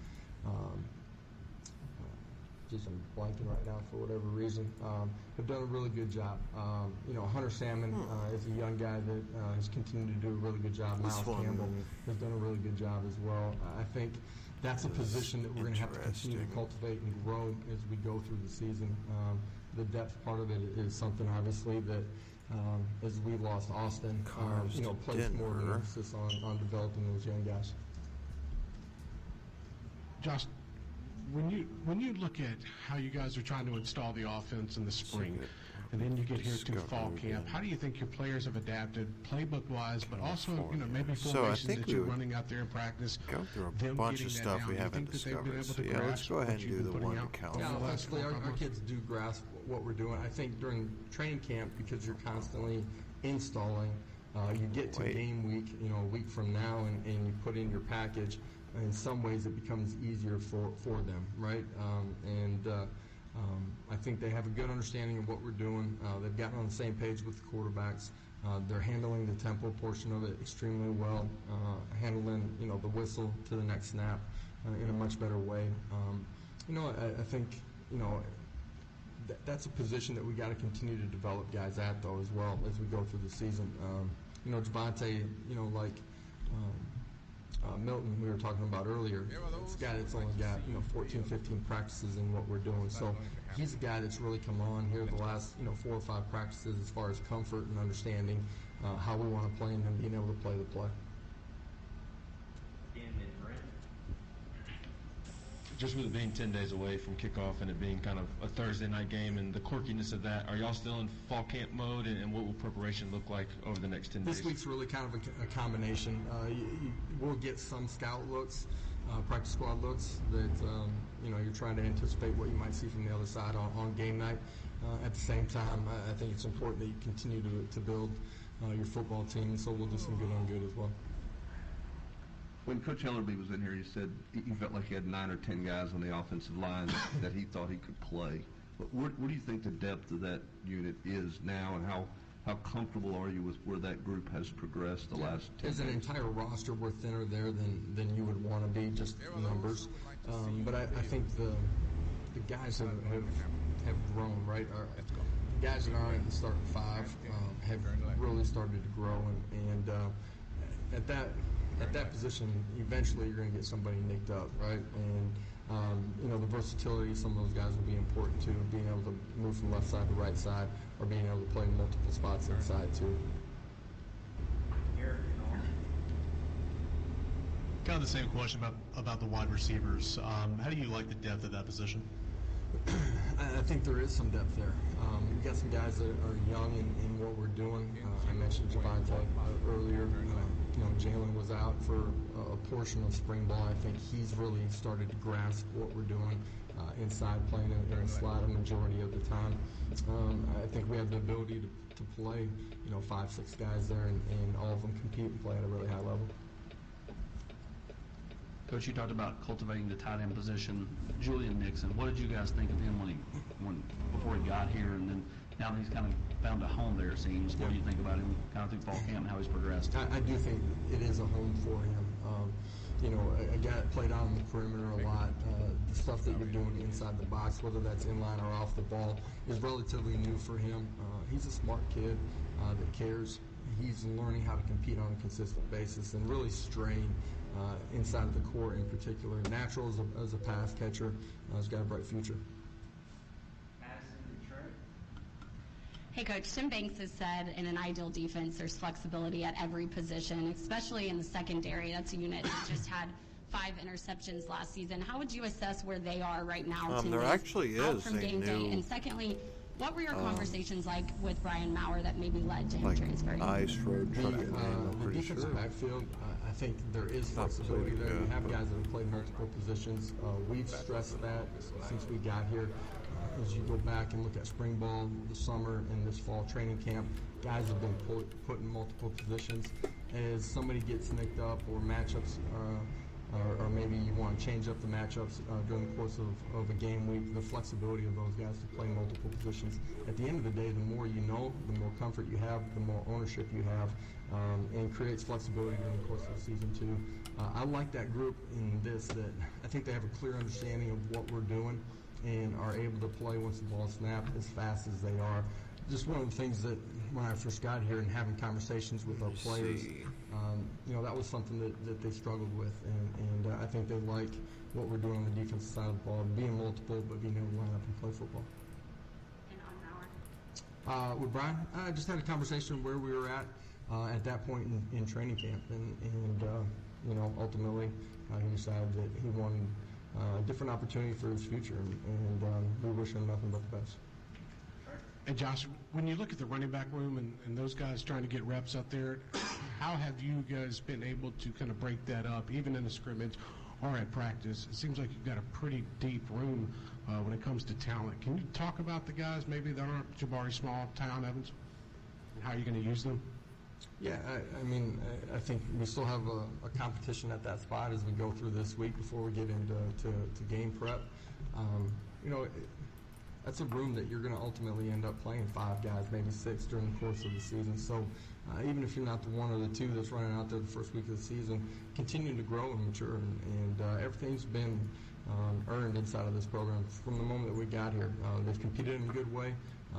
just I'm blanking right now for whatever reason, have done a really good job. Hunter Salmon is a young guy that has continued to do a really good job. Miles Campbell has done a really good job as well. I think that's a position that we're going to have to continue to cultivate and grow as we go through the season. The depth part of it is something, obviously, that as we lost Austin, place more of an emphasis on developing those young guys. Josh, when you look at how you guys are trying to install the offense in the spring, and then you get here to fall camp, how do you think your players have adapted, playbook-wise, but also, maybe formations that you're running out there in practice? Go through a bunch of stuff we haven't discovered. So yeah, let's go ahead and do the one count. Yeah, actually, our kids do grasp what we're doing. I think during training camp, because you're constantly installing, you get to game week, a week from now, and you put in your package. In some ways, it becomes easier for them, right? I think they have a good understanding of what we're doing. They've gotten on the same page with the quarterbacks. They're handling the tempo portion of it extremely well, handling, the whistle to the next snap in a much better way. I think, that's a position that we got to continue to develop guys at, though, as well as we go through the season. Javante, Milton, we were talking about earlier, it's a guy that's only got 14, 15 practices in what we're doing. So he's a guy that's really come on here the last 4 or 5 practices as far as comfort and understanding how we want to play and him being able to play the play. Just with it being 10 days away from kickoff and it being kind of a Thursday night game and the quirkiness of that, are y'all still in fall camp mode, and what will preparation look like over the next 10 days? This week's really kind of a combination. We'll get some scout looks, practice squad looks that, you're trying to anticipate what you might see from the other side on game night. At the same time, I think it's important that you continue to build your football team, so we'll do some good on good as well. When Coach Ellerby was in here, he said he felt like he had 9 or 10 guys on the offensive line that he thought he could play. But where do you think the depth of that unit is now, and how comfortable are you with where that group has progressed the last 10 As an entire roster, we're thinner there than you would want to be, just numbers. But I think the guys have grown, right? The guys that aren't in the starting 5 have really started to grow, and at that position, eventually you're going to get somebody nicked up, right? And, the versatility of some of those guys will be important too, being able to move from left side to right side or being able to play in multiple spots inside too. Kind of the same question about the wide receivers. How do you like the depth of that position? I think there is some depth there. We've got some guys that are young in what we're doing. I mentioned Javante earlier. Jalen was out for a portion of spring ball. I think he's really started to grasp what we're doing inside, playing in a slot a majority of the time. I think we have the ability to play, 5, 6 guys there, and all of them compete and play at a really high level. Coach, you talked about cultivating the tight end position. Julian Nixon, what did you guys think of him before he got here, and then now that he's kind of found a home there, it seems? What do you think about him kind of through fall camp and how he's progressed? I do think it is a home for him. A guy that played out on the perimeter a lot. The stuff that you're doing inside the box, whether that's in line or off the ball, is relatively new for him. He's a smart kid that cares. He's learning how to compete on a consistent basis and really strain inside of the court in particular. Natural as a pass catcher. He's got a bright future. Hey, Coach, Tim Banks has said in an ideal defense there's flexibility at every position, especially in the secondary. That's a unit that just had 5 interceptions last season. How would you assess where they are right now? There actually out is from a game day? new, And secondly, what were your conversations like with Brian Maurer that maybe led to him like transferring? Ice Road trucking name, I'm The pretty defensive sure. backfield, I think there is flexibility there. You have guys that have played multiple positions. We've stressed that since we got here. As you go back and look at spring ball, the summer, and this fall training camp, guys have been put in multiple positions. As somebody gets nicked up or matchups, or maybe you want to change up the matchups during the course of a game week, the flexibility of those guys to play multiple positions. At the end of the day, the more you know, the more comfort you have, the more ownership you have, and creates flexibility during the course of the season too. I like that group in this, that I think they have a clear understanding of what we're doing and are able to play once the ball snapped as fast as they are. Just one of the things that when I first got here and having conversations with our players, that was something that they struggled with, and I think they like what we're doing on the defensive side of the ball, being multiple, but being able to line up and play football. And on Maurer? With Brian, I just had a conversation where we were at that point in training camp, and ultimately he decided that he wanted a different opportunity for his future, and we wish him nothing but the best. And Josh, when you look at the running back room and those guys trying to get reps up there, how have you guys been able to kind of break that up, even in a scrimmage or at practice? It seems like you've got a pretty deep room when it comes to talent. Can you talk about the guys maybe that aren't Jabari Small, Tyon Evans, and how you're going to use them? Yeah, I think we still have a competition at that spot as we go through this week before we get into game prep. That's a room that you're going to ultimately end up playing 5 guys, maybe 6 during the course of the season. So even if you're not the one or the 2 that's running out there the first week of the season, continue to grow and mature. And everything's been earned inside of this program from the moment that we got here. They've competed in a good way.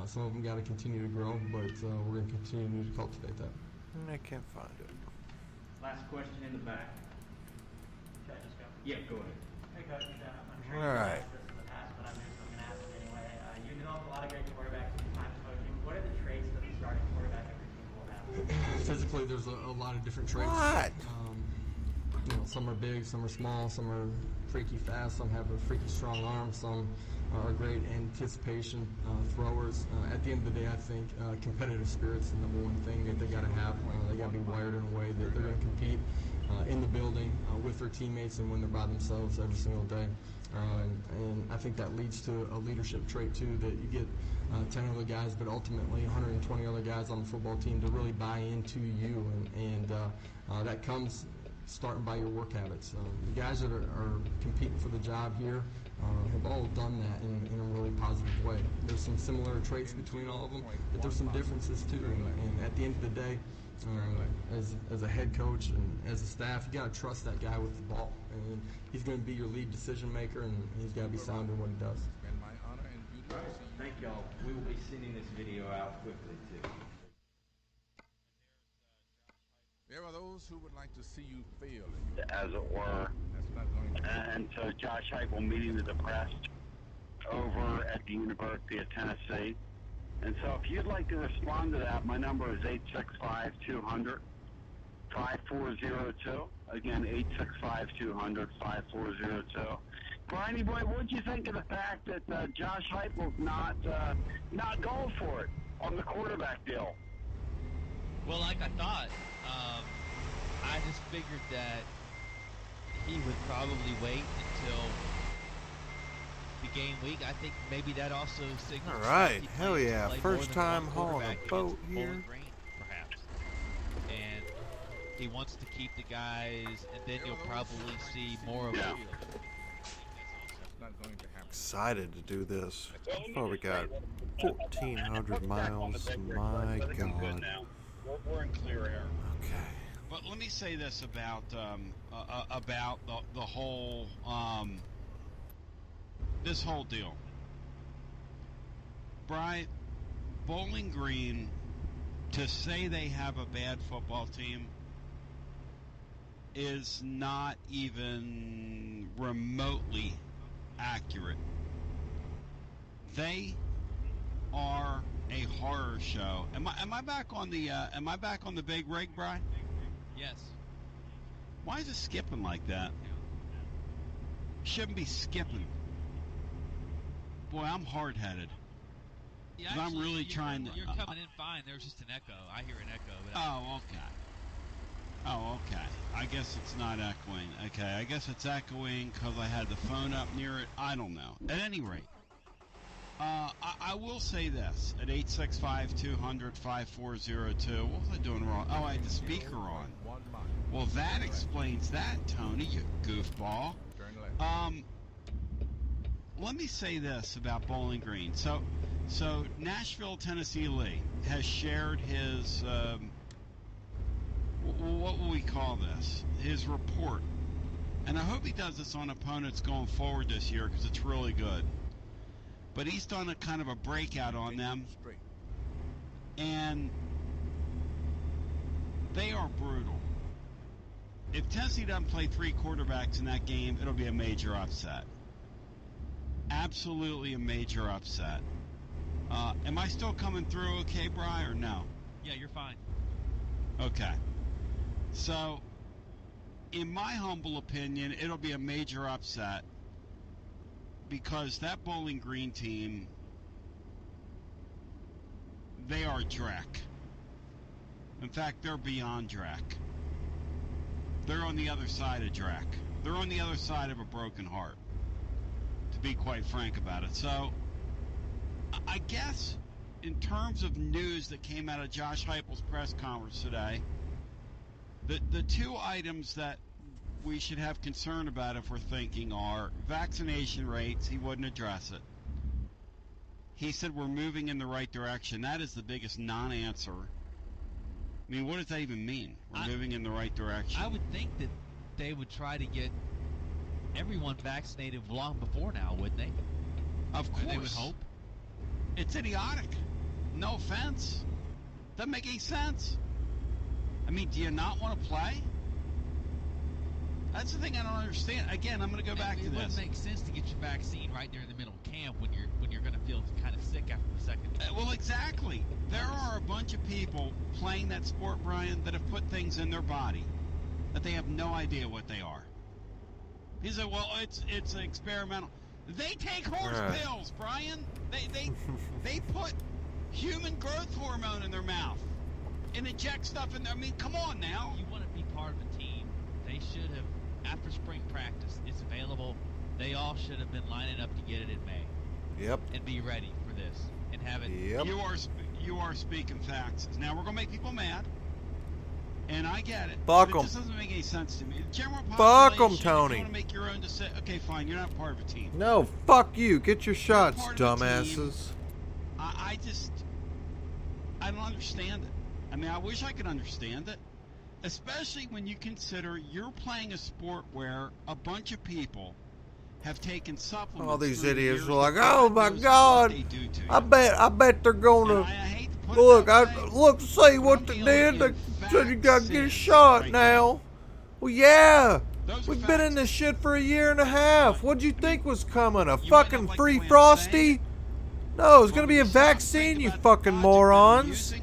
Some of them got to continue to grow, but we're going to continue to cultivate that. I can't find it. Last question in the back. Should I just go? Yeah, go ahead. Hey, Coach. I'm sure All right. you've asked this in the past, but I'm going to ask it anyway. You developed a lot of great quarterbacks in your time coaching. What are the traits that the starting quarterback every team will have? Physically, there's a lot of different traits. What? Some are big, some are small, some are freaky fast, some have a freaky strong arm, some are great anticipation throwers. At the end of the day, I think competitive spirit's the number one thing that they got to have. They got to be wired in a way that they're going to compete in the building with their teammates and when they're by themselves every single day. And I think that leads to a leadership trait too, that you get 10 other guys, but ultimately 120 other guys on the football team to really buy into you, and that comes starting by your work habits. The guys that are competing for the job here have all done that in a really positive way. There's some similar traits between all of them, but there's some differences too. And at the end of the day, as a head coach and as a staff, you got to trust that guy with the ball, and he's going to be your lead decision maker, and he's got to be sound in what he does. Thank y'all. We will be sending this video out quickly too. There are those who would like to see you fail. As it were. And so Josh Heupel meeting with the press over at the University of Tennessee. And so if you'd like to respond to that, my number is 865-200-5402. Again, 865-200-5402. Briney boy, what'd you think of the fact that Josh Heupel's not going for it on the quarterback deal? Well, like I thought, I just figured that he would probably wait until the game week. I think maybe that also signals. All right, hell yeah! First time hauling a boat here. Green, perhaps, and he wants to keep the guys, and then you'll probably see more of it. Excited to do this. I've probably got 1,400 miles. My God. We're in clear air. Okay. But let me say this about the whole this whole deal. Brian, Bowling Green, to say they have a bad football team is not even remotely accurate. They are a horror show. Am I back on the big rig, Brian? Yes. Why is it skipping like that? Shouldn't be skipping. Boy, I'm hard-headed. Yeah, 'Cause I'm actually, really trying to. You're coming in fine. There's just an echo. I hear an echo. But Oh, okay. I guess it's not echoing. Okay, I guess it's echoing because I had the phone up near it. I don't know. At any rate, I will say this. At 865-200-5402, what was I doing wrong? Oh, I had the speaker on. Well, that explains that, Tony, you goofball. Let me say this about Bowling Green. So Nashville, Tennessee Lee has shared his, what will we call this? His report. And I hope he does this on opponents going forward this year because it's really good. But he's done a kind of a breakout on them. And they are brutal. If Tennessee doesn't play 3 quarterbacks in that game, it'll be a major upset. Absolutely a major upset. Am I still coming through okay, Brian, or no? yeah, you're fine. Okay. So, in my humble opinion, it'll be a major upset because that Bowling Green team, they are Drek. In fact, they're beyond Drek. They're on the other side of Drek. They're on the other side of a broken heart, to be quite frank about it. So, I guess in terms of news that came out of Josh Heupel's press conference today, the 2 items that we should have concern about if we're thinking are vaccination rates. He wouldn't address it. He said we're moving in the right direction. That is the biggest non-answer. I mean, what does that even mean? We're moving in the right direction. I would think that they would try to get everyone vaccinated long before now, wouldn't they? Of course. They would hope. It's idiotic. No offense. Doesn't make any sense. I mean, do you not want to play? That's the thing I don't understand. Again, I'm going to go back to It this. wouldn't make sense to get your vaccine right there in the middle of camp when you're going to feel kind of sick after the second. Well, exactly. There are a bunch of people playing that sport, Brian, that have put things in their body that they have no idea what they are. He said, well, it's experimental. They take horse pills, Brian. They put human growth hormone in their mouth and inject stuff in there. I mean, come on now. You want to be part of a team. They should have, after spring practice, it's available. They all should have been lining up to get it in May. Yep. And be ready for this and have it. Yep. You are speaking facts. Now we're gonna make people mad, and I get it. Fuck But it 'em. just doesn't make any sense to me. The general Fuck 'em, population, Tony. If you want to make your own decision, okay, fine. You're not part of a team. No, fuck you. Get your shots, part of the dumbasses. I don't understand it. I mean, I wish I could understand it, especially when you consider you're playing a sport where a bunch of people have taken supplements. All these through the idiots years are that like, God oh my knows what God, they do to you. I bet they're gonna look, see what they did. They said you gotta get a shot now. Well, yeah, we've been in this shit for a year and a half. What'd you think was coming? A fucking free Frosty? No, it's gonna be a vaccine, you fucking morons.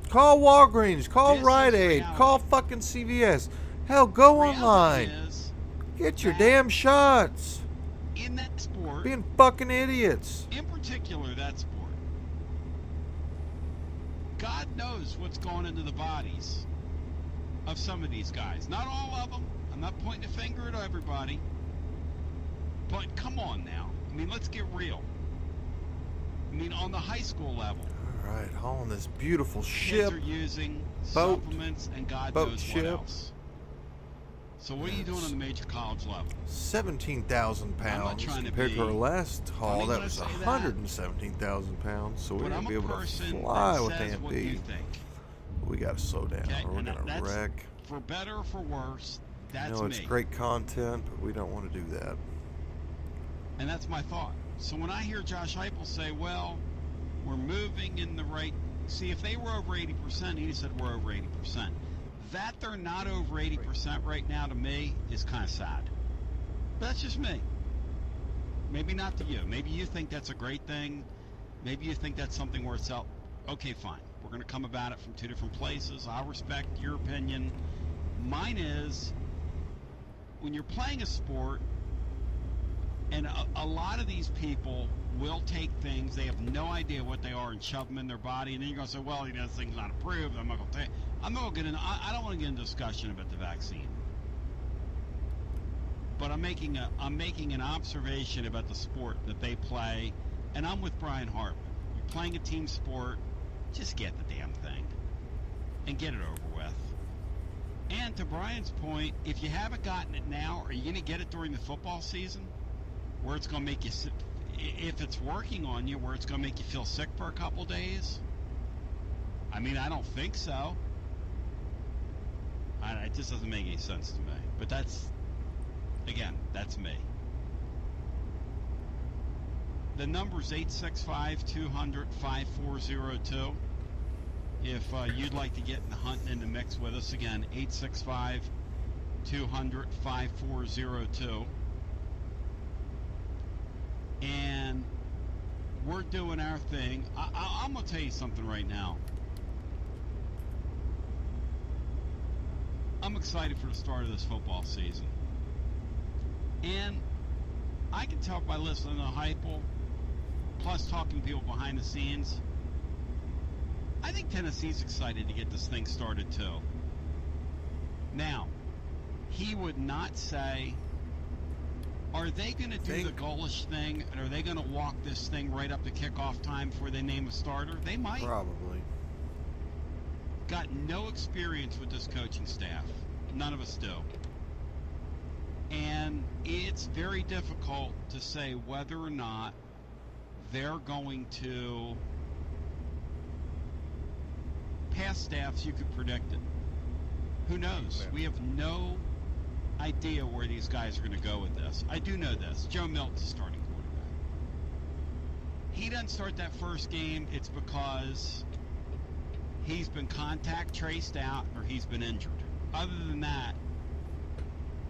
Call Walgreens, call Rite Aid, call fucking CVS. Hell, go online. Get your damn shots. In that sport, Being fucking idiots. in particular that sport, God knows what's going into the bodies of some of these guys. Not all of them. I'm not pointing a finger at everybody. But come on now. I mean, let's get real. I mean, on the high school level, Alright, hauling this beautiful kids ship. are using boat, supplements and God boat knows ship. what else. So what are you doing on the major college level? 17,000 pounds trying to compared to our be last haul. funny That when I was say that. 117,000 pounds. So we're But gonna I'm be a able to person fly that with says Aunt what B. you think. We gotta slow down, Okay, or we're and gonna that's, wreck. For better or for worse, that's I know it's me. great content, but we don't want to do that. And that's my thought. So when I hear Josh Heupel say, well, we're moving in the right... See, if they were over 80%, he said we're over 80%. That they're not over 80% right now, to me, is kind of sad. But that's just me. Maybe not to you. Maybe you think that's a great thing. Maybe you think that's something where it's out. Okay, fine. We're going to come about it from two different places. I respect your opinion. Mine is, when you're playing a sport, and a lot of these people will take things, they have no idea what they are, and shove them in their body, and then you're going to say, well, this thing's not approved. I'm not going to take. I don't want to get into a discussion about the vaccine. But I'm making an observation about the sport that they play, and I'm with Brian Hartman. You're playing a team sport, just get the damn thing and get it over with. And to Brian's point, if you haven't gotten it now, are you going to get it during the football season, where it's going to make you, if it's working on you, where it's going to make you feel sick for a couple days? I mean, I don't think so. It just doesn't make any sense to me. But that's, again, that's me. The number's 865-200-5402. If you'd like to get in the hunt and in the mix with us, again, 865-200-5402. And we're doing our thing. I'm going to tell you something right now. I'm excited for the start of this football season. And I can tell by listening to Heupel, plus talking to people behind the scenes, I think Tennessee's excited to get this thing started too. Now, he would not say, are they going to do the goalish thing, and are they going to walk this thing right up to kickoff time before they name a starter? They might. Probably. Got no experience with this coaching staff. None of us do. And it's very difficult to say whether or not they're going to. Past staffs, you could predict it. Who knows? We have no idea where these guys are going to go with this. I do know this. Joe Milton's the starting quarterback. He doesn't start that first game, it's because he's been contact traced out or he's been injured. Other than that,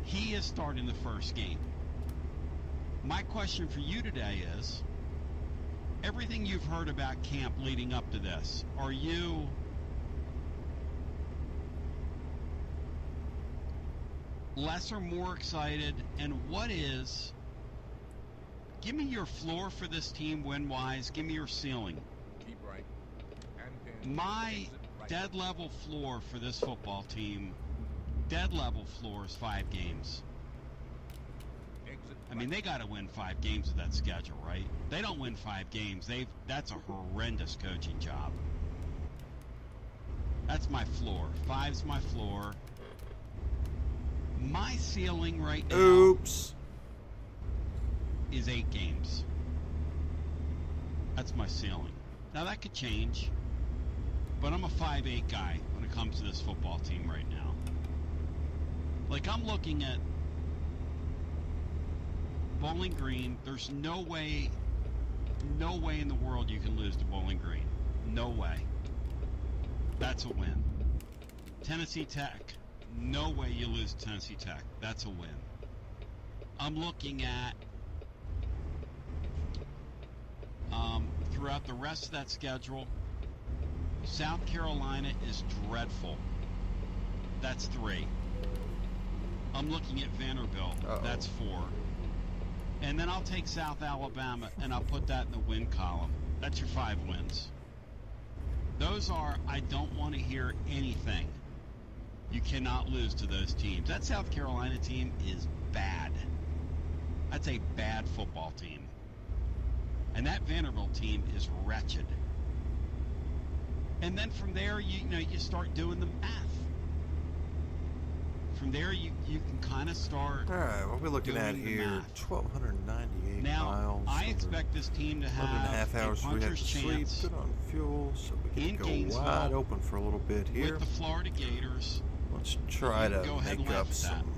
he is starting the first game. My question for you today is, everything you've heard about camp leading up to this, are you less or more excited? And what is, give me your floor for this team win-wise, give me your ceiling. Keep right. My dead level floor for this football team, dead level floor is 5 games. I mean, they got to win 5 games with that schedule, right? They don't win 5 games. That's a horrendous coaching job. That's my floor. 5's my floor. My ceiling right now is 8 games. That's my ceiling. Now that could change, but I'm a 5-8 guy when it comes to this football team right now. Like, I'm looking at Bowling Green. There's no way in the world you can lose to Bowling Green. No way. That's a win. Tennessee Tech. No way you lose to Tennessee Tech. That's a win. I'm looking at throughout the rest of that schedule, South Carolina is dreadful. That's 3. I'm looking at Vanderbilt. That's 4. And then I'll take South Alabama and I'll put that in the win column. That's your 5 wins. Those are, I don't want to hear anything. You cannot lose to those teams. That South Carolina team is bad. That's a bad football team. And that Vanderbilt team is wretched. And then from there, you start doing the math. From there, you can kind of start. All right, what are we looking at here? 1,298 now, miles. I expect this team to have 11.5 hours a we have puncher's to sleep, chance put on fuel, so we in can go Gainesville wide open for a little bit here. with the Florida Gators. Let's try to Go ahead make and laugh up at some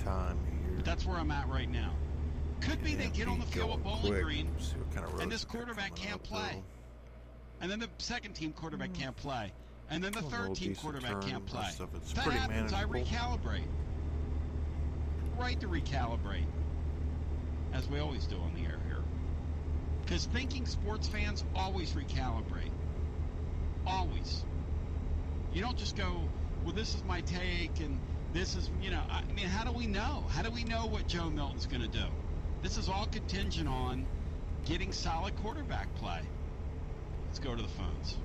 time here. But that's where I'm at right now. Could be they get on the field with Bowling quick. Green, See what kind of and roads this are quarterback coming can't up, play. though. And then the second team quarterback can't play. And then the A little third team decent quarterback turn, can't play. rest of it's If that pretty happens, I manageable. recalibrate. Right to recalibrate. As we always do on the air here. Because thinking sports fans always recalibrate. Always. You don't just go, well, this is my take, and this is, I mean, how do we know? How do we know what Joe Milton's going to do? This is all contingent on getting solid quarterback play. Let's go to the phones.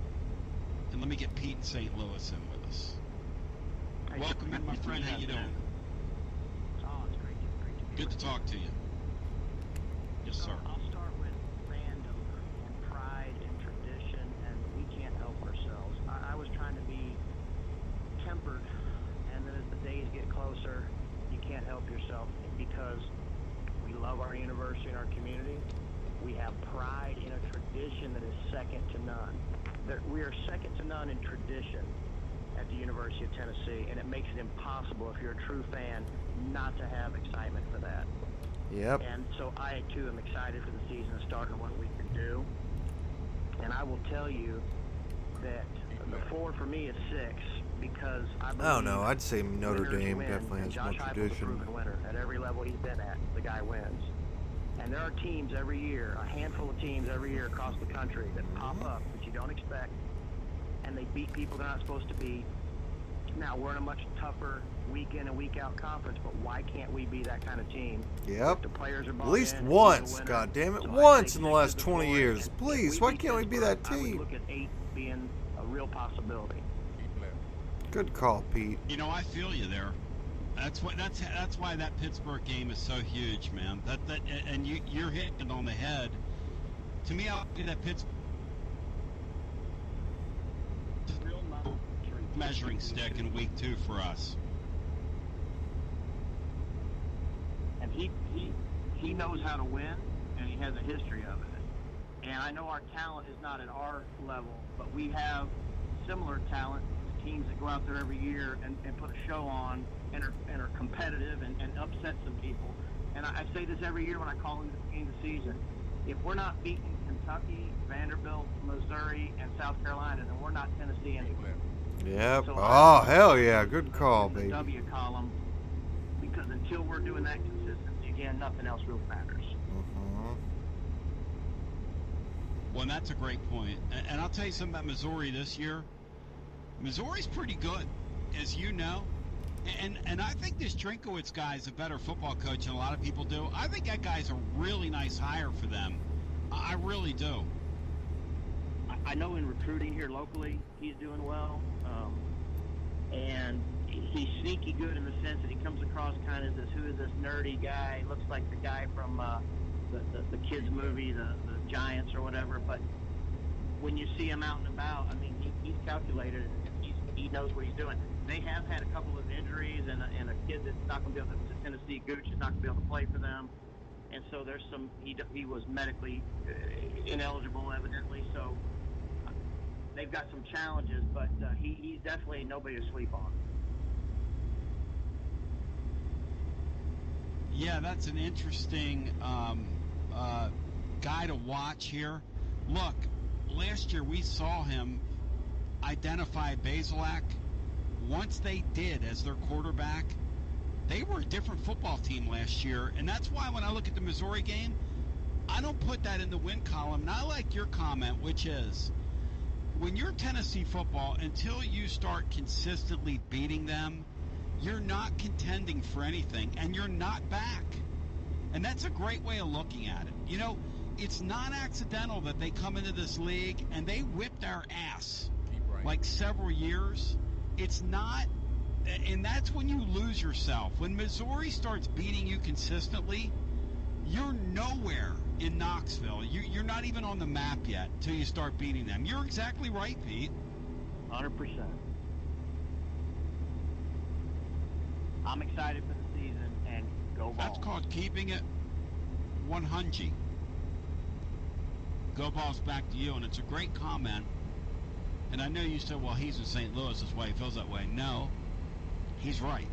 And let me get Pete in St. Louis in with us. Welcome in, my friend. How you doing? Oh, it's great to Good to talk to you. Yes, sir. I'll start with fandom and pride and tradition, and we can't help ourselves. I was trying to be tempered, and then as the days get closer, you can't help yourself because we love our university and our community. We have pride in a tradition that is second to none. We are second to none in tradition at the University of Tennessee, and it makes it impossible if you're a true fan not to have excitement for that. Yep. And so I, too, am excited for the season to start and what we can do. And I will tell you that the 4 for me is 6 because I believe... I don't know. I'd say Notre winners Dame win, definitely and has more Josh Heupel's a tradition. proven winner. At every level he's been at, the guy wins. And there are teams every year, a handful of teams every year across the country that pop up that you don't expect, and they beat people they're not supposed to beat. Now, we're in a much tougher week in and week out conference, but why can't we be that kind of team? Yep. The players are At bought least in, once, he's a winner. god damn it, So once I in the think last 6 20 is the years. point. Please, If why beat can't we be that Pittsburgh, I would team? look at 8 being a real possibility. Good call, Pete. I feel you there. That's why that Pittsburgh game is so huge, man. And you're hitting on the head. To me, I'll be that Pittsburgh measuring stick in week 2 for us. And he knows how to win, and he has a history of it. And I know our talent is not at our level, but we have similar talent, teams that go out there every year and put a show on and are competitive and upset some people. And I say this every year when I call into the beginning of the season. If we're not beating Kentucky, Vanderbilt, Missouri, and South Carolina, then we're not Tennessee anyway. Yep. So Oh, hell yeah. Good call, in the baby. W column, because until we're doing that consistency, again, nothing else really matters. Well, and that's a great point. And I'll tell you something about Missouri this year. Missouri's pretty good, as you know. And I think this Drinkowitz guy is a better football coach than a lot of people do. I think that guy's a really nice hire for them. I really do. I know in recruiting here locally, he's doing well. And he's sneaky good in the sense that he comes across kind of who is this nerdy guy? Looks like the guy from the kids movie, the Giants or whatever. But when you see him out and about, I mean, he's calculated. He knows what he's doing. They have had a couple of injuries, and a kid that's not going to be able to Tennessee, Gooch, is not going to be able to play for them. And so there's some, he was medically ineligible, evidently. So they've got some challenges, but he's definitely nobody to sleep on. Yeah, that's an interesting guy to watch here. Look, last year we saw him identify Bazelak. Once they did as their quarterback, they were a different football team last year. And that's why when I look at the Missouri game, I don't put that in the win column. Not like your comment, which is, when you're Tennessee football, until you start consistently beating them, you're not contending for anything, and you're not back. And that's a great way of looking at it. It's not accidental that they come into this league and they whipped our ass like several years. It's not, and that's when you lose yourself. When Missouri starts beating you consistently, you're nowhere in Knoxville. You're not even on the map yet until you start beating them. You're exactly right, Pete. 100%. I'm excited for the season, and go Vols. That's called keeping it 100. Go Vols, back to you, and it's a great comment. And I know you said, well, he's in St. Louis, that's why he feels that way. No, he's right.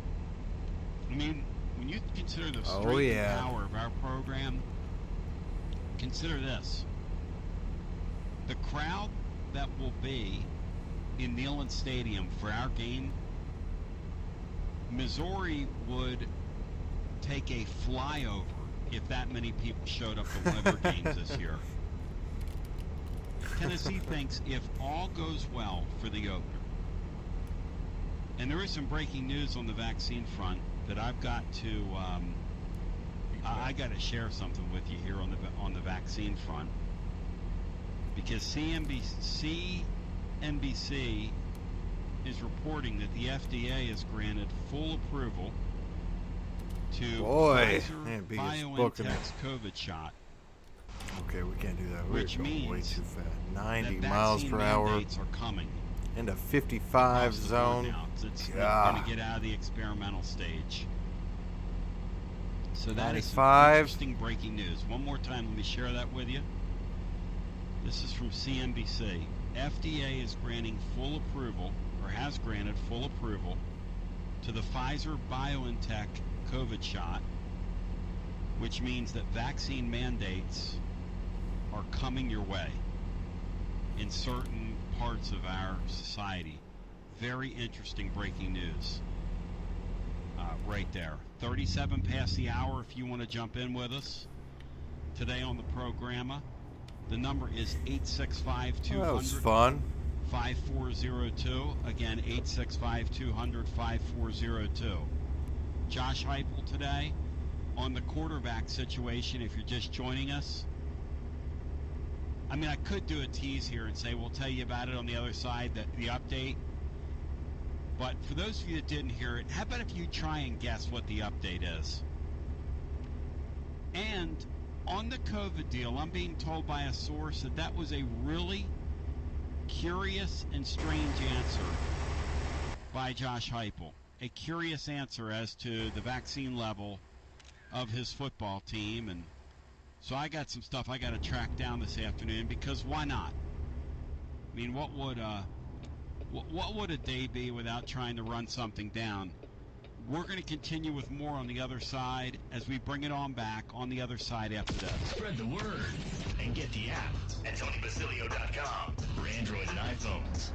I mean, when you consider the strength and power of our program, consider this. The crowd that will be in Neyland Stadium for our game, Missouri would take a flyover if that many people showed up to one of their games this year. Tennessee thinks if all goes well for the opener, and there is some breaking news on the vaccine front that I've got to, I got to share something with you here on the vaccine front, because CNBC is reporting that the FDA has granted full approval to Pfizer BioNTech's COVID shot. Okay, we can't do that. Which We're going way means too fast. 90 that miles per hour. mandates are coming. Into 55 zone. Now. It's going to get out of the experimental stage. So that is some 95. interesting breaking news. One more time, let me share that with you. This is from CNBC. FDA is granting full approval, or has granted full approval, to the Pfizer BioNTech COVID shot, which means that vaccine mandates are coming your way in certain parts of our society. Very interesting breaking news right there. 37 past the hour if you want to jump in with us today on the programma. The number is 865-200. That was fun. 5402. Again, 865-200-5402. Josh Heupel today on the quarterback situation, if you're just joining us. I mean, I could do a tease here and say we'll tell you about it on the other side, the update. But for those of you that didn't hear it, how about if you try and guess what the update is? And on the COVID deal, I'm being told by a source that was a really curious and strange answer by Josh Heupel. A curious answer as to the vaccine level of his football team. And so I got some stuff I got to track down this afternoon, because why not? I mean, what would a day be without trying to run something down? We're going to continue with more on the other side as we bring it on back on the other side after this. Spread the word and get the app at TonyBasilio.com for Android and iPhones.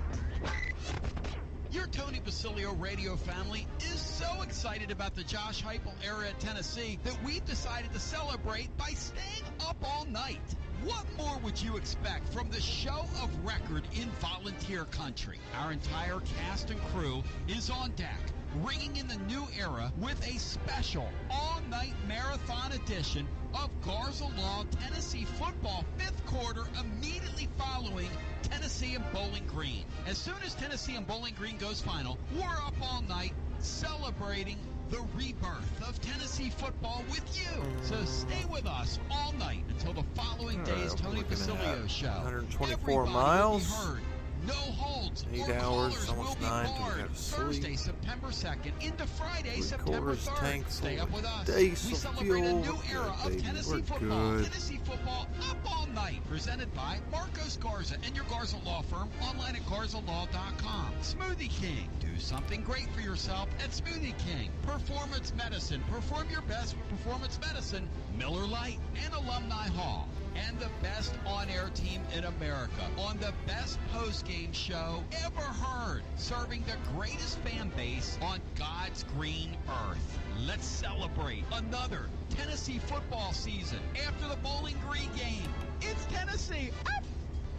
Your Tony Basilio radio family is so excited about the Josh Heupel era at Tennessee that we've decided to celebrate by staying up all night. What more would you expect from the show of record in volunteer country? Our entire cast and crew is on deck, ringing in the new era with a special all-night marathon edition of Garza Law Tennessee football, fifth quarter, immediately following Tennessee and Bowling Green. As soon as Tennessee and Bowling Green goes final, we're up all night celebrating the rebirth of Tennessee football with you. So stay with us all night until the following day's Tony Basilio show. 124 miles. Will be heard. No holds 8 or hours, callers almost will 9 be till we barred. gotta sleep. Thursday, September 2nd into Friday, September 3/4 3rd. tank Stay full up of with us. days We of celebrate a fuel. new We're era good, of baby. Tennessee We're football. good. Tennessee football up all night. Presented by Marcos Garza and your Garza Law Firm. Online at GarzaLaw.com. Smoothie King. Do something great for yourself at Smoothie King. Performance Medicine. Perform your best with Performance Medicine. Miller Lite and Alumni Hall. And the best on-air team in America on the best post-game show ever heard, serving the greatest fan base on God's green earth. Let's celebrate another Tennessee football season after the Bowling Green game. It's Tennessee up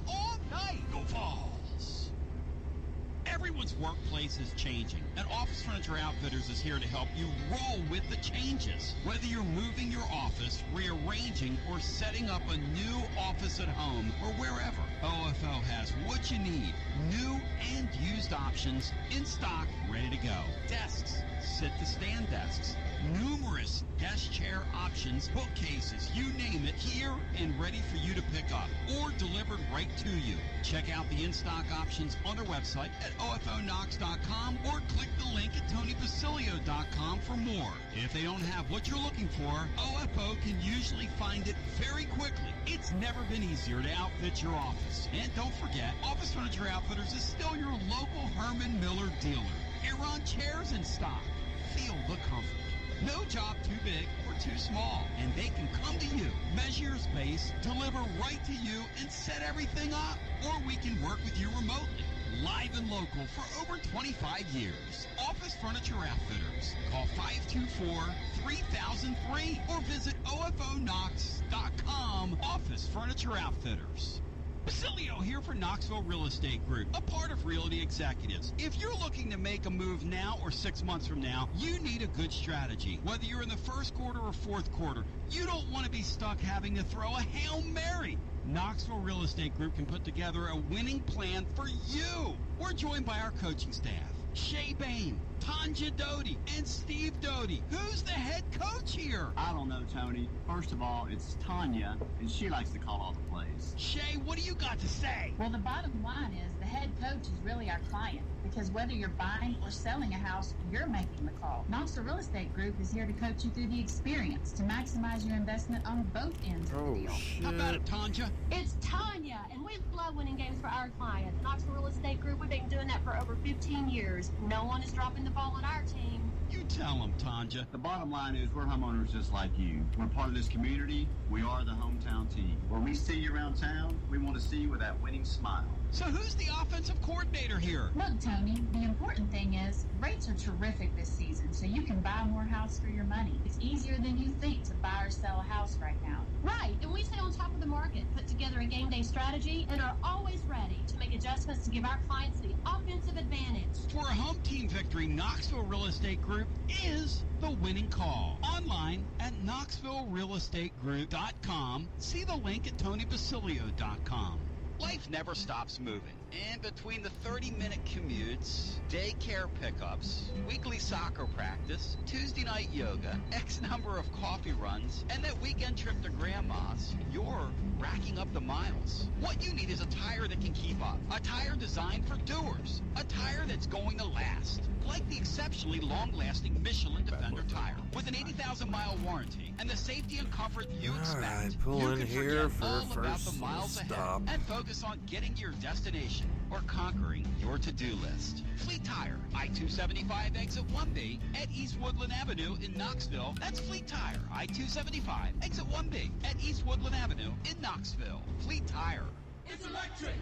all night. Go Vols! Everyone's workplace is changing, and Office Furniture Outfitters is here to help you roll with the changes. Whether you're moving your office, rearranging, or setting up a new office at home or wherever, OFO has what you need. New and used options in stock, ready to go. Desks, sit-to-stand desks, numerous desk chair options, bookcases, you name it, here and ready for you to pick up or delivered right to you. Check out the in-stock options on their website at OFOKnox.com or click the link at TonyBasilio.com for more. If they don't have what you're looking for, OFO can usually find it very quickly. It's never been easier to outfit your office. And don't forget, Office Furniture Outfitters is still your local Herman Miller dealer. Aeron chairs in stock. Feel the comfort. No job too big or too small, and they can come to you, measure your space, deliver right to you, and set everything up. Or we can work with you remotely, live and local for over 25 years. Office Furniture Outfitters. Call 524-3003 or visit OFOKnox.com. Office Furniture Outfitters. Basilio here for Knoxville Real Estate Group, a part of Realty Executives. If you're looking to make a move now or 6 months from now, you need a good strategy. Whether you're in the first quarter or fourth quarter, you don't want to be stuck having to throw a Hail Mary. Knoxville Real Estate Group can put together a winning plan for you. We're joined by our coaching staff, Shay Bain, Tanja Doty, and Steve Doty. Who's the head coach here? I don't know, Tony. First of all, it's Tanya, and she likes to call all the plays. Shay, what do you got to say? Well, the bottom line is the head coach is really our client, because whether you're buying or selling a house, you're making the call. Knoxville Real Estate Group is here to coach you through the experience to maximize your investment on both ends of the deal. How about it, Tanja? It's Tanya, and we love winning games for our clients. Knoxville Real Estate Group, we've been doing that for over 15 years. No one is dropping the ball on our team. You tell them, Tanja. The bottom line is we're homeowners just like you. We're part of this community. We are the hometown team. When we see you around town, we want to see you with that winning smile. So who's the offensive coordinator here? Look, Tony, the important thing is rates are terrific this season, so you can buy more house for your money. It's easier than you think to buy or sell a house right now. Right, and we stay on top of the market, put together a game day strategy, and are always ready to make adjustments to give our clients the offensive advantage. For a home team victory, Knoxville Real Estate Group is the winning call. Online at KnoxvilleRealEstateGroup.com. See the link at TonyBasilio.com. Life never stops moving. And between the 30-minute commutes, daycare pickups, weekly soccer practice, Tuesday night yoga, X number of coffee runs, and that weekend trip to Grandma's, you're racking up the miles. What you need is a tire that can keep up. A tire designed for doers. A tire that's going to last. Like the exceptionally long-lasting Michelin Defender tire. With an 80,000-mile warranty and the safety and comfort you expect. All right, pull you in can here forget for all the about first the miles stop. ahead and focus on getting to your destination or conquering your to-do list. Fleet Tire, I-275 exit 1B at East Woodland Avenue in Knoxville. That's Fleet Tire, I-275 exit 1B at East Woodland Avenue in Knoxville. Fleet Tire. It's electric.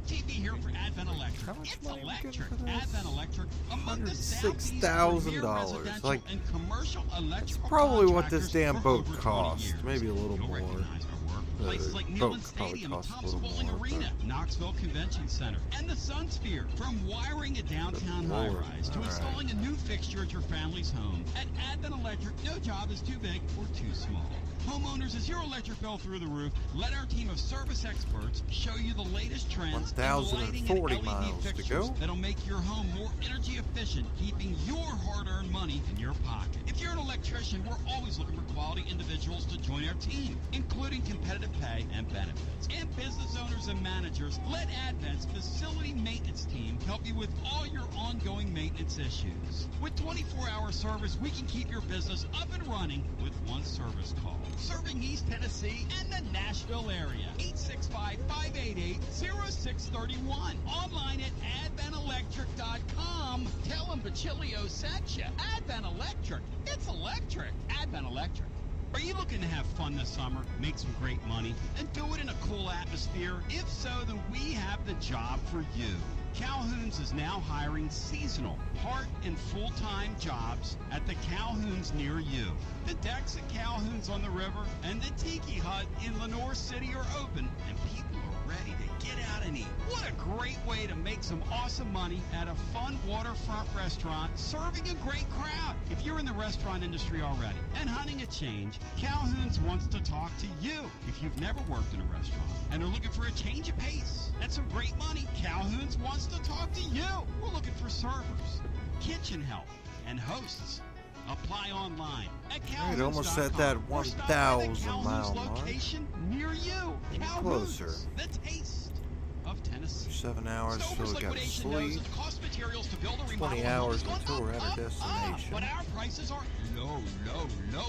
TV here for Advent Electric. It's electric. Advent Electric, among the Southeast's premier $106,000. Like, and commercial electrical probably what this contractors damn for boat over 20 cost. years. Maybe a little You'll more. recognize our work. Places like boat Neyland probably Stadium and costs a Thomas little Bowling more, Arena, Knoxville Convention Center, and the Sun Sphere. From wiring a downtown Lord. high-rise to All right. installing a new fixture at your family's home, at Advent Electric, no job is too big or too small. Homeowners, is your electric bill through the roof? Let our team of service experts show you the latest trends in lighting and 1,040 LED miles to fixtures go. that'll make your home more energy efficient, keeping your hard-earned money in your pocket. If you're an electrician, we're always looking for quality individuals to join our team, including competitive pay and benefits. And business owners and managers, let Advent's facility maintenance team help you with all your ongoing maintenance issues. With 24-hour service, we can keep your business up and running with one service call. Serving East Tennessee and the Nashville area. 865-588-0631. Online at AdventElectric.com. Tell them Bachilio sent you. Advent Electric. It's electric. Advent Electric. Are you looking to have fun this summer, make some great money, and do it in a cool atmosphere? If so, then we have the job for you. Calhoun's is now hiring seasonal, part and full-time jobs at the Calhoun's near you. The decks at Calhoun's on the river and the Tiki Hut in Lenore City are open, and people are ready to get out and eat. What a great way to make some awesome money at a fun waterfront restaurant serving a great crowd. If you're in the restaurant industry already and hunting a change, Calhoun's wants to talk to you. If you've never worked in a restaurant and are looking for a change of pace and some great money, Calhoun's wants to talk to you. We're looking for servers, kitchen help, and hosts. Apply online at It almost at that 1,000 mile mark. Location near you. Closer. The taste of Tennessee. 7 hours till we got to Liquidation knows sleep. that the cost of materials to build a remodel 20 home hours has gone until we're at our up, destination. but our prices are low.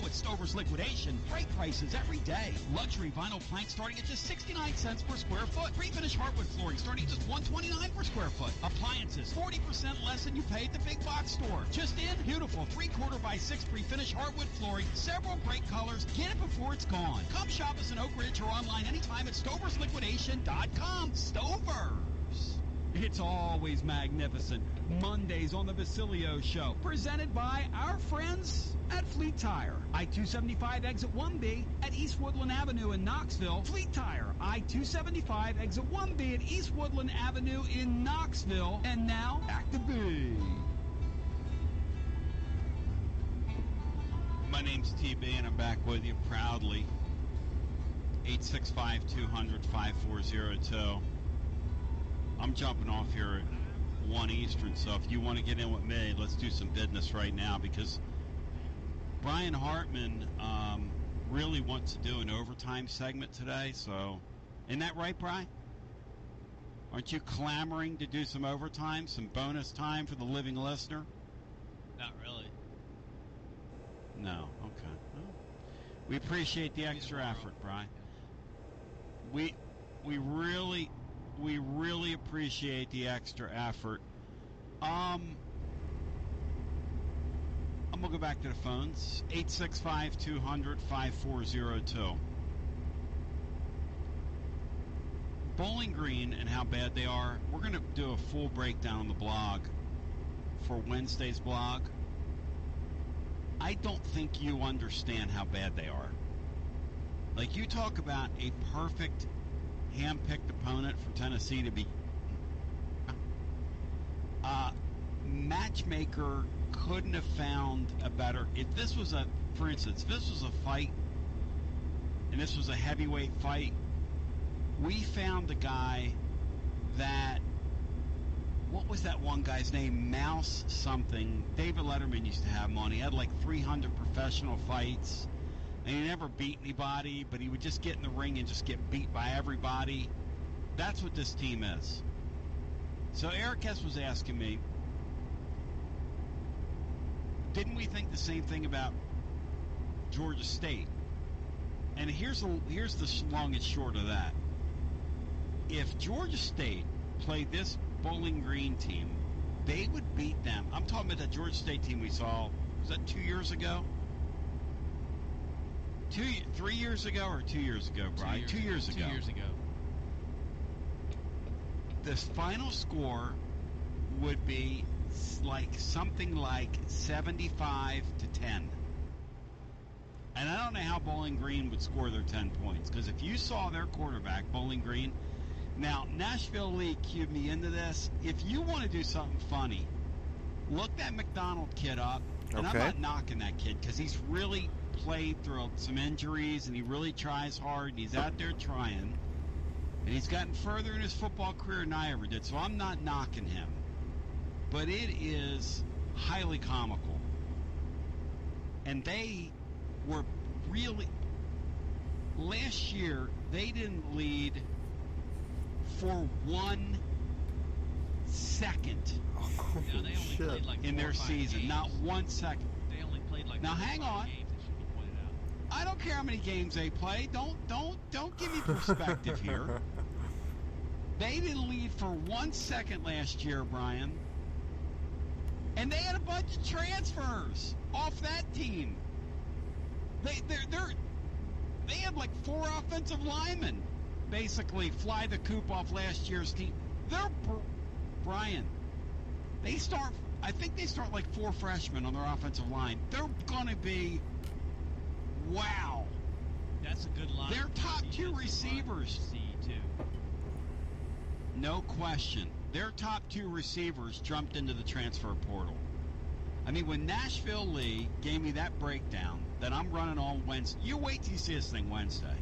At Stover's Liquidation. Great prices every day. Luxury vinyl plank starting at just 69 cents per square foot. Pre-finished hardwood flooring starting at just $129 per square foot. Appliances 40% less than you pay at the big box store. Just in, beautiful 3/4 by 6 pre-finished hardwood flooring. Several great colors. Get it before it's gone. Come shop us in Oak Ridge or online anytime at StoversLiquidation.com. Stovers. It's always magnificent. Mondays on the Basilio Show, presented by our friends at Fleet Tire. I-275 exit 1B at East Woodland Avenue in Knoxville. Fleet Tire, I-275 exit 1B at East Woodland Avenue in Knoxville. And now, back to B. My name's TB, and I'm back with you proudly. 865-200-5402. I'm jumping off here at 1 Eastern, so if you want to get in with me, let's do some business right now, because Brian Hartman really wants to do an overtime segment today, so isn't that right, Brian? Aren't you clamoring to do some overtime, some bonus time for the living listener? Not really. No, okay. Well, we appreciate the extra effort, Brian. We really appreciate the extra effort. I'm gonna go back to the phones. 865-200-5402. Bowling Green and how bad they are. We're gonna do a full breakdown on the blog for Wednesday's blog. I don't think you understand how bad they are. Like, you talk about a perfect hand-picked opponent for Tennessee to be. Matchmaker couldn't have found a better. If this was for instance, if this was a fight, and this was a heavyweight fight, we found a guy that. What was that one guy's name? Mouse something. David Letterman used to have him on. He had like 300 professional fights, and he never beat anybody, but he would just get in the ring and just get beat by everybody. That's what this team is. So Eric S. was asking me, didn't we think the same thing about Georgia State? And here's the long and short of that. If Georgia State played this Bowling Green team, they would beat them. I'm talking about that Georgia State team we saw, was that 2 years ago? 3 years ago or 2 years ago, Brian? 2 years ago. 2 years ago. The final score would be something like 75-10. And I don't know how Bowling Green would score their 10 points, because if you saw their quarterback, Bowling Green. Now, Nashville Lee cued me into this. If you want to do something funny, look that McDonald kid up. And I'm not knocking that kid, because he's really played through some injuries, and he really tries hard, and he's out there trying. And he's gotten further in his football career than I ever did, so I'm not knocking him. But it is highly comical. And they were really... Last year, they didn't lead for 1 second in their season. Games. Not 1 second. They only played like now hang on. Games, it should be pointed out. I don't care how many games they play. Don't give me perspective here. They didn't lead for 1 second last year, Brian. And they had a bunch of transfers off that team. They had like 4 offensive linemen basically fly the coop off last year's team. Brian, I think they start like 4 freshmen on their offensive line. They're going to be, wow. That's a good line. Their top 2 receivers. No question. Their top 2 receivers jumped into the transfer portal. I mean, when Nashville Lee gave me that breakdown that I'm running on Wednesday, you wait till you see this thing Wednesday.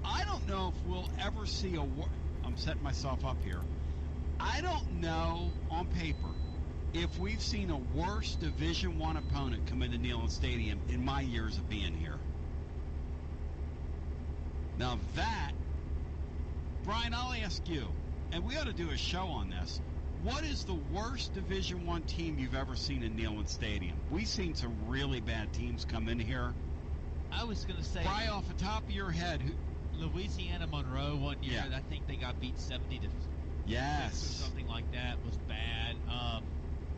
I don't know if we'll ever see I'm setting myself up here. I don't know on paper if we've seen a worse Division I opponent come into Neyland Stadium in my years of being here. Now that, Brian, I'll ask you, and we ought to do a show on this. What is the worst Division I team you've ever seen in Neyland Stadium? We've seen some really bad teams come in here. I was going to say... Right off the top of your head... Louisiana Monroe one year, I think they got beat 70-6 or something like that. Was bad.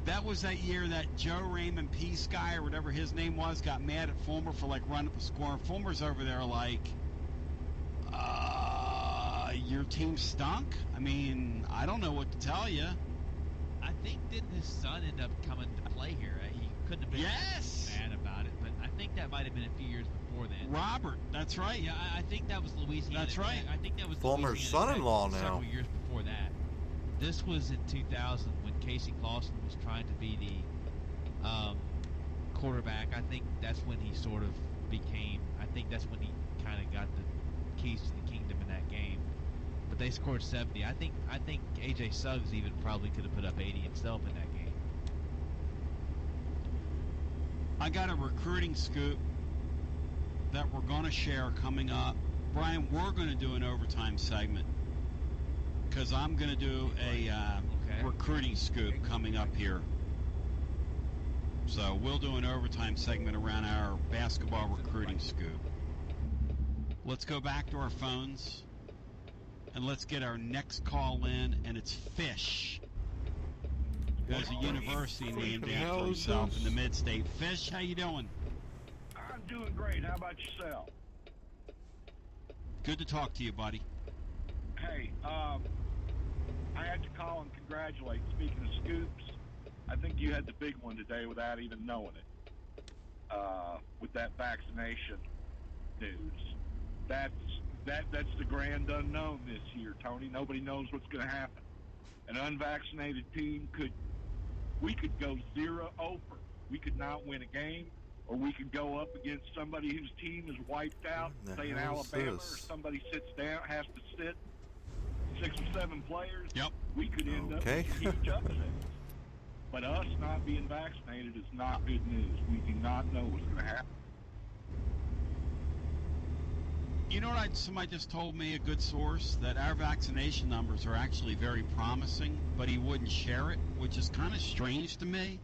That was that year that Joe Raymond Peace guy, or whatever his name was, got mad at Fulmer for like running up the score. And Fulmer's over there like, your team stunk. I mean, I don't know what to tell you. I think didn't his son end up coming to play here? He couldn't have been mad about it, but I think that might have been a few years before then. Robert, that's right. Yeah, I think that was Louisiana. That's right. I think that was Former Louisiana son-in-law Tech now. Several years before that. This was in 2000 when Casey Clausen was trying to be the quarterback. I think that's when he sort of became. I think that's when he kind of got the keys to the kingdom in that game. But they scored 70. I think AJ Suggs even probably could have put up 80 himself in that game. I got a recruiting scoop that we're going to share coming up. Brian, we're going to do an overtime segment because I'm going to do a recruiting scoop coming up here. So we'll do an overtime segment around our basketball recruiting scoop. Let's go back to our phones and let's get our next call in, and it's Fish. There's a university named after himself in the Mid-State. Fish, how you doing? I'm doing great. How about yourself? Good to talk to you, buddy. Hey, I had to call and congratulate. Speaking of scoops, I think you had the big one today without even knowing it. With that vaccination news. That's the grand unknown this year, Tony. Nobody knows what's going to happen. An unvaccinated team we could go 0-0. We could not win a game, or we could go up against somebody whose team is wiped out, say in Alabama, or somebody sits down, has to sit 6 or 7 players. Yep. We could end up with huge upsets. But us not being vaccinated is not good news. We do not know what's going to happen. You know what somebody just told me, a good source, that our vaccination numbers are actually very promising, but he wouldn't share it, which is kind of strange to me.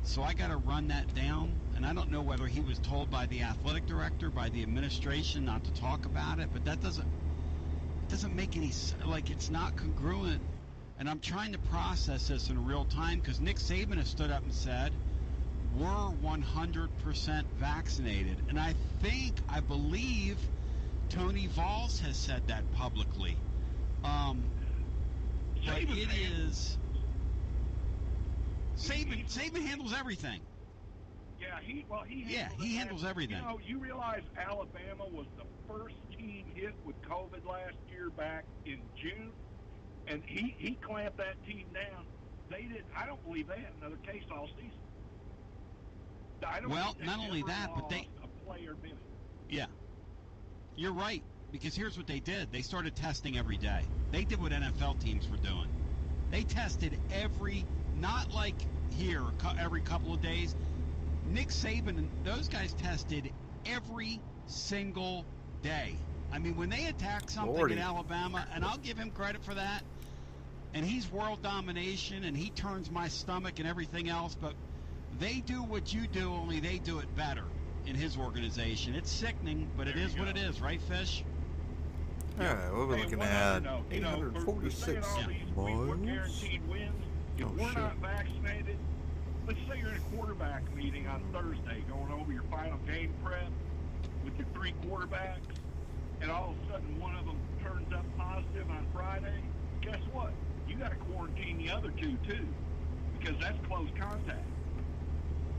So I got to run that down, and I don't know whether he was told by the athletic director, by the administration not to talk about it, but that doesn't make any, like, it's not congruent. And I'm trying to process this in real time because Nick Saban has stood up and said, we're 100% vaccinated. And I believe Tony Valls has said that publicly. But it is... Saban handles everything. Yeah, he handles everything. You know, you realize Alabama was the first team hit with COVID last year back in June, and he clamped that team down. I don't believe they had another case all season. Not only that, but they... a player minute. Yeah. You're right, because here's what they did. They started testing every day. They did what NFL teams were doing. They tested not like here, every couple of days. Nick Saban and those guys tested every single day. I mean, when they attack something in Alabama, and I'll give him credit for that, and he's world domination, and he turns my stomach and everything else, but they do what you do, only they do it better in his organization. It's sickening, but it is what it is, right, Fish? Yeah, we're looking at 846 miles. Guaranteed wins. If we're not vaccinated, let's say you're in a quarterback meeting on Thursday going over your final game prep with your 3 quarterbacks, and all of a sudden one of them turns up positive on Friday. Guess what? You got to quarantine the other 2 too, because that's close contact.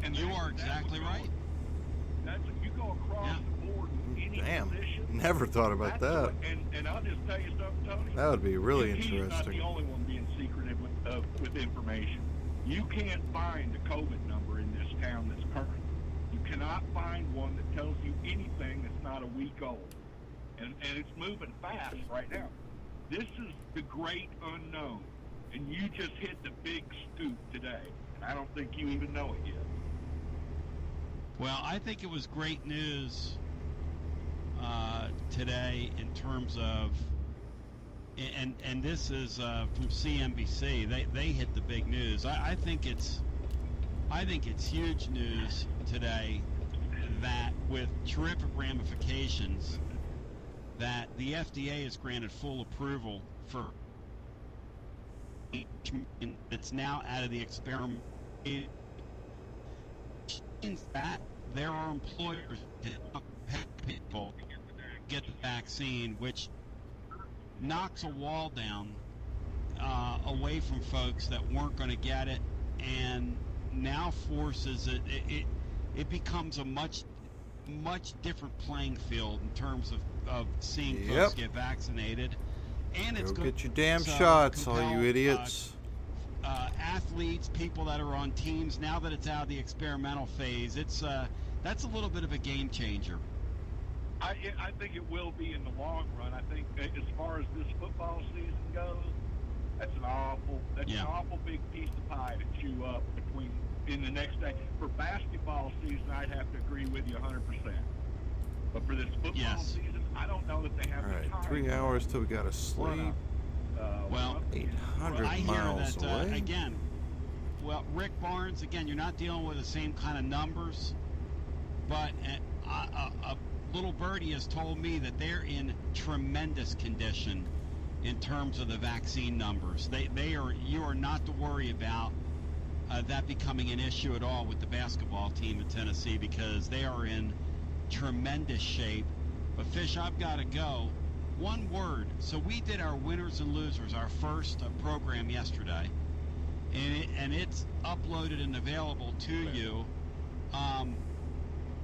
And you are exactly right. That's if you go across the board in any position. Never thought about that. And I'll just tell you something, Tony. That would be really He's interesting. not the only one being secretive with information. You can't find a COVID number in this town that's current. You cannot find one that tells you anything that's not a week old. And it's moving fast right now. This is the great unknown. And you just hit the big scoop today. And I don't think you even know it yet. Well, I think it was great news today in terms of, and this is from CNBC. They hit the big news. I think it's huge news today that with terrific ramifications that the FDA has granted full approval for it's now out of the experiment. It means that there are employers that help people get the vaccine, which knocks a wall down away from folks that weren't going to get it, and now forces it becomes a much different playing field in terms of seeing folks get vaccinated. And it's Go going get your damn shots, all you idiots. Athletes, people that are on teams, now that it's out of the experimental phase, that's a little bit of a game changer. I think it will be in the long run. I think as far as this football season goes, that's an awful big piece of pie to chew up in the next day. For basketball season, I'd have to agree with you 100%. But for this football season, I don't know that they have the time. 3 hours till we gotta sleep. Well, 800 I miles hear that away. again. Well, Rick Barnes, again, you're not dealing with the same kind of numbers, but a little birdie has told me that they're in tremendous condition in terms of the vaccine numbers. You are not to worry about that becoming an issue at all with the basketball team in Tennessee, because they are in tremendous shape. But Fish, I've got to go. One word. So we did our winners and losers, our first program yesterday, and it's uploaded and available to you.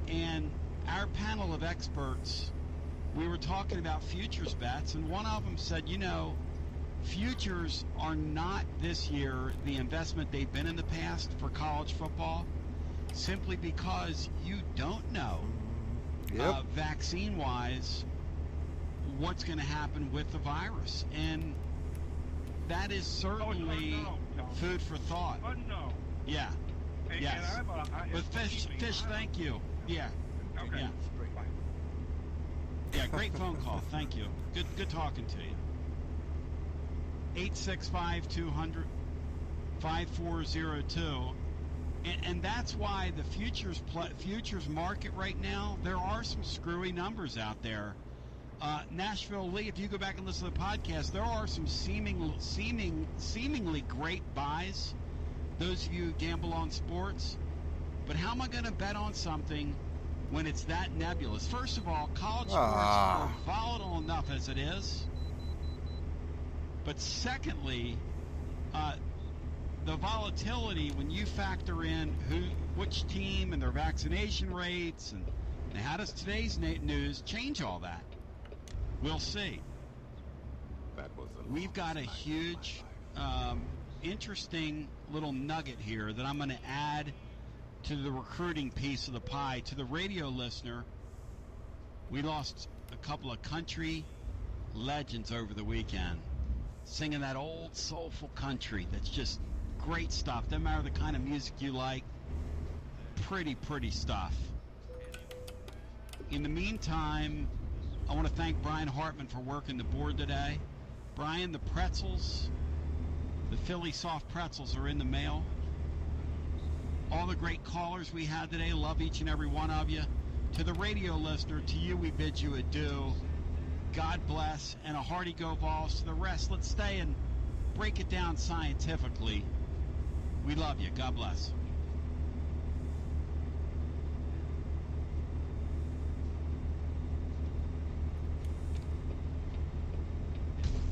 And our panel of experts, we were talking about futures bets, and one of them said, futures are not this year the investment they've been in the past for college football, simply because you don't know, vaccine-wise, what's going to happen with the virus. And that is certainly food for thought. Unknown. Yeah. Yes. But Fish, thank you. Yeah. Okay. Yeah. Yeah, great phone call. Thank you. Good talking to you. 865-200-5402. And that's why the futures market right now, there are some screwy numbers out there. Nashville Lee, if you go back and listen to the podcast, there are some seemingly great buys. Those of you who gamble on sports. But how am I going to bet on something when it's that nebulous? First of all, college sports are volatile enough as it is. But secondly, the volatility, when you factor in which team and their vaccination rates, and how does today's news change all that? We'll see. We've got a huge, interesting little nugget here that I'm going to add to the recruiting piece of the pie. To the radio listener, we lost a couple of country legends over the weekend, singing that old soulful country that's just great stuff. Doesn't matter the kind of music you like. Pretty stuff. In the meantime, I want to thank Brian Hartman for working the board today. Brian, the pretzels, the Philly soft pretzels are in the mail. All the great callers we had today, love each and every one of you. To the radio listener, to you we bid you adieu. God bless, and a hearty go Vols. To the rest, let's stay and break it down scientifically. We love you. God bless.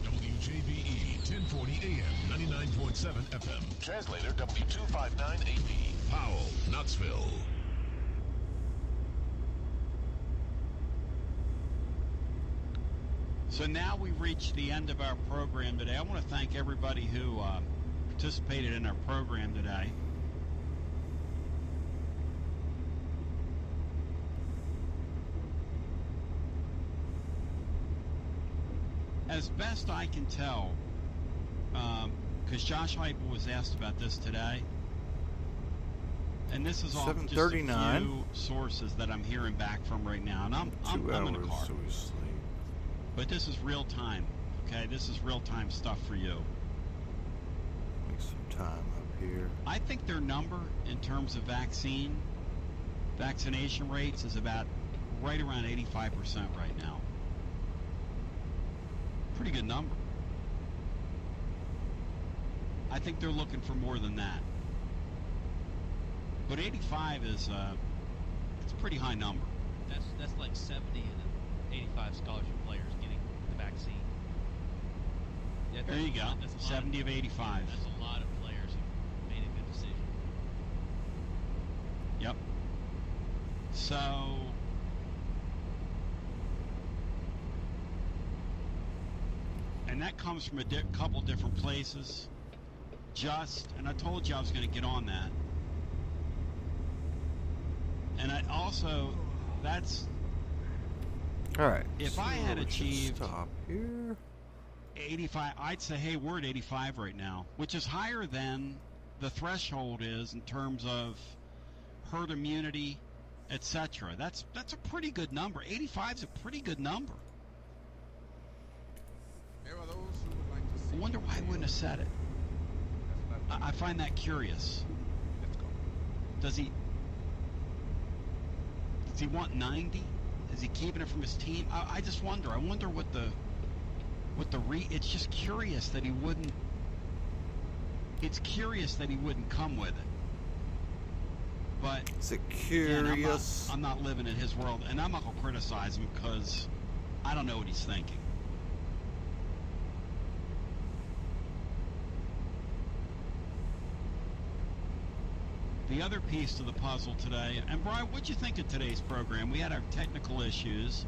WJBE 1040 AM, 99.7 FM. Translator W259AP. Powell, Knoxville. So now we've reached the end of our program today. I want to thank everybody who participated in our program today. As best I can tell, because Josh Heupel was asked about this today, and this is off just a few sources that I'm hearing back from right now, and I'm in the car. But this is real time, okay? This is real time stuff for you. Make some time up here. I think their number in terms of vaccination rates is about right around 85% right now. Pretty good number. I think they're looking for more than that. But 85 is it's a pretty high number. That's like 70 and 85 scholarship players getting the vaccine. There you go. 70 of 85. That's a lot of players who made a good decision. Yep. So, and that comes from a couple different places. And I told you I was going to get on that. And I also, that's, all right. If so I had we should achieved stop here. 85, I'd say, hey, we're at 85 right now, which is higher than the threshold is in terms of herd immunity, etc. That's a pretty good number. 85 is a pretty good number. There are those who would like to see I wonder why I wouldn't have said it. I find that curious. Let's go. Does he want 90? Is he keeping it from his team? I just wonder. I wonder what the it's just curious that he wouldn't. It's curious that he wouldn't come with it. But is it again, curious? I'm not living in his world, and I'm not gonna criticize him because I don't know what he's thinking. The other piece to the puzzle today, and Brian, what'd you think of today's program? We had our technical issues.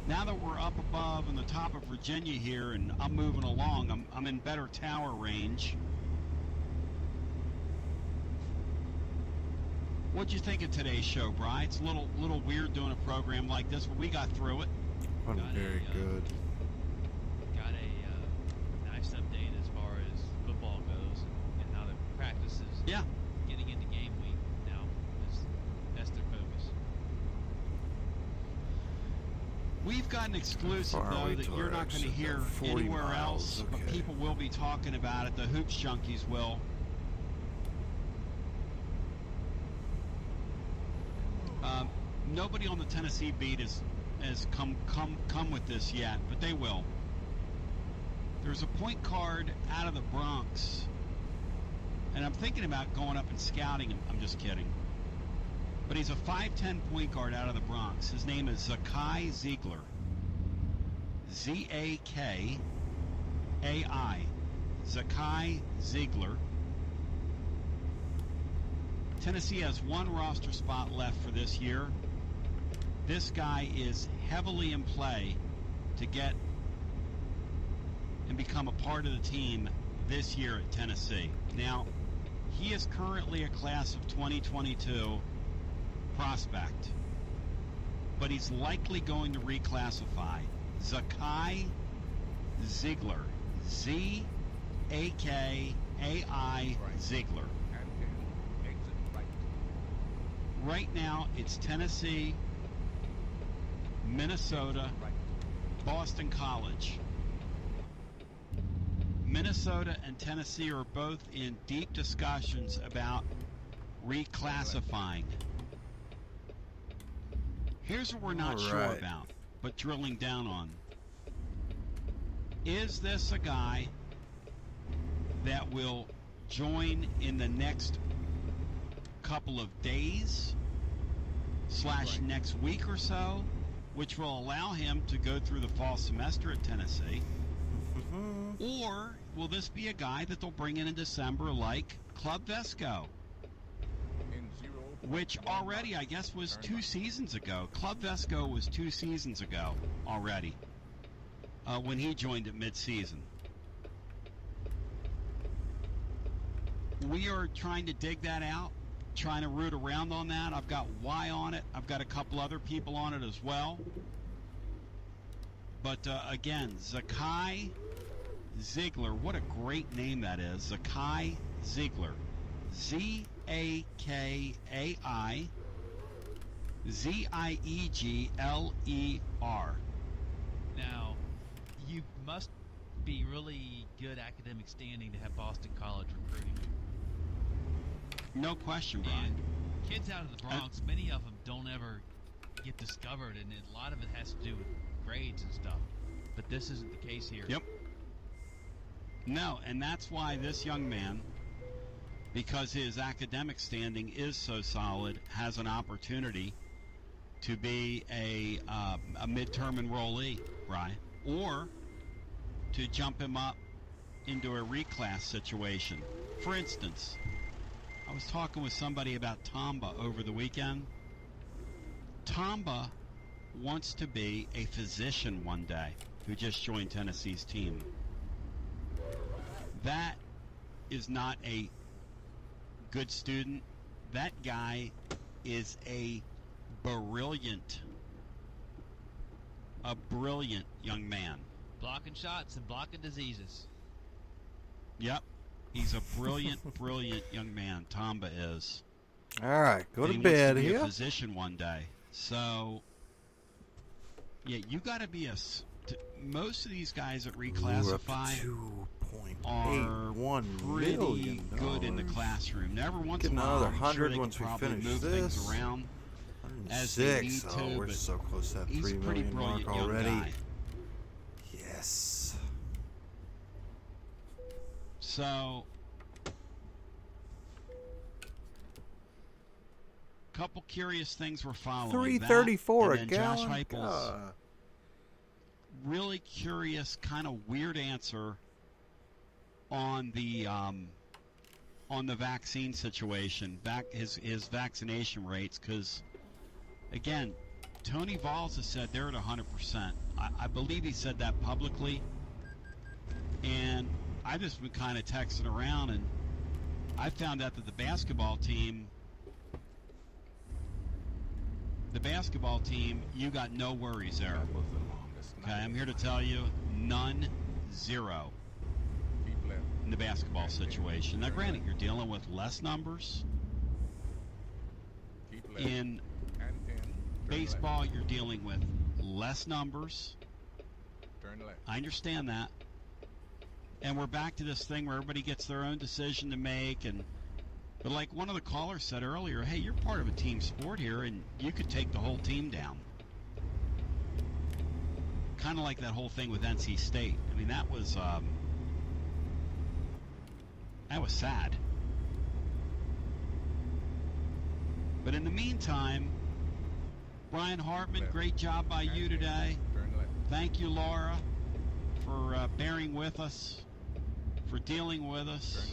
Now that we're up above in the top of Virginia here, and I'm moving along, I'm in better tower range. What'd you think of today's show, Brian? It's a little weird doing a program like this, but we got through it. Very good. Got a nice update as far as football goes and how the practices. Yeah. Getting into game week now, that's their focus. We've got an exclusive, though, that you're not going to hear anywhere else, but people will be talking about it. The Hoops Junkies will. Nobody on the Tennessee beat has come with this yet, but they will. There's a point guard out of the Bronx, and I'm thinking about going up and scouting him. I'm just kidding. But he's a 5'10" point guard out of the Bronx. His name is Zakai Ziegler. Z-A-K-A-I. Zakai Ziegler. Tennessee has one roster spot left for this year. This guy is heavily in play to get and become a part of the team this year at Tennessee. Now, he is currently a class of 2022 prospect, but he's likely going to reclassify. Zakai Ziegler, Z-A-K-A-I Ziegler. Right now, it's Tennessee, Minnesota, Boston College. Minnesota and Tennessee are both in deep discussions about reclassifying. Here's what we're not sure about, but drilling down on. Is this a guy that will join in the next couple of days / next week or so, which will allow him to go through the fall semester at Tennessee? Or will this be a guy that they'll bring in December like Club Vesco, which already, I guess, was 2 seasons ago. Club Vesco was 2 seasons ago already when he joined at mid-season. We are trying to dig that out, trying to root around on that. I've got Y on it. I've got a couple other people on it as well. But again, Zakai Ziegler, what a great name that is. Zakai Ziegler. Z-A-K-A-I Z-I-E-G-L-E-R. Now, you must be really good academic standing to have Boston College recruiting. No question, Brian. And kids out of the Bronx, many of them don't ever get discovered, and a lot of it has to do with grades and stuff. But this isn't the case here. Yep. No, and that's why this young man, because his academic standing is so solid, has an opportunity to be a midterm enrollee, right? Or to jump him up into a reclass situation. For instance, I was talking with somebody about Tamba over the weekend. Tamba wants to be a physician one day who just joined Tennessee's team. That is not a good student. That guy is a brilliant young man. Blocking shots and blocking diseases. Yep. He's a brilliant young man. Tamba is. All right, go And to he bed wants to be here. a physician one day. So, yeah, you got to be most of these guys that reclassify are pretty million good in the classroom. Never once Get in a while, another I'm 100 sure they once can we probably finish move this. things around as they need 106. to. Oh, we're but so close to that he's 3 a pretty million mark brilliant young already. guy. Yes. So, couple curious things we're following. 334 that, a and then gallon. Josh Heupel's God. really curious, kind of weird answer on the vaccine situation, his vaccination rates, because again, Tony Valls has said they're at 100%. I believe he said that publicly, and I just been kind of texting around, and I found out that the basketball team, you got no worries there. Okay, I'm here to tell you, none, zero in the basketball situation. Now, granted, you're dealing with less numbers. In baseball, you're dealing with less numbers. I understand that. And we're back to this thing where everybody gets their own decision to make, but like one of the callers said earlier, hey, you're part of a team sport here, and you could take the whole team down. Kind of like that whole thing with NC State. I mean, that was sad. But in the meantime, Brian Hartman, great job by you today. Thank you, Laura, for bearing with us, for dealing with us.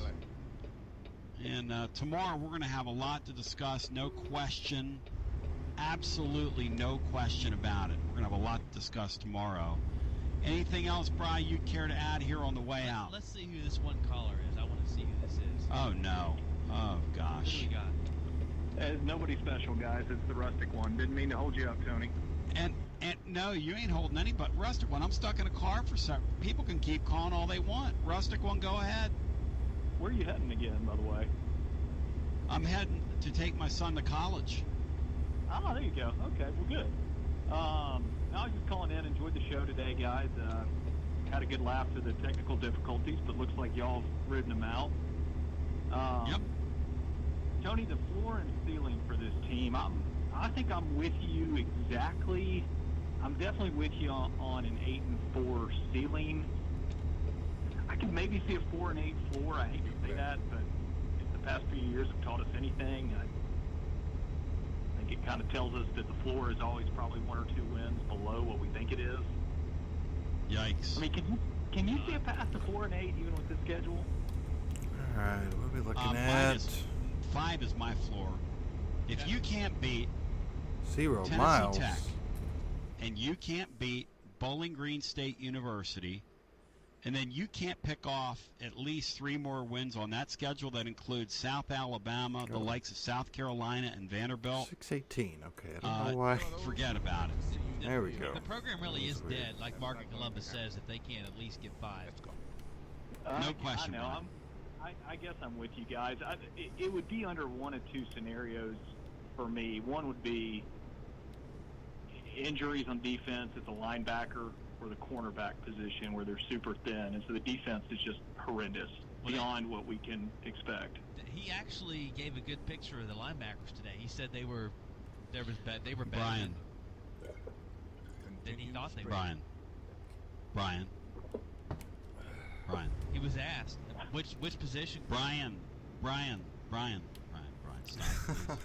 And tomorrow we're going to have a lot to discuss, no question. Absolutely no question about it. We're going to have a lot to discuss tomorrow. Anything else, Brian, you'd care to add here on the way out? Let's see who this one caller is. I want to see who this is. Oh, no. Oh, gosh. Who do we got? It's nobody special, guys. It's the Rustic one. Didn't mean to hold you up, Tony. And no, you ain't holding any but Rustic One. I'm stuck in a car for some. People can keep calling all they want. Rustic One, go ahead. Where are you heading again, by the way? I'm heading to take my son to college. Oh, there you go. Okay, well, good. I was just calling in. Enjoyed the show today, guys. Had a good laugh through the technical difficulties, but looks like y'all ridden them out. Yep. Tony, the floor and ceiling for this team, I think I'm with you exactly. I'm definitely with you on an 8-4 ceiling. I could maybe see a 4-8 floor. I hate to say that, but if the past few years have taught us anything, I think it kind of tells us that the floor is always probably 1 or 2 wins below what we think it is. Yikes. I mean, can you see a path to 4-8 even with this schedule? All right, what are we looking at? 5 is my floor. If you can't beat 0 Tennessee miles. Tech and you can't beat Bowling Green State University, and then you can't pick off at least 3 more wins on that schedule that includes South Alabama, the likes of South Carolina, and Vanderbilt. 618. Okay, I don't know why. Forget about it. There we go. The program really is dead, like Mark in Columbus says, if they can't at least get 5. No question, I know. Brian. I guess I'm with you guys. It would be under one of 2 scenarios for me. One would be injuries on defense at the linebacker or the cornerback position where they're super thin, and so the defense is just horrendous, beyond what we can expect. He actually gave a good picture of the linebackers today. He said they were better Brian. than he thought they were. Brian. He was asked which position. Brian, stop.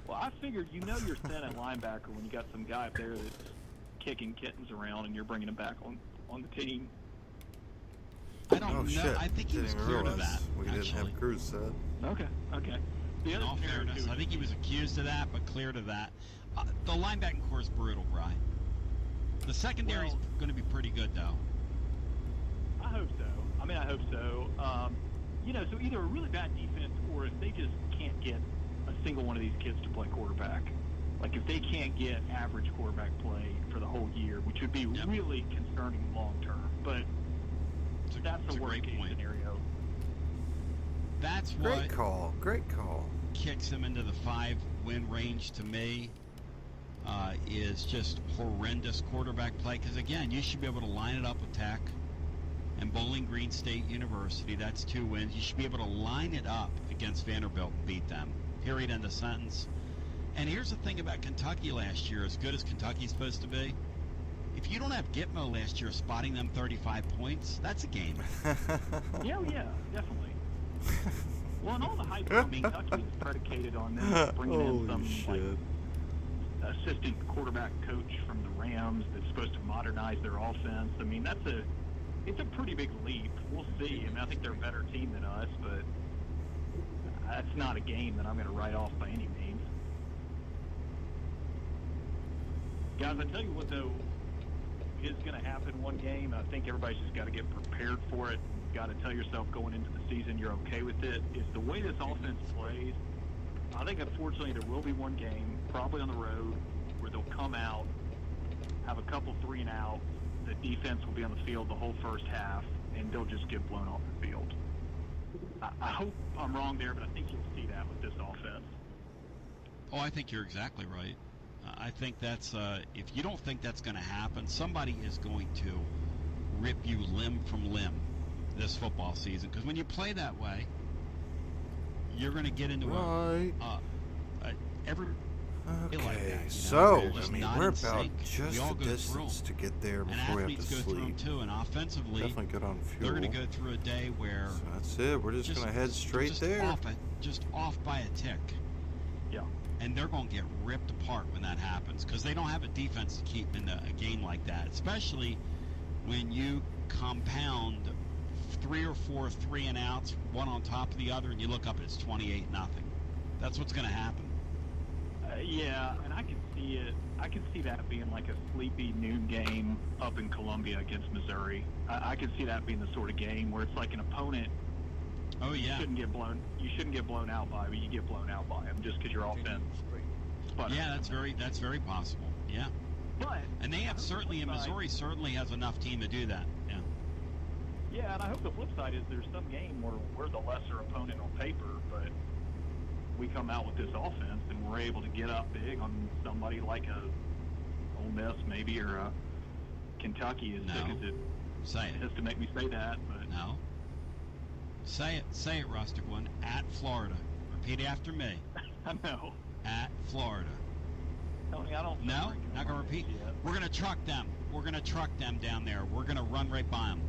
Well, I figured you're thin at linebacker when you got some guy up there that's kicking kittens around and you're bringing him back on the team. I don't Oh know. shit! I think he was Didn't even cleared of realize that. we actually. didn't have Cruz set. Okay. The In other all scenario, fairness, too, I think he was accused of that, but cleared of that. The linebacking core is brutal, Brian. The secondary's going to be pretty good, though. I hope so. I hope so. So either a really bad defense, or if they just can't get a single one of these kids to play quarterback. Like if they can't get average quarterback play for the whole year, which would be really concerning long term. But that's the worst case scenario. That's Great call. Great call. Kicks him into the 5-win range to me. Is just horrendous quarterback play. Because again, you should be able to line it up with Tech and Bowling Green State University. That's 2 wins. You should be able to line it up against Vanderbilt and beat them. Period. End of sentence. And here's the thing about Kentucky last year, as good as Kentucky's supposed to be, if you don't have Gitmo last year spotting them 35 points, that's a game. Yeah, definitely. Well, and all the hype from Kentucky is predicated on them bringing in some assistant quarterback coach from the Rams that's supposed to modernize their offense. I mean, it's a pretty big leap. We'll see. I think they're a better team than us, but that's not a game that I'm going to write off by any means. Guys, I tell you what, though, is going to happen one game. I think everybody's just got to get prepared for it. You've got to tell yourself going into the season you're okay with it. Is the way this offense plays, I think, unfortunately, there will be one game, probably on the road, where they'll come out, have a couple 3-and-out. The defense will be on the field the whole first half, and they'll just get blown off the field. I hope I'm wrong there, but I think you'll see that with this offense. Oh, I think you're exactly right. I think that's, if you don't think that's going to happen, somebody is going to rip you limb from limb this football season. Because when you play that way, you're going to get into every Okay, like that, so They're just not we're in about sync. just We all the go distance through 'em. to get there And before we have to athletes go through 'em sleep. too, and offensively, Definitely good on fuel. they're going to go through a day where So that's it. We're just going to head straight there. Just off by a tick. Yeah. And they're going to get ripped apart when that happens because they don't have a defense to keep in a game like that, especially when you compound 3 or 4 3-and-outs, one on top of the other, and you look up and it's 28-0. That's what's going to happen. Yeah, and I can see it. I can see that being like a sleepy noon game up in Columbia against Missouri. I can see that being the sort of game where it's like an opponent. Oh yeah. You shouldn't get blown out by, but you get blown out by them just because your offense. Yeah, that's very possible. Yeah. But and they have certainly, and Missouri certainly has enough team to do that. Yeah. Yeah, and I hope the flip side is there's some game where we're the lesser opponent on paper, but we come out with this offense and we're able to get up big on somebody like a Ole Miss maybe, or a Kentucky, as sick as it is to make me say that. But no. Say it, rustic one. At Florida. Repeat after me. I know. At Florida. Tony, I don't. No, not gonna repeat. We're gonna truck them. We're gonna truck them down there. We're gonna run right by them.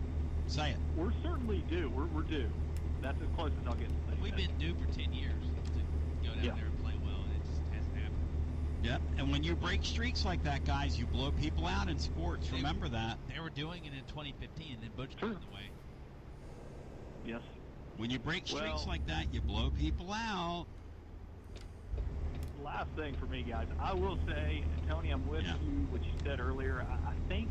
Say it. We're certainly due. We're due. That's as close as I'll get to say We've been due for 10 years to go down there and play well, and it just hasn't happened. Yep. And when you break streaks like that, guys, you blow people out in sports. Remember that. They were doing it in 2015, and then Butch got in the way. Yes. When you break streaks like that, you blow people out. Last thing for me, guys, I will say, and Tony, I'm with you, what you said earlier. I think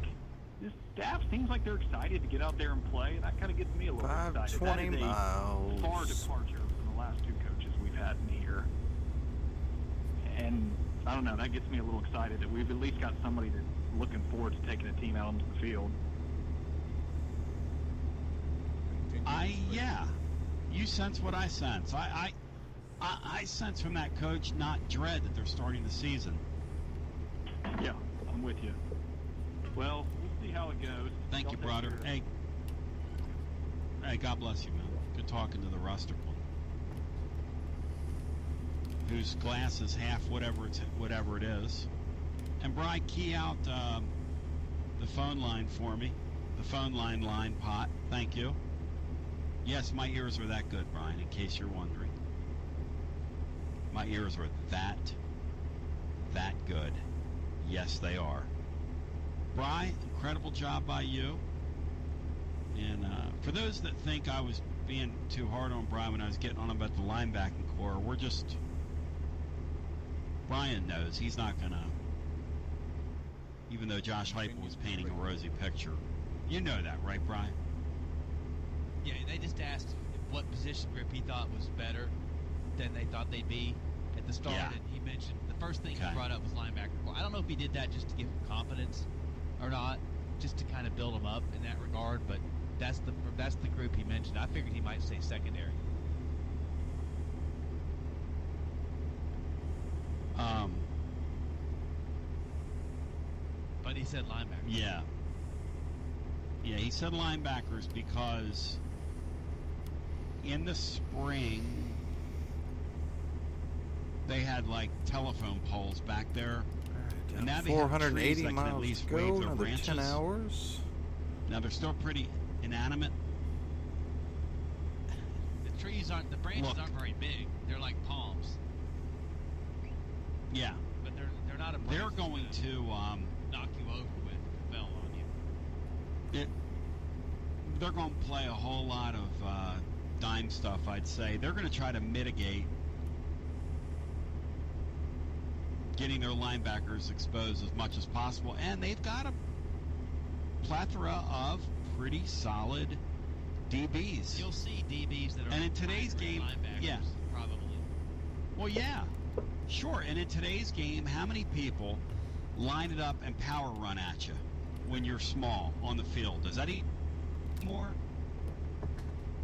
this staff seems like they're excited to get out there and play, and that kind of gets me a little excited. 520 that is miles. a far departure from the last 2 coaches we've had in here. And I don't know, that gets me a little excited that we've at least got somebody that's looking forward to taking a team out onto the field. Yeah. You sense what I sense. I sense from that coach not dread that they're starting the season. Yeah, I'm with you. Well, we'll see how it goes. Thank you, brother. Hey, God bless you, man. Good talking to the rustic one, whose glass is half whatever it is. And Bri, key out the phone line for me. The phone line pot. Thank you. Yes, my ears are that good, Brian, in case you're wondering. My ears are that good. Yes, they are. Bri, incredible job by you. And for those that think I was being too hard on Brian when I was getting on him about the linebacking core, Brian knows he's not going to, even though Josh Heupel was painting a rosy picture. You know that, right, Brian? Yeah, they just asked what position group he thought was better than they thought they'd be at the start, and he mentioned the first thing he brought up was linebacker core. I don't know if he did that just to give him confidence or not, just to kind of build him up in that regard, but that's the group he mentioned. I figured he might say secondary. But he said linebackers. Yeah. Yeah, he said linebackers because in the spring they had like telephone poles back there. Right, and now 480 they have trees that can at miles least to go, wave their another branches. 10 hours. Now they're still pretty inanimate. The branches aren't very big. They're like palms. Yeah. But they're not a branch. They're going to knock you over with if it fell on you. They're going to play a whole lot of dime stuff, I'd say. They're going to try to mitigate getting their linebackers exposed as much as possible. And they've got a plethora of pretty solid DBs. You'll see DBs that are and in today's game, linebackers, probably. Well, yeah, sure. And in today's game, how many people line it up and power run at you when you're small on the field? Does that eat more?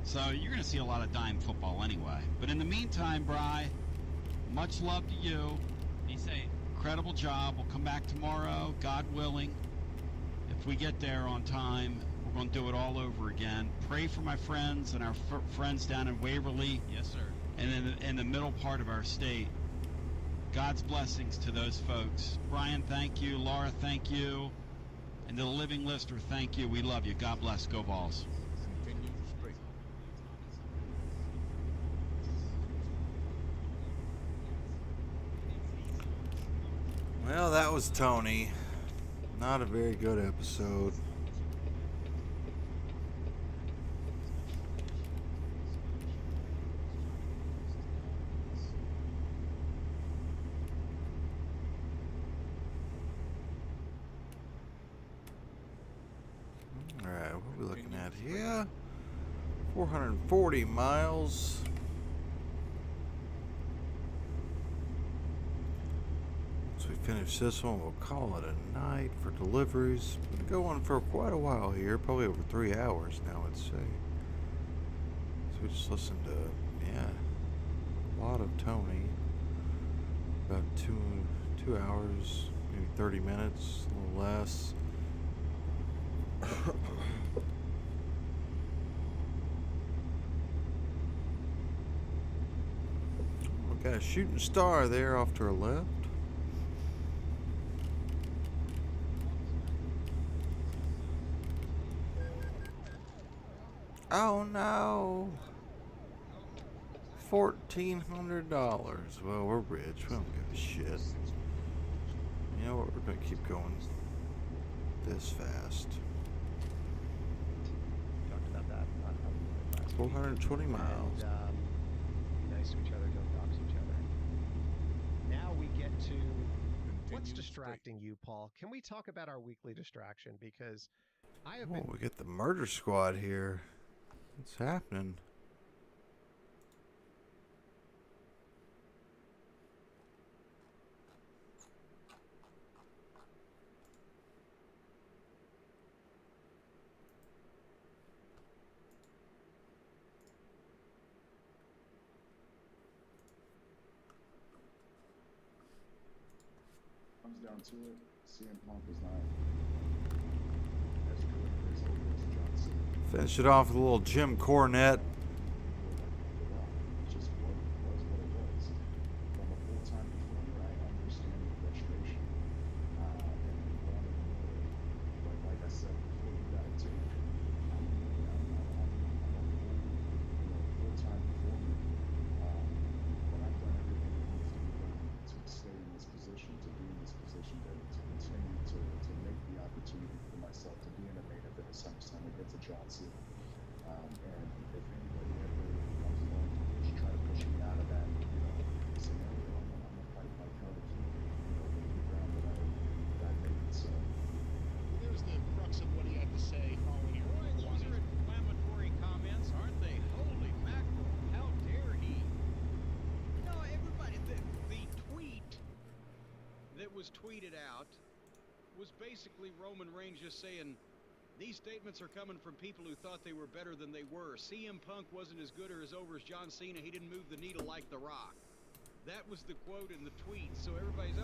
So you're going to see a lot of dime football anyway. But in the meantime, Bri, much love to you. Be safe. Incredible job. We'll come back tomorrow, God willing. If we get there on time, we're going to do it all over again. Pray for my friends and our friends down in Waverly. Yes, sir. And in the middle part of our state. God's blessings to those folks. Brian, thank you. Laura, thank you. And to the Living Lister, thank you. We love you. God bless. Go Vols. Continue straight. Well, that was Tony. Not a very good episode. Alright, what are we looking at here? 440 miles. Once we finish this one, we'll call it a night for deliveries. We'll go on for quite a while here, probably over 3 hours now, I'd say. So we just listened to, a lot of Tony. About two hours, maybe 30 minutes, a little less. We got a shooting star there off to our left. Oh no! $1,400. Well, we're rich. We don't give a shit. You know what? We're gonna keep going this fast. 420 miles. And, be nice to each other, don't dox each other. Now we get to what's distracting you, Paul. Can we talk about our weekly distraction? Because I have been... we get the murder squad here. What's happening? Comes down to it, CM Punk is not as good as John Cena. Finish it off with a little Jim Cornette. It just was what it was. From a full-time performer, I understand the frustration and wanting more. But like I said before, you got to take. I'm a full-time performer. But I've done everything that needs to be done to stay in this position, to be in this position, to continue to make the opportunity for myself to be in a main event of SummerSlam against a John Cena. And if anybody ever comes along to just try to push me out of that, scenario, I'm gonna fight my courage and, make the ground that I made. So. There's the crux of what he had to say following your Boy, those are inflammatory comments, aren't they? Holy mackerel, how dare he? No, everybody, the tweet that was tweeted out was basically Roman Reigns just saying, these statements are coming from people who thought they were better than they were. CM Punk wasn't as good or as over as John Cena. He didn't move the needle like The Rock. That was the quote in the tweet. So everybody's,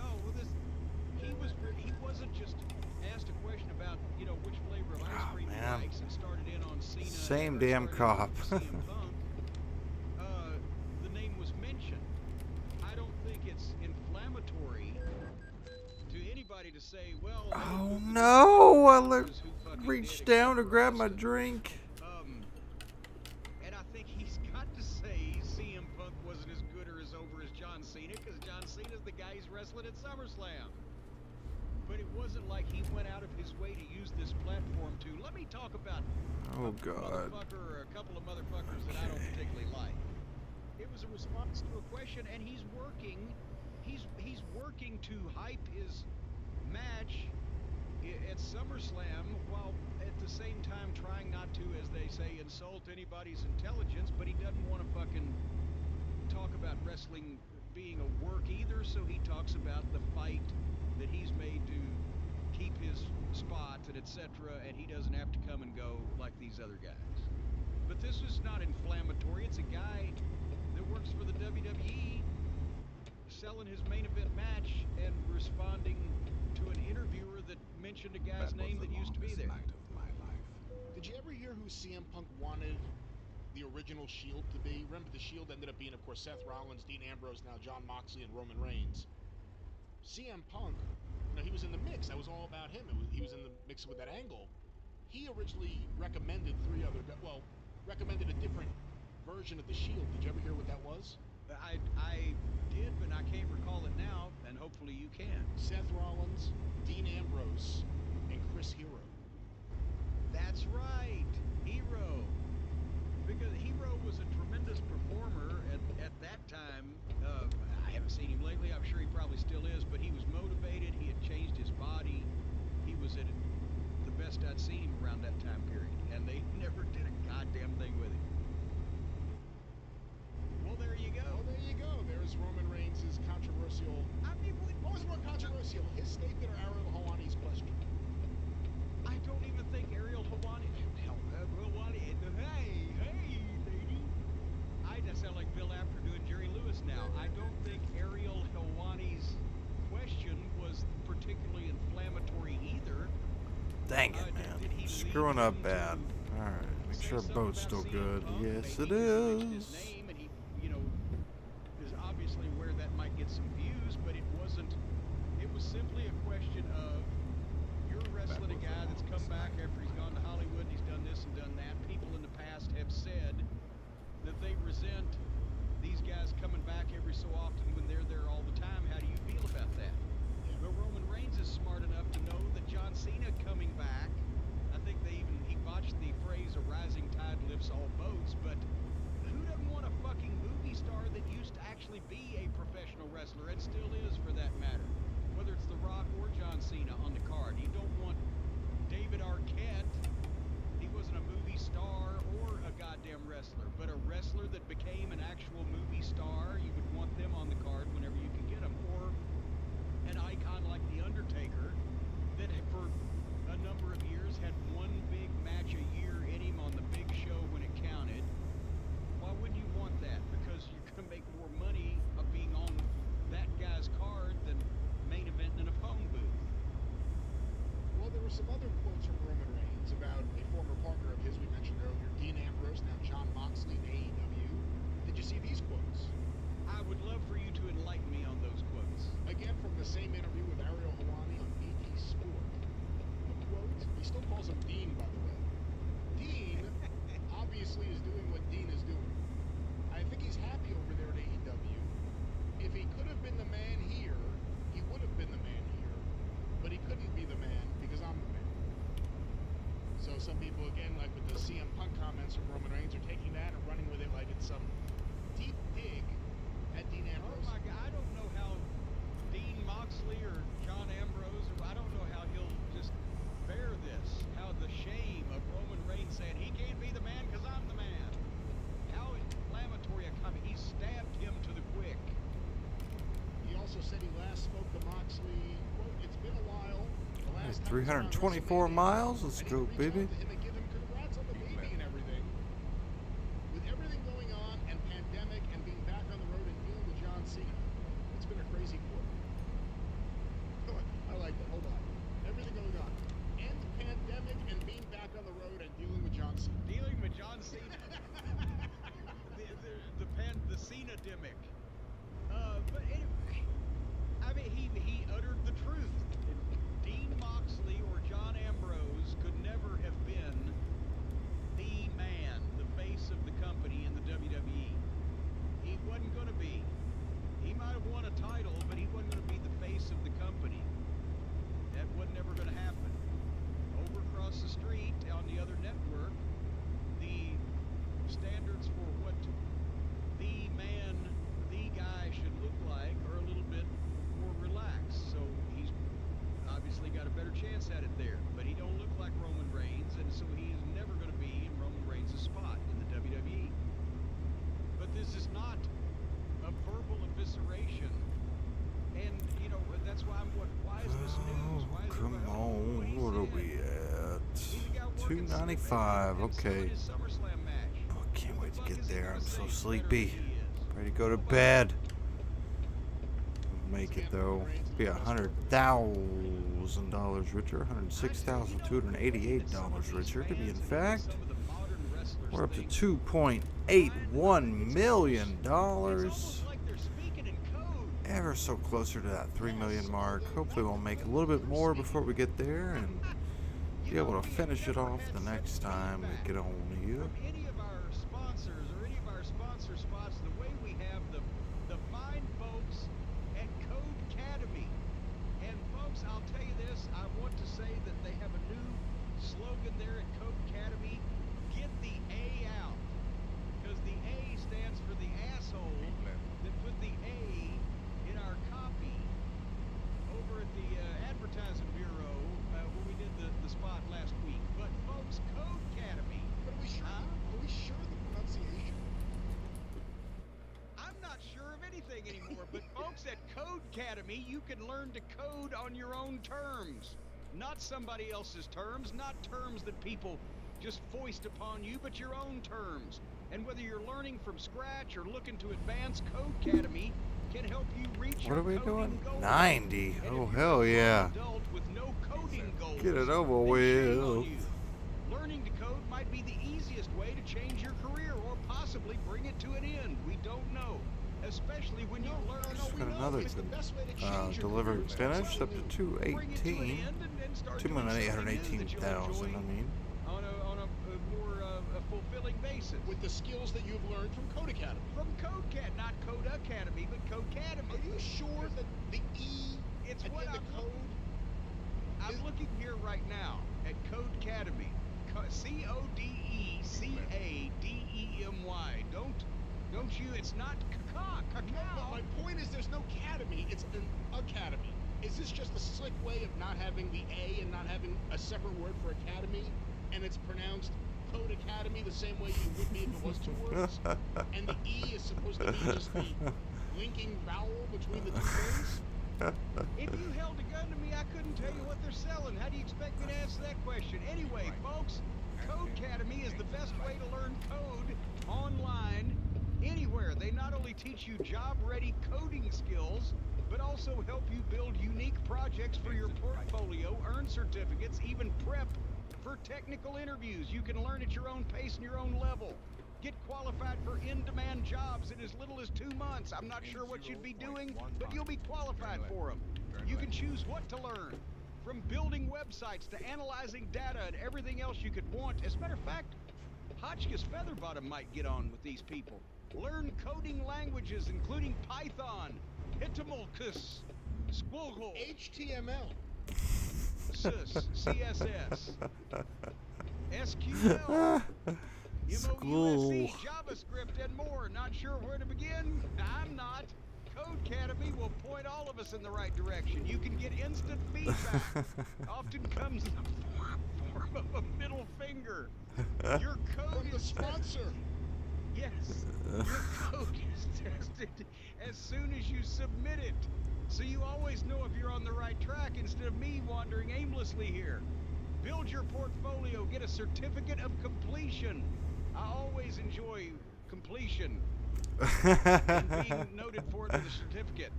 he wasn't just asked a question about, which flavor of ice cream he likes and started in on Cena. Same damn cop. CM Punk. The name was mentioned. I don't think it's inflammatory to anybody to say, well, Oh no! I reached down to grab my drink. and I think he's got to say CM Punk wasn't as good or as over as John Cena, because John Cena's the guy he's wrestling at SummerSlam. But it wasn't like he went out of his way to use this platform to, let me talk about Oh a God. motherfucker or a couple of motherfuckers that I don't particularly like. It was a response to a question, and he's working to hype his match at SummerSlam while at the same time trying not to, as they say, insult anybody's intelligence, but he doesn't want to fucking talk about wrestling being a work either, so he talks about the fight that he's made to keep his spot and etc., and he doesn't have to come and go like these other guys. But this is not inflammatory. It's a guy that works for the WWE selling his main event match and responding to an interviewer that mentioned a guy's name that used to be there. Did you ever hear who CM Punk wanted the original Shield to be? Remember, the Shield ended up being, of course, Seth Rollins, Dean Ambrose, now Jon Moxley, and Roman Reigns. CM Punk, he was in the mix. That was all about him. He was in the mix with that angle. He originally recommended recommended a different version of the Shield. Did you ever hear what that was? I did, but I can't recall it now, and hopefully you can. Seth Rollins, Dean Ambrose, and Chris Hero. That's right, Hero. Because Hero was a tremendous performer at that time. I haven't seen him lately. I'm sure he probably still is, but he was motivated. He had changed his body. He was at the best I'd seen him around that time period, and they never did a goddamn thing with him. Well, there you go. There's Roman Reigns' controversial. What was more controversial, his statement or Ariel Helwani's question? I don't even think Ariel Helwani. Hey, lady. I sound like Bill Apter doing Jerry Lewis now. I don't think Ariel Helwani's question was particularly inflammatory either. Dang it, man. Screwing up bad. Alright, make sure boat's still good. Yes, it is. Name, and he, is obviously where that might get some views, but it wasn't. It was simply a question of, you're wrestling a guy that's come back after he's gone to Hollywood and he's done this and done that. People in the past have said that they resent these guys coming back every so often when they're there all the time. How do you feel about that? But Roman Reigns is smart enough to know that John Cena coming back, I think he botched the phrase, a rising tide lifts all boats, but who doesn't want a fucking movie star that used to actually be a professional wrestler and still is, for that matter? Whether it's The Rock or John Cena on the card. You don't want David Arquette. He wasn't a movie star or a goddamn wrestler, but a wrestler that became an actual movie star. You would want them on the card whenever you could get them. Or an icon like The Undertaker that for a number of years had one big match a year in him on the big show when it counted. Why wouldn't you want that? Because you're going to make more money of being on that guy's card than main event in a phone booth. Well, there were some other quotes from Roman Reigns about a former partner of his we mentioned earlier, Dean Ambrose, now Jon Moxley in AEW. Did you see these quotes? I would love for you to enlighten me on those quotes. Again, from the same interview with Ariel Helwani on BT Sport. A quote, he still calls him Dean, by the way. Dean obviously is doing what Dean is doing. I think he's happy over there at AEW. If he could have been the man here, he would have been the man here. But he couldn't be the man because I'm the man. So know some people, again, like with the CM Punk comments from Roman Reigns, are taking that and running with it like it's some deep dig at Dean Ambrose. Oh my God, I don't know how Dean Moxley or John Ambrose, or I don't know how he'll just bear this. How the shame of Roman Reigns saying he can't be the man because I'm the man. How inflammatory a comment. He stabbed him to the quick. He also said he last spoke to Moxley. Quote, it's been a while. The last Hey, 324 miles. Let's go, baby. him and give him congrats on the baby and everything. With everything going on and pandemic and being back on the road and dealing with John Cena, it's been a crazy quarter. I like that. Hold on. Everything going on. And the pandemic and being back on the road and dealing with John Cena. Dealing with John Cena. the Cena-demic. But anyway, I mean, he uttered the truth. Dean Moxley or John Ambrose could never have been the man, the face of the company in the WWE. He wasn't going to be. He might have won a title, but he wasn't going to be the face of the company. That was never going to happen. Over across the street on the other network, the standards for what the man, the guy should look like are a little bit more relaxed. So he's obviously got a better chance at it there. But he don't look like Roman Reigns, and so he's never going to be in Roman Reigns' spot in the WWE. But this is not a verbal evisceration. And, you know, that's why why is this news? Why is Come on, what are we at? 295, okay. Oh, can't wait to get there. I'm so sleepy. Ready to go to bed. Make it though. Be $100,000 richer, $106,288 richer to be in fact. We're up to $2.81 million. Ever so closer to that 3 million mark. Hopefully we'll make a little bit more before we get there and be able to finish it off the next time we get on here. Any of our sponsors or any of our sponsor spots, the way we have the fine folks at Code Academy. And folks, I'll tell you this, I want to say that they have a new slogan there at Code Academy. Get the A out. Because the A stands for the asshole that put the A in our copy over at the Advertising Bureau when we did the spot last week. But folks, Code Academy. But are we sure of the pronunciation? I'm not sure of anything anymore, but folks at Code Academy, you can learn to code on your own terms. Not somebody else's terms, not terms that people just foist upon you, but your own terms. And whether you're learning from scratch or looking to advance, Code Academy can help you reach What your are we coding doing? goals. 90. And Oh, if hell you're an yeah. adult with no coding goals, Get it over then shame on with. you. Learning to code might be the easiest way to change your career or possibly bring it to an end. We don't know. Especially when you learn. Got another delivery finished up to 218. 2,818,000. I mean. On a more fulfilling basis. With the skills that you've learned from Code Academy. From Code Academy, not Code Academy, but Code Academy. Are you sure that the E it's at what the end of code? I'm looking here right now at Code Academy. CODECADEMY. Don't you? It's not cacao. No, my point is there's no academy. It's an academy. Is this just a slick way of not having the A and not having a separate word for academy? And it's pronounced Code Academy the same way you would be if it was two words? And the E is supposed to be just the linking vowel between the two things? If you held a gun to me, I couldn't tell you what they're selling. How do you expect me to answer that question? Anyway, folks, Code Academy is the best way to learn code online anywhere. They not only teach you job-ready coding skills, but also help you build unique projects for your portfolio, earn certificates, even prep for technical interviews. You can learn at your own pace and your own level. Get qualified for in-demand jobs in as little as 2 months. I'm not sure what you'd be doing, but you'll be qualified for them. You can choose what to learn, from building websites to analyzing data and everything else you could want. As a matter of fact, Hotchkiss Featherbottom might get on with these people. Learn coding languages, including Python, Hitamulkus, Squoggle, HTML, CSS. SQL, School. MOUSE, JavaScript, and more. Not sure where to begin? I'm not. Codecademy will point all of us in the right direction. You can get instant feedback. Often comes in the form of a middle finger. Your code From the sponsor. Yes, your code is tested as soon as you submit it. So you always know if you're on the right track instead of me wandering aimlessly here. Build your portfolio, get a certificate of completion. I always enjoy completion and being noted for it with a certificate.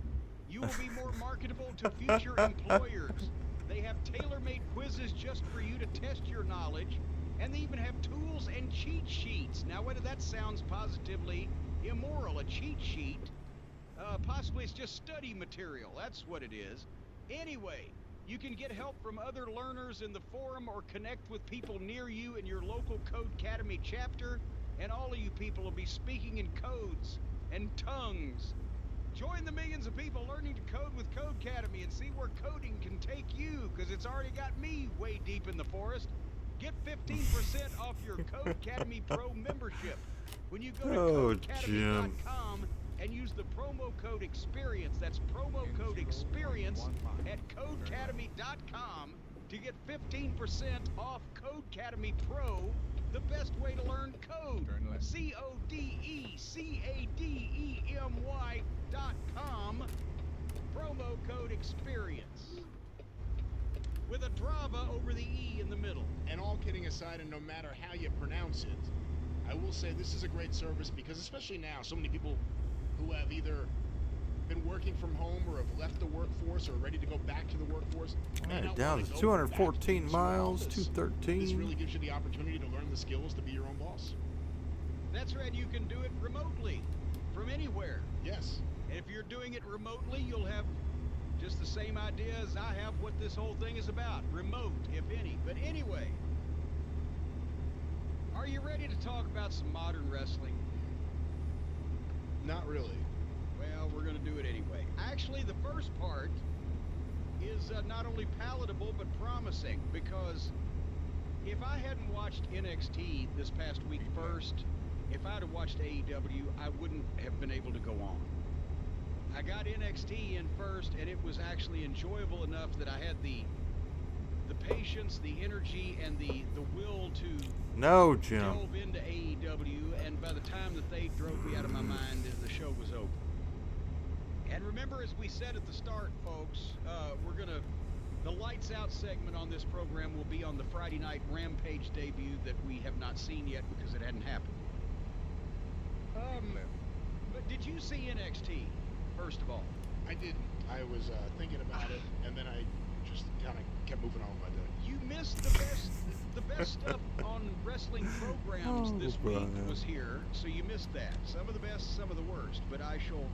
You will be more marketable to future employers. They have tailor-made quizzes just for you to test your knowledge, and they even have tools and cheat sheets. Now, whether that sounds positively immoral, a cheat sheet, possibly it's just study material. That's what it is. Anyway, you can get help from other learners in the forum or connect with people near you in your local Codecademy chapter, and all of you people will be speaking in codes and tongues. Join the millions of people learning to code with Codecademy and see where coding can take you, because it's already got me way deep in the forest. Get 15% off your Codecademy Pro membership when you go to codecademy.com and use the promo code EXPERIENCE. That's promo code EXPERIENCE at codecademy.com to get 15% off Codecademy Pro, the best way to learn code. CODECADEMY.com, promo code EXPERIENCE. With a drava over the E in the middle. And all kidding aside, and no matter how you pronounce it, I will say this is a great service because especially now, so many people who have either been working from home or have left the workforce or are ready to go back to the workforce. Alright, down to 214 miles, 213. This really gives you the opportunity to learn the skills to be your own boss. That's right, you can do it remotely, from anywhere. Yes. And if you're doing it remotely, you'll have just the same idea as I have what this whole thing is about. Remote, if any. But anyway, are you ready to talk about some modern wrestling? Not really. Well, we're going to do it anyway. Actually, the first part is not only palatable, but promising, because if I hadn't watched NXT this past week first, if I'd have watched AEW, I wouldn't have been able to go on. I got NXT in first, and it was actually enjoyable enough that I had the patience, the energy, and the will to delve into AEW, and by the time that they drove me out of my mind, the show was over. And remember, as we said at the start, folks, the Lights Out segment on this program will be on the Friday night Rampage debut that we have not seen yet because it hadn't happened. But did you see NXT, first of all? I didn't. I was thinking about it, and then I just kind of kept moving on with my day. You missed the best stuff on wrestling programs this week was here, so you missed that. Some of the best, some of the worst, but I shall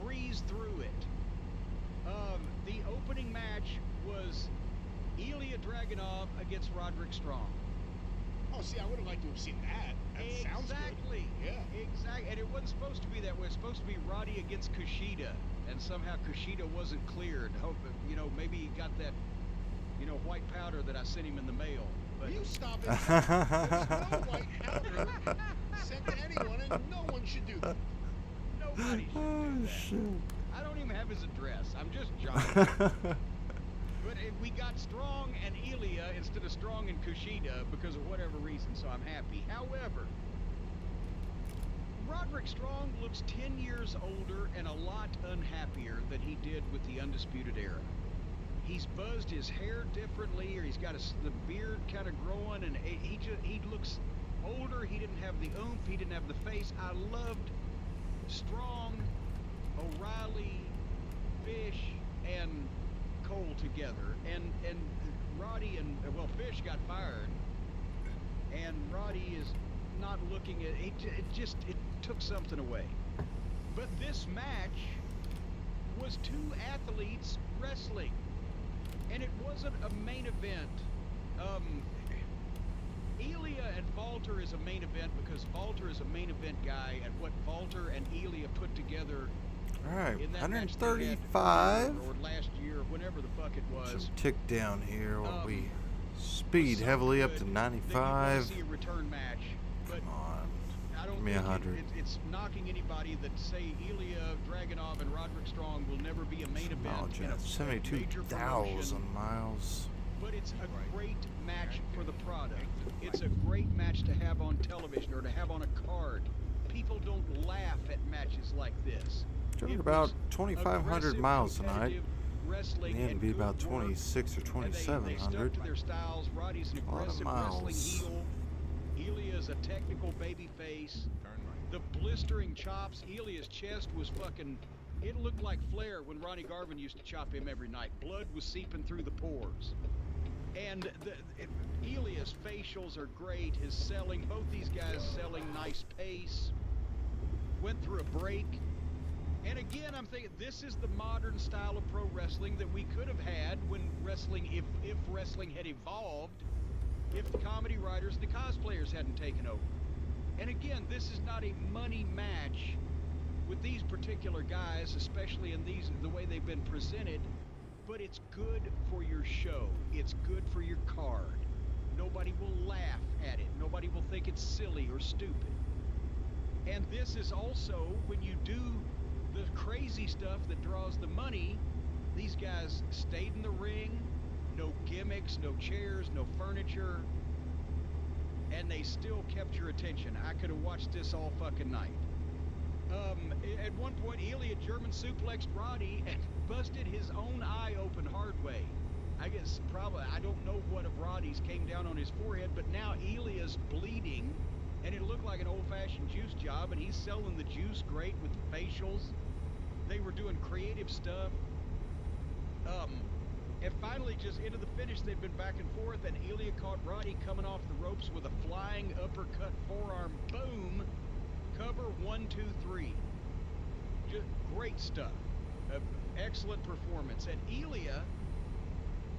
breeze through it. The opening match was Ilya Dragunov against Roderick Strong. Oh, see, I would have liked to have seen that. That sounds good. Exactly. Yeah. Exactly. And it wasn't supposed to be that way. It was supposed to be Roddy against Kushida, and somehow Kushida wasn't cleared. Hope, maybe he got that, white powder that I sent him in the mail. But you stop it. There's no white powder sent to anyone, and no one should do that. Nobody should do that. Shit. I don't even have his address. I'm just joking. But we got Strong and Ilya instead of Strong and Kushida because of whatever reason, so I'm happy. However, Roderick Strong looks 10 years older and a lot unhappier than he did with the Undisputed Era. He's buzzed his hair differently, or he's got the beard kind of growing, and he looks older. He didn't have the oomph. He didn't have the face. I loved Strong, O'Reilly, Fish, and Cole together, and Roddy and Fish got fired, and Roddy is not looking at it took something away. But this match was two athletes wrestling, and it wasn't a main event. Ilya and Walter is a main event because Walter is a main event guy, and what Walter and Ilya put together. All right, in that 135. or last year, whenever the fuck it was. Some tick down here while we speed heavily up to then 95. you see a return match. But Come on. I don't Give me think 100. it's knocking anybody that say Ilya Dragunov and Roderick Strong will never be a main event Knowledge in a at major 72,000 promotion. miles. But it's a great match for the product. It's a great match to have on television or to have on a card. People don't laugh at matches like this. Drove It about was 2,500 aggressive, miles tonight. competitive wrestling And and be good about work. 26 or And they 2,700. stuck to their styles. Roddy's an A lot of aggressive wrestling miles. heel. Ilya's a technical baby face. The blistering chops. Ilya's chest was fucking... It looked like Flair when Ronnie Garvin used to chop him every night. Blood was seeping through the pores. And Ilya's facials are great. His selling, both these guys selling nice pace. Went through a break. And again, I'm thinking this is the modern style of pro wrestling that we could have had when wrestling, if wrestling had evolved, if the comedy writers and the cosplayers hadn't taken over. And again, this is not a money match with these particular guys, especially in the way they've been presented, but it's good for your show. It's good for your card. Nobody will laugh at it. Nobody will think it's silly or stupid. And this is also, when you do the crazy stuff that draws the money, these guys stayed in the ring, no gimmicks, no chairs, no furniture, and they still kept your attention. I could have watched this all fucking night. At one point, Ilya German suplexed Roddy and busted his own eye open hard way. I guess probably, I don't know what of Roddy's came down on his forehead, but now Ilya's bleeding, and it looked like an old-fashioned juice job, and he's selling the juice great with the facials. They were doing creative stuff. And finally, just into the finish, they've been back and forth, and Ilya caught Roddy coming off the ropes with a flying uppercut forearm. Boom! Cover 1, 2, 3. Just great stuff. Excellent performance. And Ilya,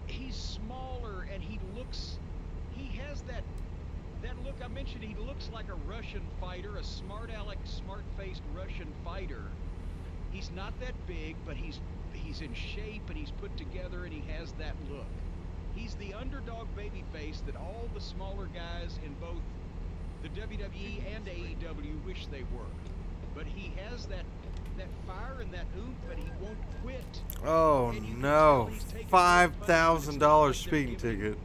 he's smaller, and he has that look I mentioned. He looks like a Russian fighter, a smart aleck, smart-faced Russian fighter. He's not that big, but he's in shape and he's put together and he has that look. He's the underdog babyface that all the smaller guys in both the WWE and AEW wish they were. But he has that fire and that oomph, and he won't quit. Oh no! $5,000 speeding ticket.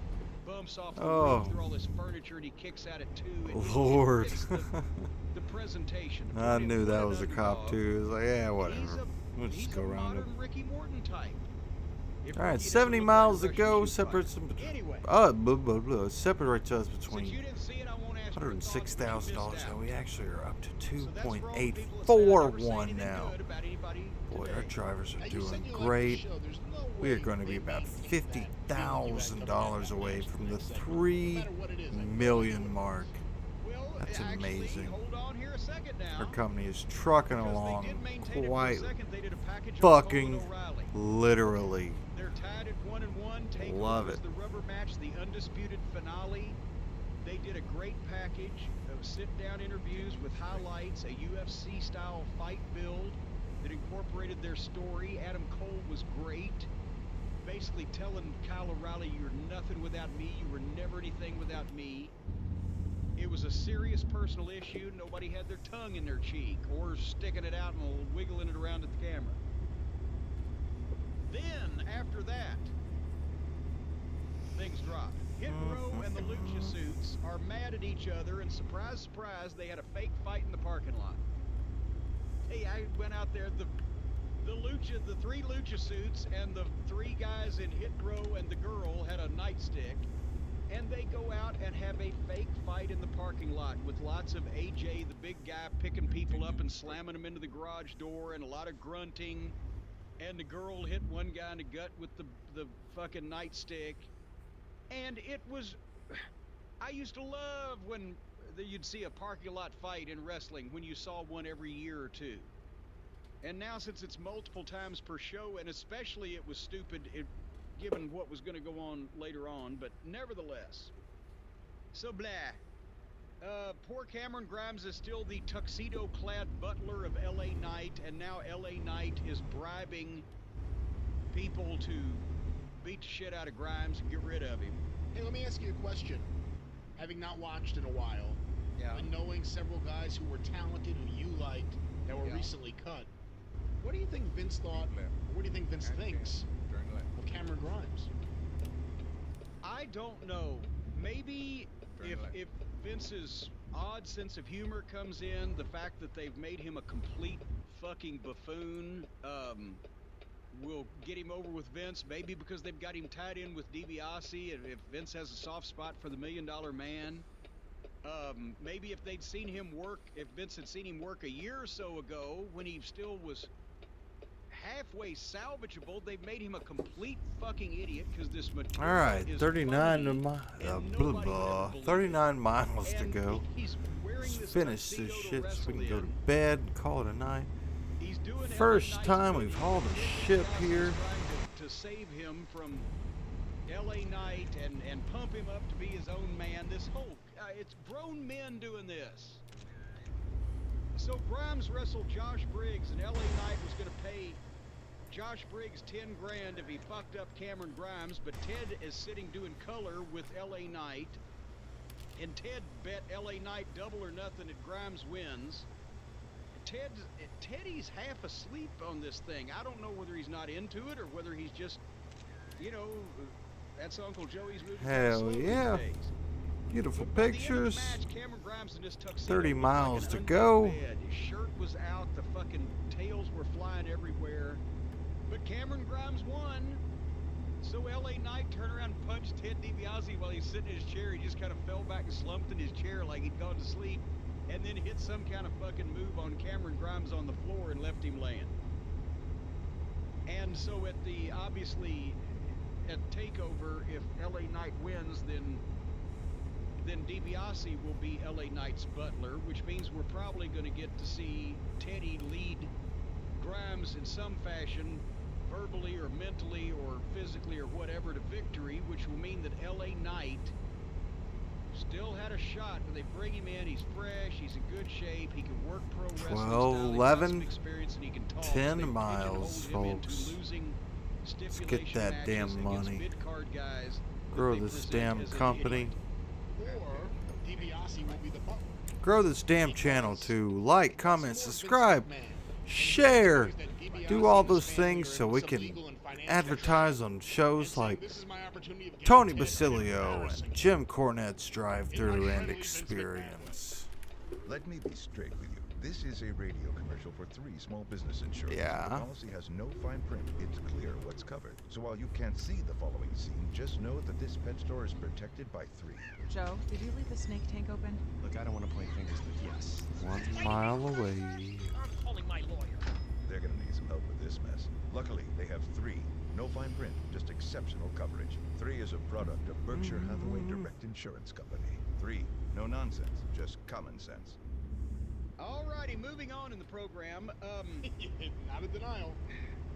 Bumps off the Oh. roof through all this furniture, and he kicks at it too. And Lord. it's the presentation. I knew that was a cop too. It was like, yeah, whatever. We'll He's just go a around it. modern Ricky Morton type. If All right, Ricky doesn't 70 look miles like to a go. Russian shoot Separates fighter. Anyway, separates us since between you didn't see it, I won't ask your thoughts, but you $106,000. missed Now out. we actually are up to So that's for all the people that said I never say 2.841 anything now. good about anybody Boy, today. our drivers Now, are you said doing you liked the great. show. There's no We are way going to be they about maintain that $50,000 away from the No matter what it is, I 3 can million mark. Well, That's actually, amazing. hold on here a second now. Our company is trucking Because they along did maintain it for a quite second. They did a package on fucking Cole and O'Reilly. literally. They're tied at 1-1. Takeover Love was it. the rubber match, the undisputed finale. They did a great package of sit-down interviews with highlights, a UFC-style fight build that incorporated their story. Adam Cole was great, basically telling Kyle O'Reilly, "You're nothing without me. You were never anything without me." It was a serious personal issue. Nobody had their tongue in their cheek or sticking it out and wiggling it around at the camera. Then, after that, things dropped. Hit Row and the Lucha Suits are mad at each other, and surprise, surprise, they had a fake fight in the parking lot. Hey, I went out there, the three Lucha Suits and the three guys in Hit Row and the girl had a nightstick, and they go out and have a fake fight in the parking lot with lots of AJ, the big guy, picking people up and slamming them into the garage door, and a lot of grunting. And the girl hit one guy in the gut with the fucking nightstick. And it was... I used to love when you'd see a parking lot fight in wrestling, when you saw one every year or two. And now, since it's multiple times per show, and especially it was stupid given what was going to go on later on, but nevertheless. So blah. Poor Cameron Grimes is still the tuxedo-clad butler of LA Knight, and now LA Knight is bribing people to beat the shit out of Grimes and get rid of him. Hey, let me ask you a question. Having not watched in a while, and knowing several guys who were talented and you liked that were recently cut, what do you think Vince thought, or what do you think Vince thinks of Cameron Grimes? I don't know. Maybe if Vince's odd sense of humor comes in, the fact that they've made him a complete fucking buffoon will get him over with Vince. Maybe because they've got him tied in with DiBiase, and if Vince has a soft spot for the $1 Million Man. Maybe if they'd seen him work, if Vince had seen him work a year or so ago when he still was halfway salvageable, they've made him a complete fucking idiot because this material All right, is 39 miles to go. Let's finish this shit so we can go to bed and call it a night. First time we've hauled a ship here. To save him from LA Knight and pump him up to be his own man. This whole, it's grown men doing this. So Grimes wrestled Josh Briggs, and LA Knight was going to pay Josh Briggs 10 grand if he fucked up Cameron Grimes, but Ted is sitting doing color with LA Knight, and Ted bet LA Knight double or nothing that Grimes wins. Teddy's half asleep on this thing. I don't know whether he's not into it or whether he's just, you know, that's Uncle Joey's movie. Hell yeah. Beautiful pictures. 30 miles to go. His shirt was out, the fucking tails were flying everywhere. But Cameron Grimes won. So LA Knight turned around and punched Ted DiBiase while he's sitting in his chair. He just kind of fell back and slumped in his chair like he'd gone to sleep, and then hit some kind of fucking move on Cameron Grimes on the floor and left him laying. And so at the, obviously, at TakeOver, if LA Knight wins, then DiBiase will be LA Knight's butler, which means we're probably going to get to see Teddy lead Grimes in some fashion, verbally or mentally or physically or whatever, to victory, which will mean that LA Knight still had a shot. When they bring him in, he's fresh, he's in good shape, he can work pro wrestling 12, style, 11, experience, and he can talk. 10 miles, folks. Let's get that damn money. Grow this damn company. Grow this damn channel too. Like, comment, subscribe, share, do all those things so we can advertise on shows like Tony Basilio and Jim Cornette's Drive-Thru and Experience. Let me be straight with you. This is a radio commercial for 3 small business insurance. Yeah. The policy has no fine print. It's clear what's covered. So while you can't see the following scene, just know that this pet store is protected by 3. Joe, did you leave the snake tank open? Look, I don't want to point fingers, but yes. 1 mile away. I'm calling my lawyer. They're gonna need some help with this mess. Luckily, they have 3. No fine print, just exceptional coverage. 3 is a product of Berkshire Hathaway Direct Insurance Company. 3, no nonsense, just common sense. Alrighty, moving on in the program. Not in denial.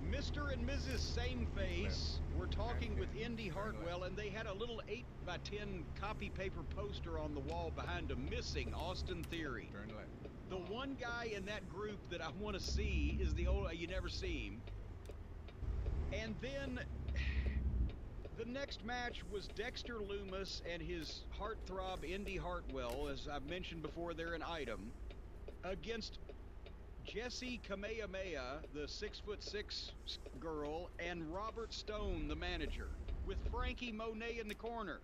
Mr. and Mrs. Sameface were talking with Indy Hartwell, and they had a little 8x10 copy paper poster on the wall behind them missing Austin Theory. The one guy in that group that I want to see is the old, you never see him. And then the next match was Dexter Lumis and his heartthrob Indy Hartwell. As I've mentioned before, they're an item, against Jessie Kamehameha, the 6'6" girl, and Robert Stone, the manager, with Frankie Monet in the corner.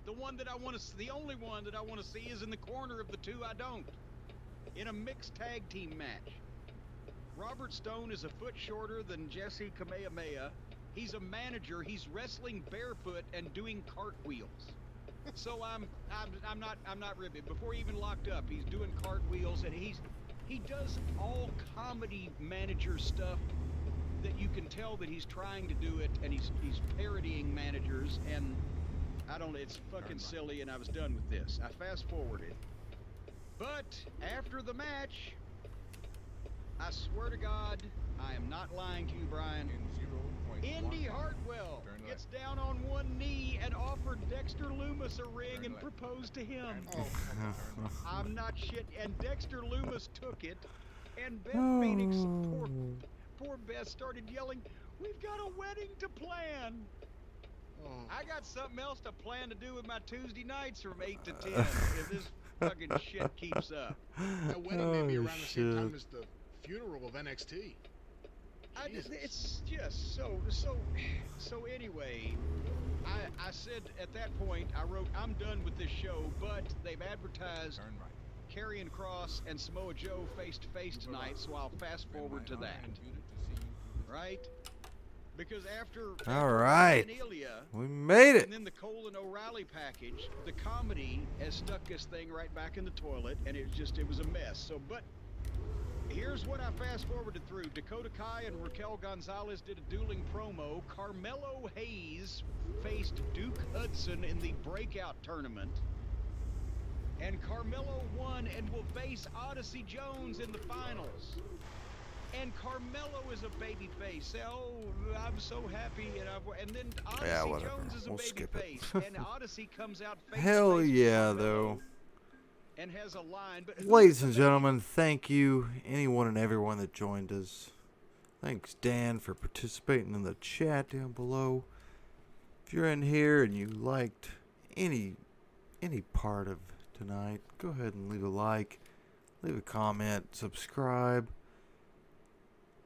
The one that I want to, the only one that I want to see is in the corner of the two I don't, in a mixed tag team match. Robert Stone is a foot shorter than Jessie Kamehameha. He's a manager. He's wrestling barefoot and doing cartwheels. So I'm not ribbing. Before he even locked up, he's doing cartwheels, and he does all comedy manager stuff that you can tell that he's trying to do it, and he's parodying managers, and I don't know, it's fucking silly, and I was done with this. I fast forwarded. But after the match, I swear to God, I am not lying to you, Brian. Indy Hartwell gets down on one knee and offered Dexter Lumis a ring and proposed to him. I'm not shit. And Dexter Lumis took it, and Beth Phoenix, poor Beth, started yelling, "We've got a wedding to plan." I got something else to plan to do with my Tuesday nights from 8 to 10 if this fucking shit keeps up. That wedding may be Oh, around the same time shit. as the funeral of NXT. It's just so anyway, I said at that point, I wrote, I'm done with this show, but they've advertised Karrion Kross and Samoa Joe face to face tonight, so I'll fast forward to that. Right? Because after All right. Cornelia, We made it. and then the Cole and O'Reilly package, the comedy has stuck this thing right back in the toilet, and it was a mess. So, but here's what I fast forwarded through. Dakota Kai and Raquel Gonzalez did a dueling promo. Carmelo Hayes faced Duke Hudson in the breakout tournament. And Carmelo won and will face Odyssey Jones in the finals. And Carmelo is a baby face. Oh, I'm so happy. And then Odyssey Yeah, whatever. Jones is a We'll baby skip it. face. And Odyssey comes out face Hell to face with yeah, Carmelo though. and has a line. But Ladies and gentlemen, thank you, anyone and everyone that joined us. Thanks, Dan, for participating in the chat down below. If you're in here and you liked any part of tonight, go ahead and leave a like, leave a comment, subscribe.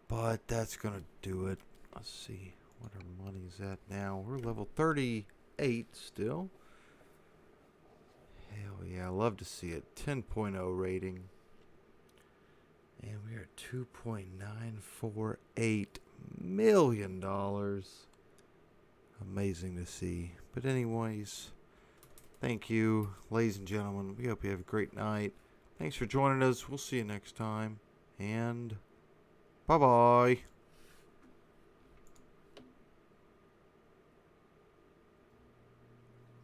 But that's going to do it. Let's see what our money's at now. We're level 38 still. Hell yeah, I love to see it. 10.0 rating. And we are at $2.948 million. Amazing to see. But anyways, thank you, ladies and gentlemen. We hope you have a great night. Thanks for joining us. We'll see you next time. And bye-bye.